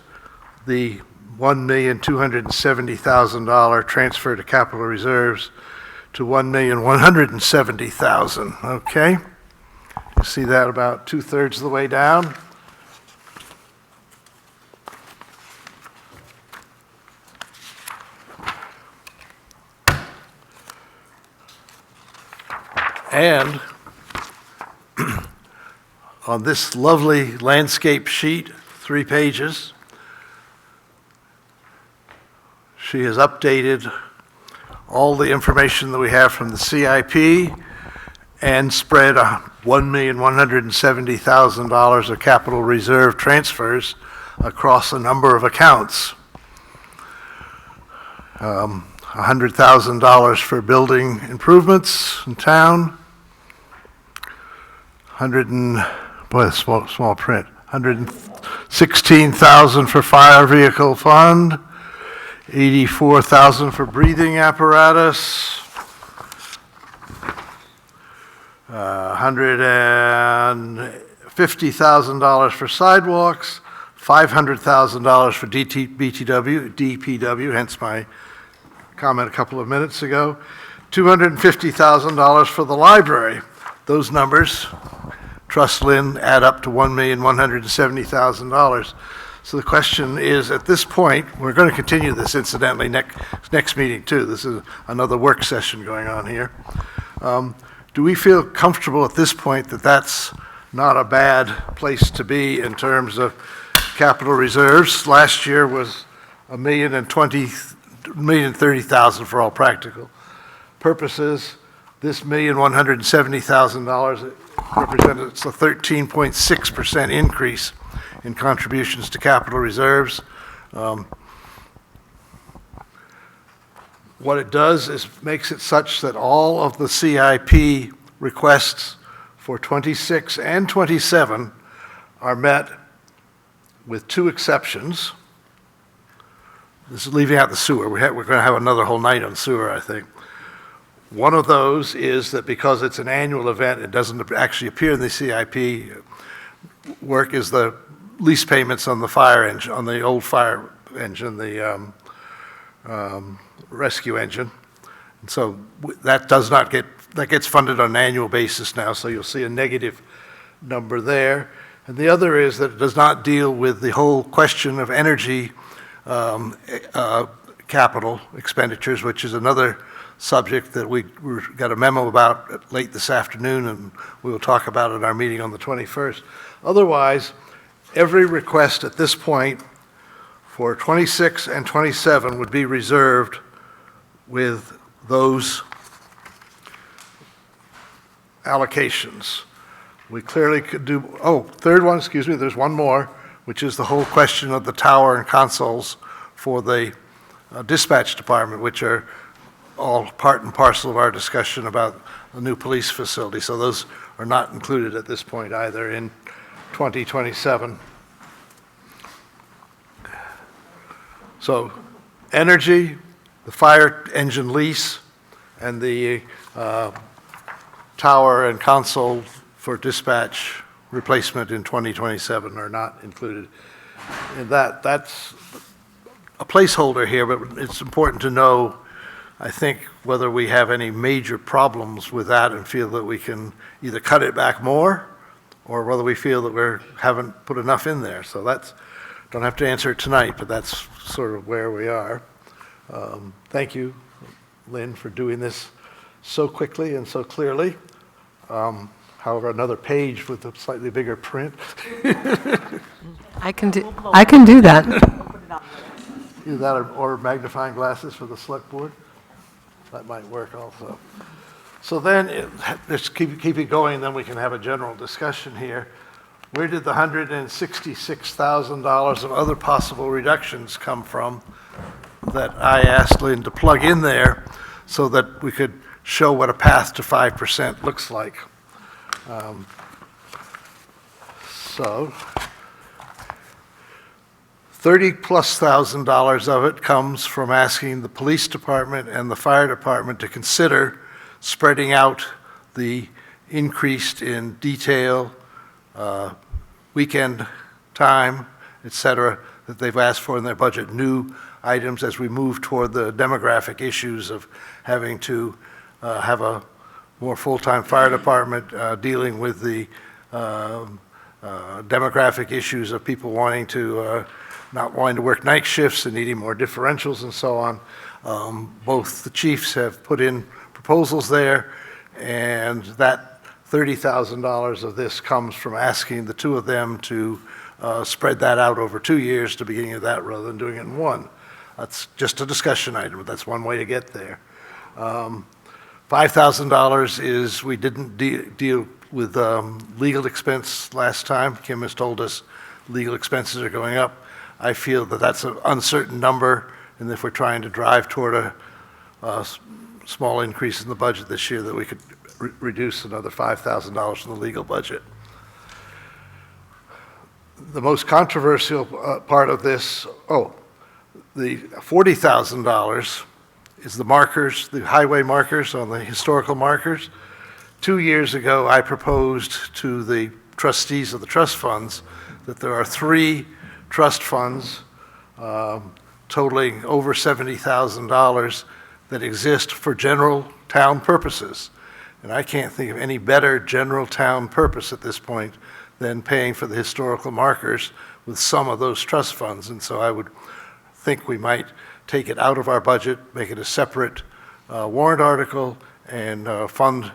the $1,270,000 transfer to capital reserves to $1,170,000, okay? You see that about 2/3 of the way down? And on this lovely landscape sheet, 3 pages, she has updated all the information that we have from the CIP and spread $1,170,000 of capital reserve transfers across a number of accounts. $100,000 for building improvements in town, small print, $116,000 for fire vehicle fund, $84,000 for breathing apparatus, $150,000 for sidewalks, $500,000 for DPW, hence my comment a couple of minutes ago, $250,000 for the library. Those numbers, trust Lynn, add up to $1,170,000. So the question is, at this point, we're going to continue this incidentally next meeting too. This is another work session going on here. Do we feel comfortable at this point that that's not a bad place to be in terms of capital reserves? Last year was $1,030,000 for all practical purposes. This $1,170,000 represents a 13.6% increase in contributions to capital reserves. What it does is makes it such that all of the CIP requests for 26 and 27 are met with 2 exceptions. This is leaving out the sewer. We're going to have another whole night on sewer, I think. One of those is that because it's an annual event, it doesn't actually appear in the CIP work, is the lease payments on the fire engine, on the old fire engine, the rescue engine. And so that does not get, that gets funded on an annual basis now, so you'll see a negative number there. And the other is that it does not deal with the whole question of energy capital expenditures, which is another subject that we got a memo about late this afternoon, and we will talk about at our meeting on the 21st. Otherwise, every request at this point for 26 and 27 would be reserved with those allocations. We clearly could do, third one, excuse me, there's one more, which is the whole question of the tower and consoles for the dispatch department, which are all part and parcel of our discussion about the new police facility. So those are not included at this point either in 2027. So, energy, the fire engine lease, and the tower and console for dispatch replacement in 2027 are not included. And that's a placeholder here, but it's important to know, I think, whether we have any major problems with that and feel that we can either cut it back more, or whether we feel that we haven't put enough in there. So that's, don't have to answer it tonight, but that's sort of where we are. Thank you, Lynn, for doing this so quickly and so clearly. However, another page with a slightly bigger print. I can do that. Either that or magnifying glasses for the select board. That might work also. So then, let's keep it going, then we can have a general discussion here. Where did the $166,000 of other possible reductions come from that I asked Lynn to plug in there so that we could show what a path to 5% looks like? So, $30,000+ of it comes from asking the police department and the fire department to consider spreading out the increase in detail, weekend time, et cetera, that they've asked for in their budget, new items as we move toward the demographic issues of having to have a more full-time fire department, dealing with the demographic issues of people wanting to, not wanting to work night shifts and needing more differentials and so on. Both the chiefs have put in proposals there, and that $30,000 of this comes from asking the two of them to spread that out over 2 years to beginning of that rather than doing it in one. That's just a discussion item, but that's one way to get there. $5,000 is, we didn't deal with legal expense last time. Kim has told us legal expenses are going up. I feel that that's an uncertain number, and if we're trying to drive toward a small increase in the budget this year, that we could reduce another $5,000 from the legal budget. The most controversial part of this, the $40,000 is the markers, the highway markers on the historical markers. 2 years ago, I proposed to the trustees of the trust funds that there are 3 trust funds totaling over $70,000 that exist for general town purposes. And I can't think of any better general town purpose at this point than paying for the historical markers with some of those trust funds. And so I would think we might take it out of our budget, make it a separate warrant article, and fund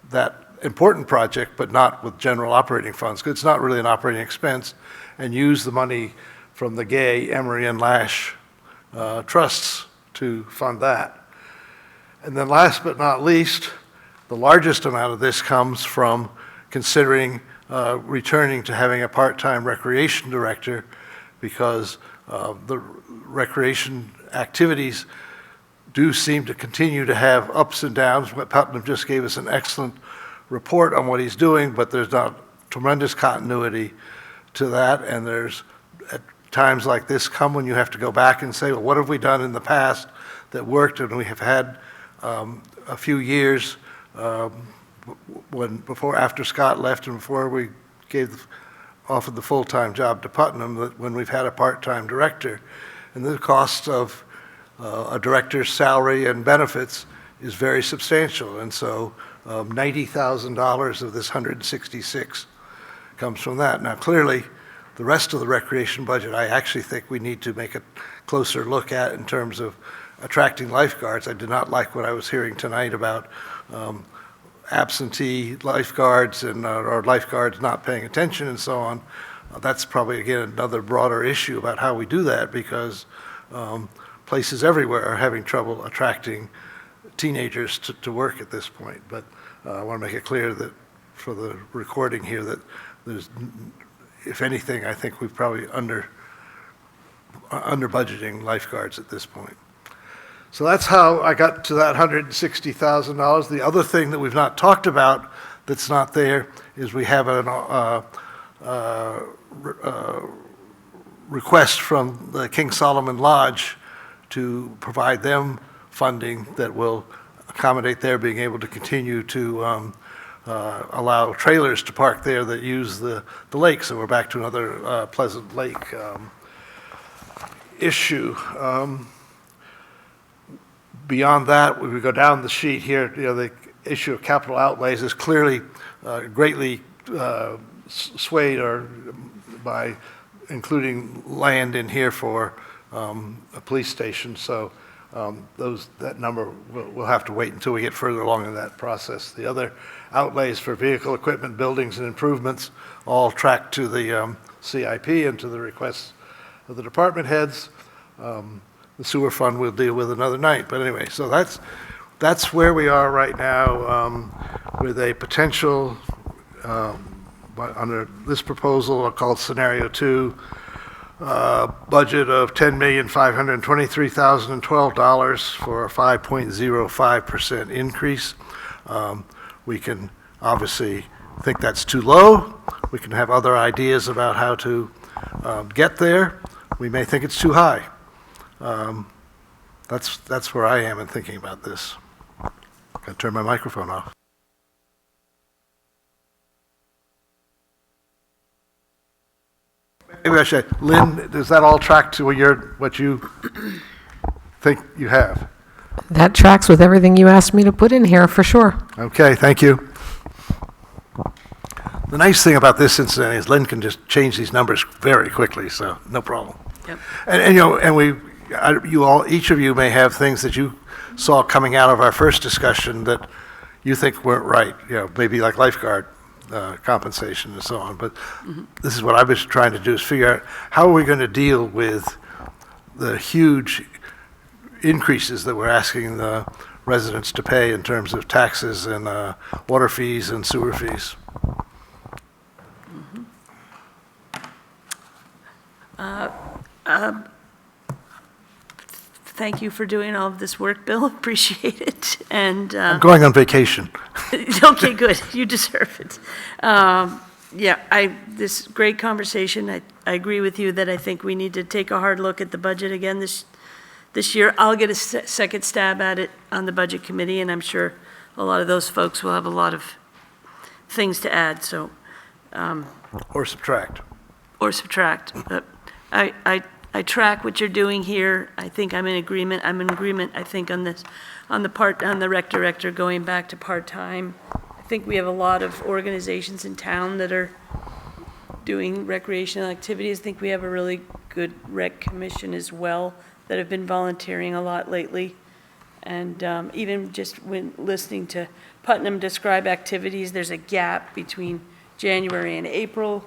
that important project, but not with general operating funds, because it's not really an operating expense, and use the money from the Gay, Emery, and Lash trusts to fund that. And then last but not least, the largest amount of this comes from considering returning to having a part-time recreation director, because the recreation activities do seem to continue to have ups and downs. Putnam just gave us an excellent report on what he's doing, but there's not tremendous continuity to that, and there's at times like this come when you have to go back and say, well, what have we done in the past that worked? And we have had a few years after Scott left and before we offered the full-time job to Putnam, that when we've had a part-time director, and the cost of a director's salary and benefits is very substantial. And so $90,000 of this 166 comes from that. Now, clearly, the rest of the recreation budget, I actually think we need to make a closer look at in terms of attracting lifeguards. I did not like what I was hearing tonight about absentee lifeguards and or lifeguards not paying attention and so on. That's probably, again, another broader issue about how we do that, because places everywhere are having trouble attracting teenagers to work at this point. But I want to make it clear that for the recording here that there's, if anything, I think we've probably under budgeting lifeguards at this point. So that's how I got to that $160,000. The other thing that we've not talked about that's not there is we have an request from the King Solomon Lodge to provide them funding that will accommodate their being able to continue to allow trailers to park there that use the lake. So we're back to another Pleasant Lake issue. Beyond that, we go down the sheet here, the issue of capital outlays is clearly greatly swayed by including land in here for a police station. So that number we'll have to wait until we get further along in that process. The other outlays for vehicle equipment, buildings, and improvements all track to the CIP and to the requests of the department heads. The sewer fund we'll deal with another night. But anyway, so that's where we are right now with a potential, under this proposal called Scenario 2, budget of $10,523,012 for a 5.05% increase. We can obviously think that's too low. We can have other ideas about how to get there. We may think it's too high. That's where I am in thinking about this. Gotta turn my microphone off. Maybe I should, Lynn, does that all track to what you think you have? That tracks with everything you asked me to put in here, for sure. Okay, thank you. The nice thing about this incident is Lynn can just change these numbers very quickly, so no problem. Yep. Each of you may have things that you saw coming out of our first discussion that you think weren't right, maybe like lifeguard compensation and so on. But this is what I was trying to do, is figure out how are we going to deal with the huge increases that we're asking the residents to pay in terms of taxes and water fees and sewer fees. Thank you for doing all of this work, Bill. Appreciate it. And I'm going on vacation. okay, good. You deserve it. This great conversation. I agree with you that I think we need to take a hard look at the budget again this year. I'll get a second stab at it on the budget committee, and I'm sure a lot of those folks will have a lot of things to add. So, or subtract. Or subtract. But I track what you're doing here. I think I'm in agreement. I'm in agreement, I think, on this, on the rec director going back to part-time. I think we have a lot of organizations in town that are doing recreational activities. I think we have a really good rec commission as well that have been volunteering a lot lately. And even just when listening to Putnam describe activities, there's a gap between January and April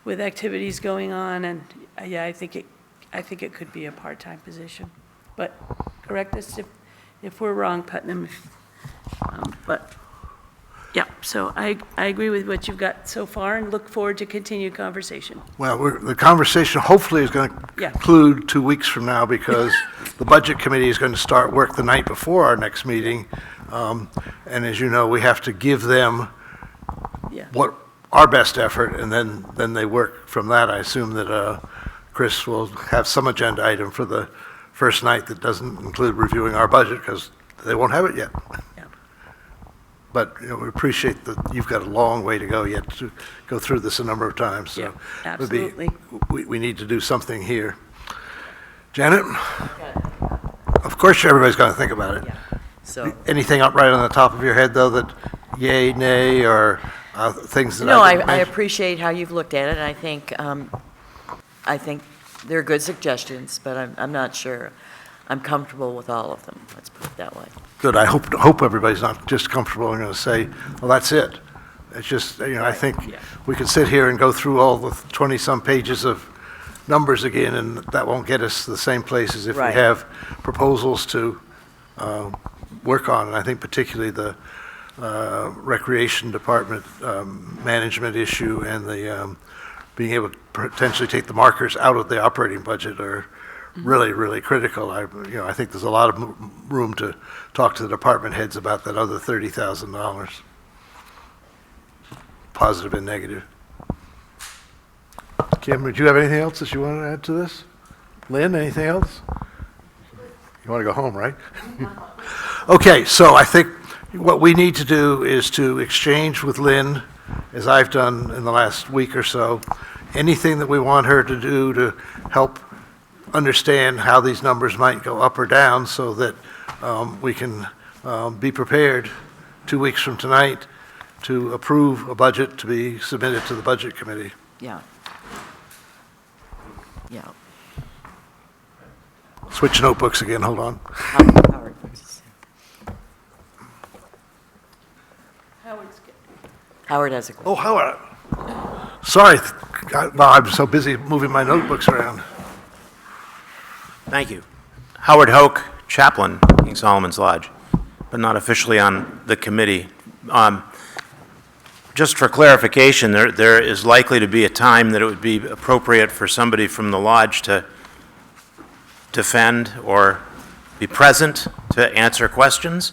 with activities going on. And yeah, I think it could be a part-time position. But correct us if we're wrong, Putnam. But yeah, so I agree with what you've got so far and look forward to continued conversation. Well, the conversation hopefully is going to conclude 2 weeks from now, because the budget committee is going to start work the night before our next meeting. And as you know, we have to give them what our best effort, and then they work from that. I assume that Chris will have some agenda item for the first night that doesn't include reviewing our budget, because they won't have it yet. But we appreciate that you've got a long way to go yet to go through this a number of times. So absolutely. We need to do something here. Janet? Of course everybody's going to think about it. So anything up right on the top of your head, though, that yay, nay, or things that I appreciate how you've looked at it. I think they're good suggestions, but I'm not sure I'm comfortable with all of them. Let's put it that way. Good. I hope everybody's not just comfortable and going to say, well, that's it. It's just, I think we could sit here and go through all the 20-some pages of numbers again, and that won't get us to the same place as if we have proposals to work on. And I think particularly the Recreation Department management issue and the being able to potentially take the markers out of the operating budget are really, really critical. I think there's a lot of room to talk to the department heads about that other $30,000, positive and negative. Kim, do you have anything else that you want to add to this? Lynn, anything else? You want to go home, right? Okay, so I think what we need to do is to exchange with Lynn, as I've done in the last week or so, anything that we want her to do to help understand how these numbers might go up or down so that we can be prepared 2 weeks from tonight to approve a budget to be submitted to the Budget Committee. Yeah. Yeah. Switch notebooks again, hold on. Howard. Howard has a question. Oh, Howard. Sorry, I'm so busy moving my notebooks around. Thank you. Howard Hoke, chaplain, King Solomon's Lodge, but not officially on the committee. Just for clarification, there is likely to be a time that it would be appropriate for somebody from the lodge to defend or be present to answer questions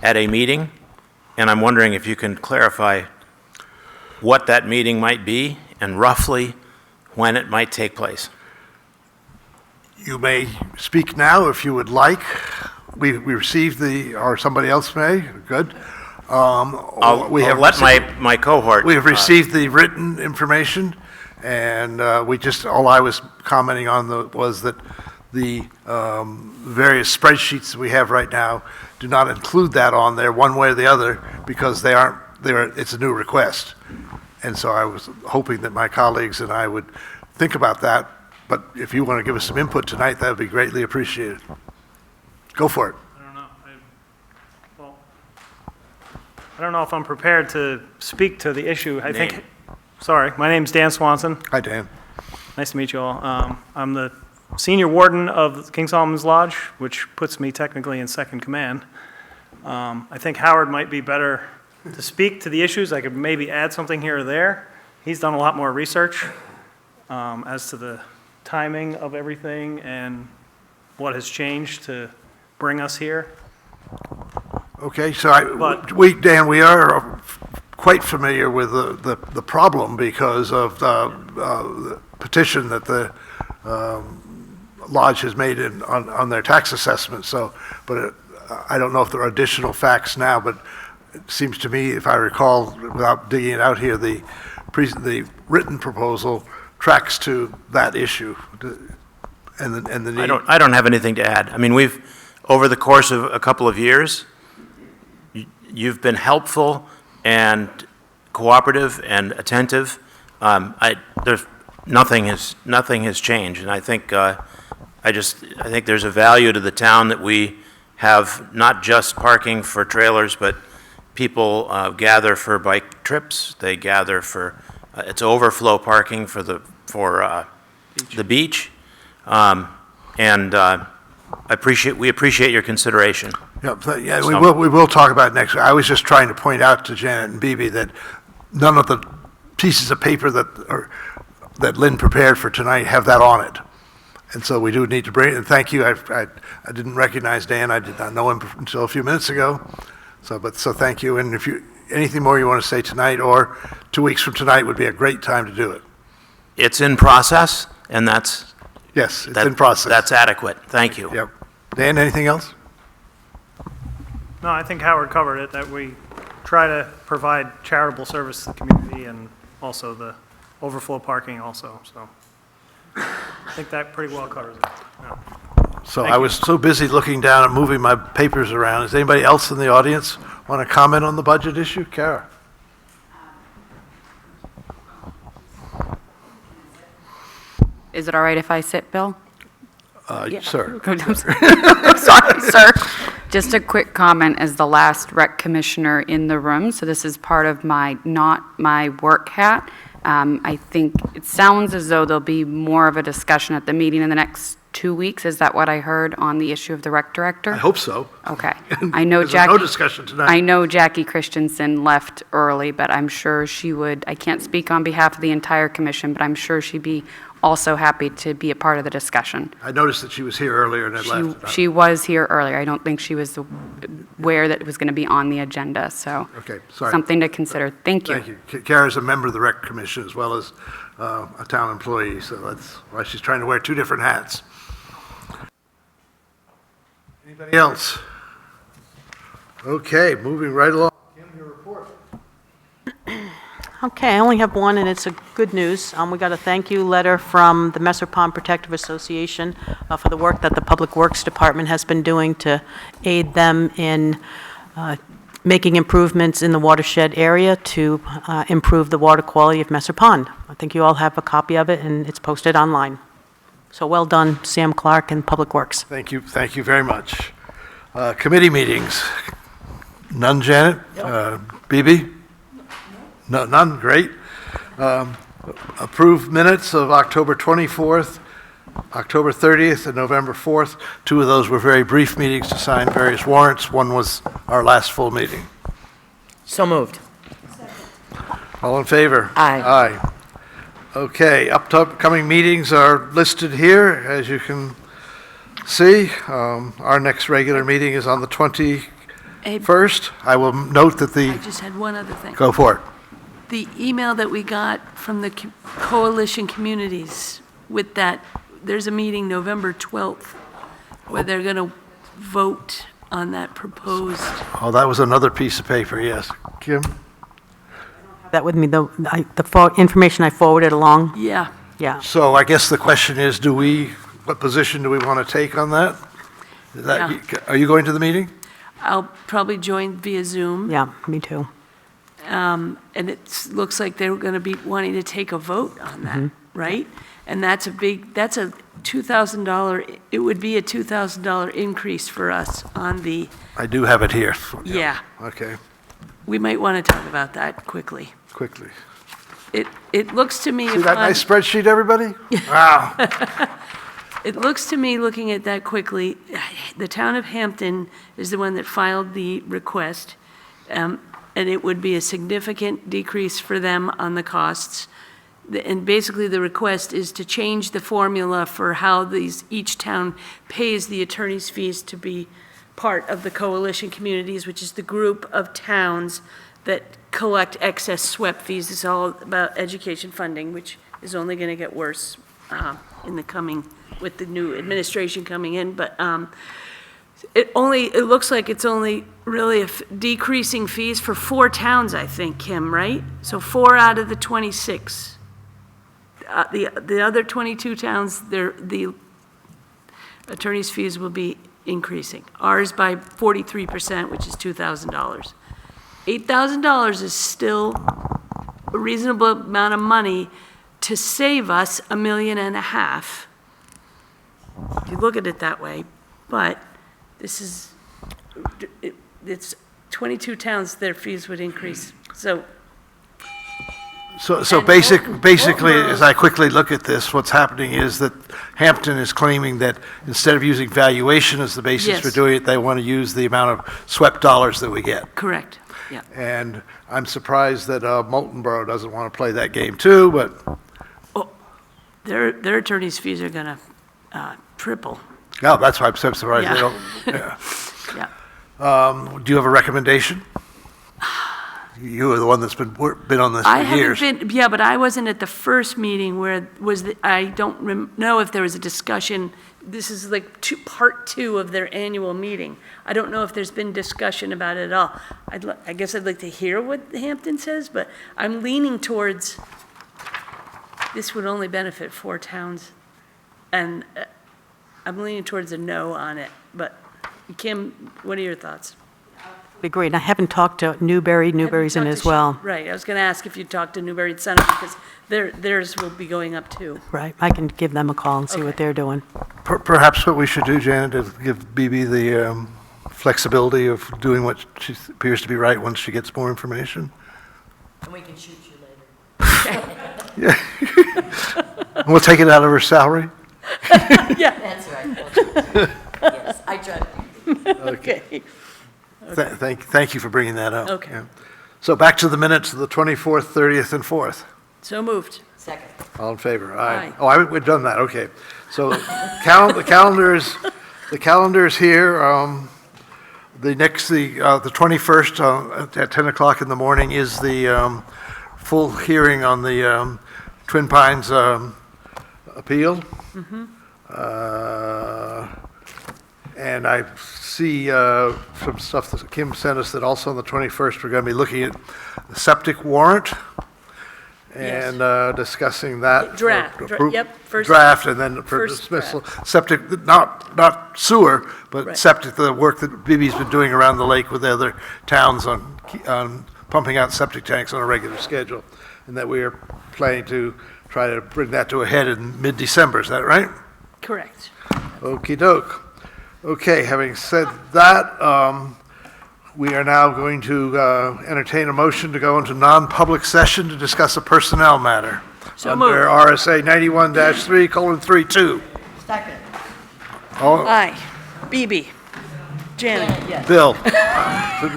at a meeting, and I'm wondering if you can clarify what that meeting might be and roughly when it might take place. You may speak now if you would like. We received or somebody else may, good. I'll let my cohort. We have received the written information, and all I was commenting on was that the various spreadsheets that we have right now do not include that on there one way or the other because it's a new request. And so I was hoping that my colleagues and I would think about that, but if you want to give us some input tonight, that would be greatly appreciated. Go for it. I don't know if I'm prepared to speak to the issue. Sorry, my name's Dan Swanson. Hi, Dan. Nice to meet you all. I'm the senior warden of King Solomon's Lodge, which puts me technically in second command. I think Howard might be better to speak to the issues. I could maybe add something here or there. He's done a lot more research as to the timing of everything and what has changed to bring us here. Okay, so Dan, we are quite familiar with the problem because of the petition that the lodge has made on their tax assessment. But I don't know if there are additional facts now, but it seems to me, if I recall, without digging it out here, the written proposal tracks to that issue and the need. I don't have anything to add. I mean, over the course of a couple of years, you've been helpful and cooperative and attentive. Nothing has changed, and I think there's a value to the town that we have not just parking for trailers, but people gather for bike trips. They gather for it's overflow parking for the beach, and we appreciate your consideration. Yeah, we will talk about it next week. I was just trying to point out to Janet and Bibi that none of the pieces of paper that Lynn prepared for tonight have that on it. And so we do need to bring it, and thank you. I didn't recognize Dan. I did not know him until a few minutes ago. So thank you. And if anything more you want to say tonight or 2 weeks from tonight would be a great time to do it. It's in process, and Yes, it's in process. That's adequate. Thank you. Yep. Dan, anything else? No, I think Howard covered it, that we try to provide charitable service to the community and also the overflow parking also, so I think that pretty well covers it. Yeah. So I was so busy looking down and moving my papers around. Is anybody else in the audience want to comment on the budget issue? Kara? Is it all right if I sit, Bill? Sir. Sorry, sir. Just a quick comment as the last rec commissioner in the room. So this is part of not my work hat. I think it sounds as though there'll be more of a discussion at the meeting in the next 2 weeks. Is that what I heard on the issue of the rec director? I hope so. Okay. I know There's no discussion tonight. I know Jackie Christensen left early, but I'm sure she would, I can't speak on behalf of the entire commission, but I'm sure she'd be also happy to be a part of the discussion. I noticed that she was here earlier and had left. She was here earlier. I don't think she was aware that it was going to be on the agenda, so. Okay, sorry. Something to consider. Thank you. Thank you. Kara's a member of the Rec Commission as well as a town employee, so that's why she's trying to wear two different hats. Anybody else? Okay, moving right along. Kim, your report. Okay, I only have one, and it's a good news. We got a thank you letter from the Messer Pond Protective Association for the work that the Public Works Department has been doing to aid them in making improvements in the watershed area to improve the water quality of Messer Pond. I think you all have a copy of it, and it's posted online. So well done, Sam Clark and Public Works. Thank you very much. Committee meetings. None, Janet? BB? No, none, great. Approved minutes of October 24th, October 30th, and November 4th. Two of those were very brief meetings to sign various warrants. One was our last full meeting. So moved. All in favor? Aye. Aye. Okay, upcoming meetings are listed here, as you can see. Our next regular meeting is on the 21st. I will note that I just had one other thing. Go for it. The email that we got from the coalition communities with that, there's a meeting November 12th where they're going to vote on that proposed. Oh, that was another piece of paper, yes. Kim? That with me, the information I forwarded along. Yeah. Yeah. So I guess the question is, what position do we want to take on that? Are you going to the meeting? I'll probably join via Zoom. Yeah, me too. And it looks like they're going to be wanting to take a vote on that, right? And that's a $2,000, it would be a $2,000 increase for us on the. I do have it here. Yeah. Okay. We might want to talk about that quickly. Quickly. It looks to me. See that nice spreadsheet, everybody? Wow. It looks to me, looking at that quickly, the town of Hampton is the one that filed the request, and it would be a significant decrease for them on the costs. And basically, the request is to change the formula for how each town pays the attorney's fees to be part of the coalition communities, which is the group of towns that collect excess SWEP fees. It's all about education funding, which is only going to get worse with the new administration coming in. But it looks like it's only really decreasing fees for 4 towns, I think, Kim, right? So 4 out of the 26. The other 22 towns, the attorney's fees will be increasing. Ours by 43%, which is $2,000. $8,000 is still a reasonable amount of money to save us $1.5 million. If you look at it that way, but it's 22 towns, their fees would increase. So basically, as I quickly look at this, what's happening is that Hampton is claiming that instead of using valuation as the basis for doing it, they want to use the amount of swept dollars that we get. Correct. Yeah. And I'm surprised that Molten Borough doesn't want to play that game too, but. Their attorney's fees are going to triple. Yeah, that's why I'm so surprised they don't. Yeah. Do you have a recommendation? You are the one that's been on this for years. But I wasn't at the first meeting where I don't know if there was a discussion. This is like part 2 of their annual meeting. I don't know if there's been discussion about it at all. I guess I'd like to hear what Hampton says, but I'm leaning towards this would only benefit 4 towns, and I'm leaning towards a no on it. But Kim, what are your thoughts? Be great. And I haven't talked to Newbury. Newbury's in as well. Right. I was going to ask if you talked to Newbury Center because theirs will be going up too. Right. I can give them a call and see what they're doing. Perhaps what we should do, Janet, is give BB the flexibility of doing what she appears to be right once she gets more information. And we can shoot you later. Yeah. And we'll take it out of her salary? Yeah. That's right. Yes, I tried. Okay. Thank you for bringing that up. Okay. Yeah. So back to the minutes of the 24th, 30th, and 4th. So moved. Second. All in favor? Aye. Aye. Oh, we've done that, okay. So the calendar is here. The 21st at 10 o'clock in the morning is the full hearing on the Twin Pines appeal. And I see some stuff that Kim sent us that also on the 21st, we're going to be looking at the septic warrant and discussing that. Draft, yep, first. Draft, and then for first dismissal. Septic, not sewer, but Right. septic, the work that Bibi's been doing around the lake with the other towns on pumping out septic tanks on a regular schedule. And that we are planning to try to bring that to a head in mid-December, is that right? Correct. Okey doke. Okay, having said that, we are now going to entertain a motion to go into non-public session to discuss a personnel matter. So under moved. RSA 91-3:32. Second. All, Aye. BB. Janet. Bill.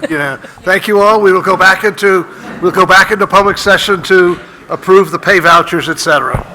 Yeah. Thank you all. We'll go back into public session to approve the pay vouchers, et cetera.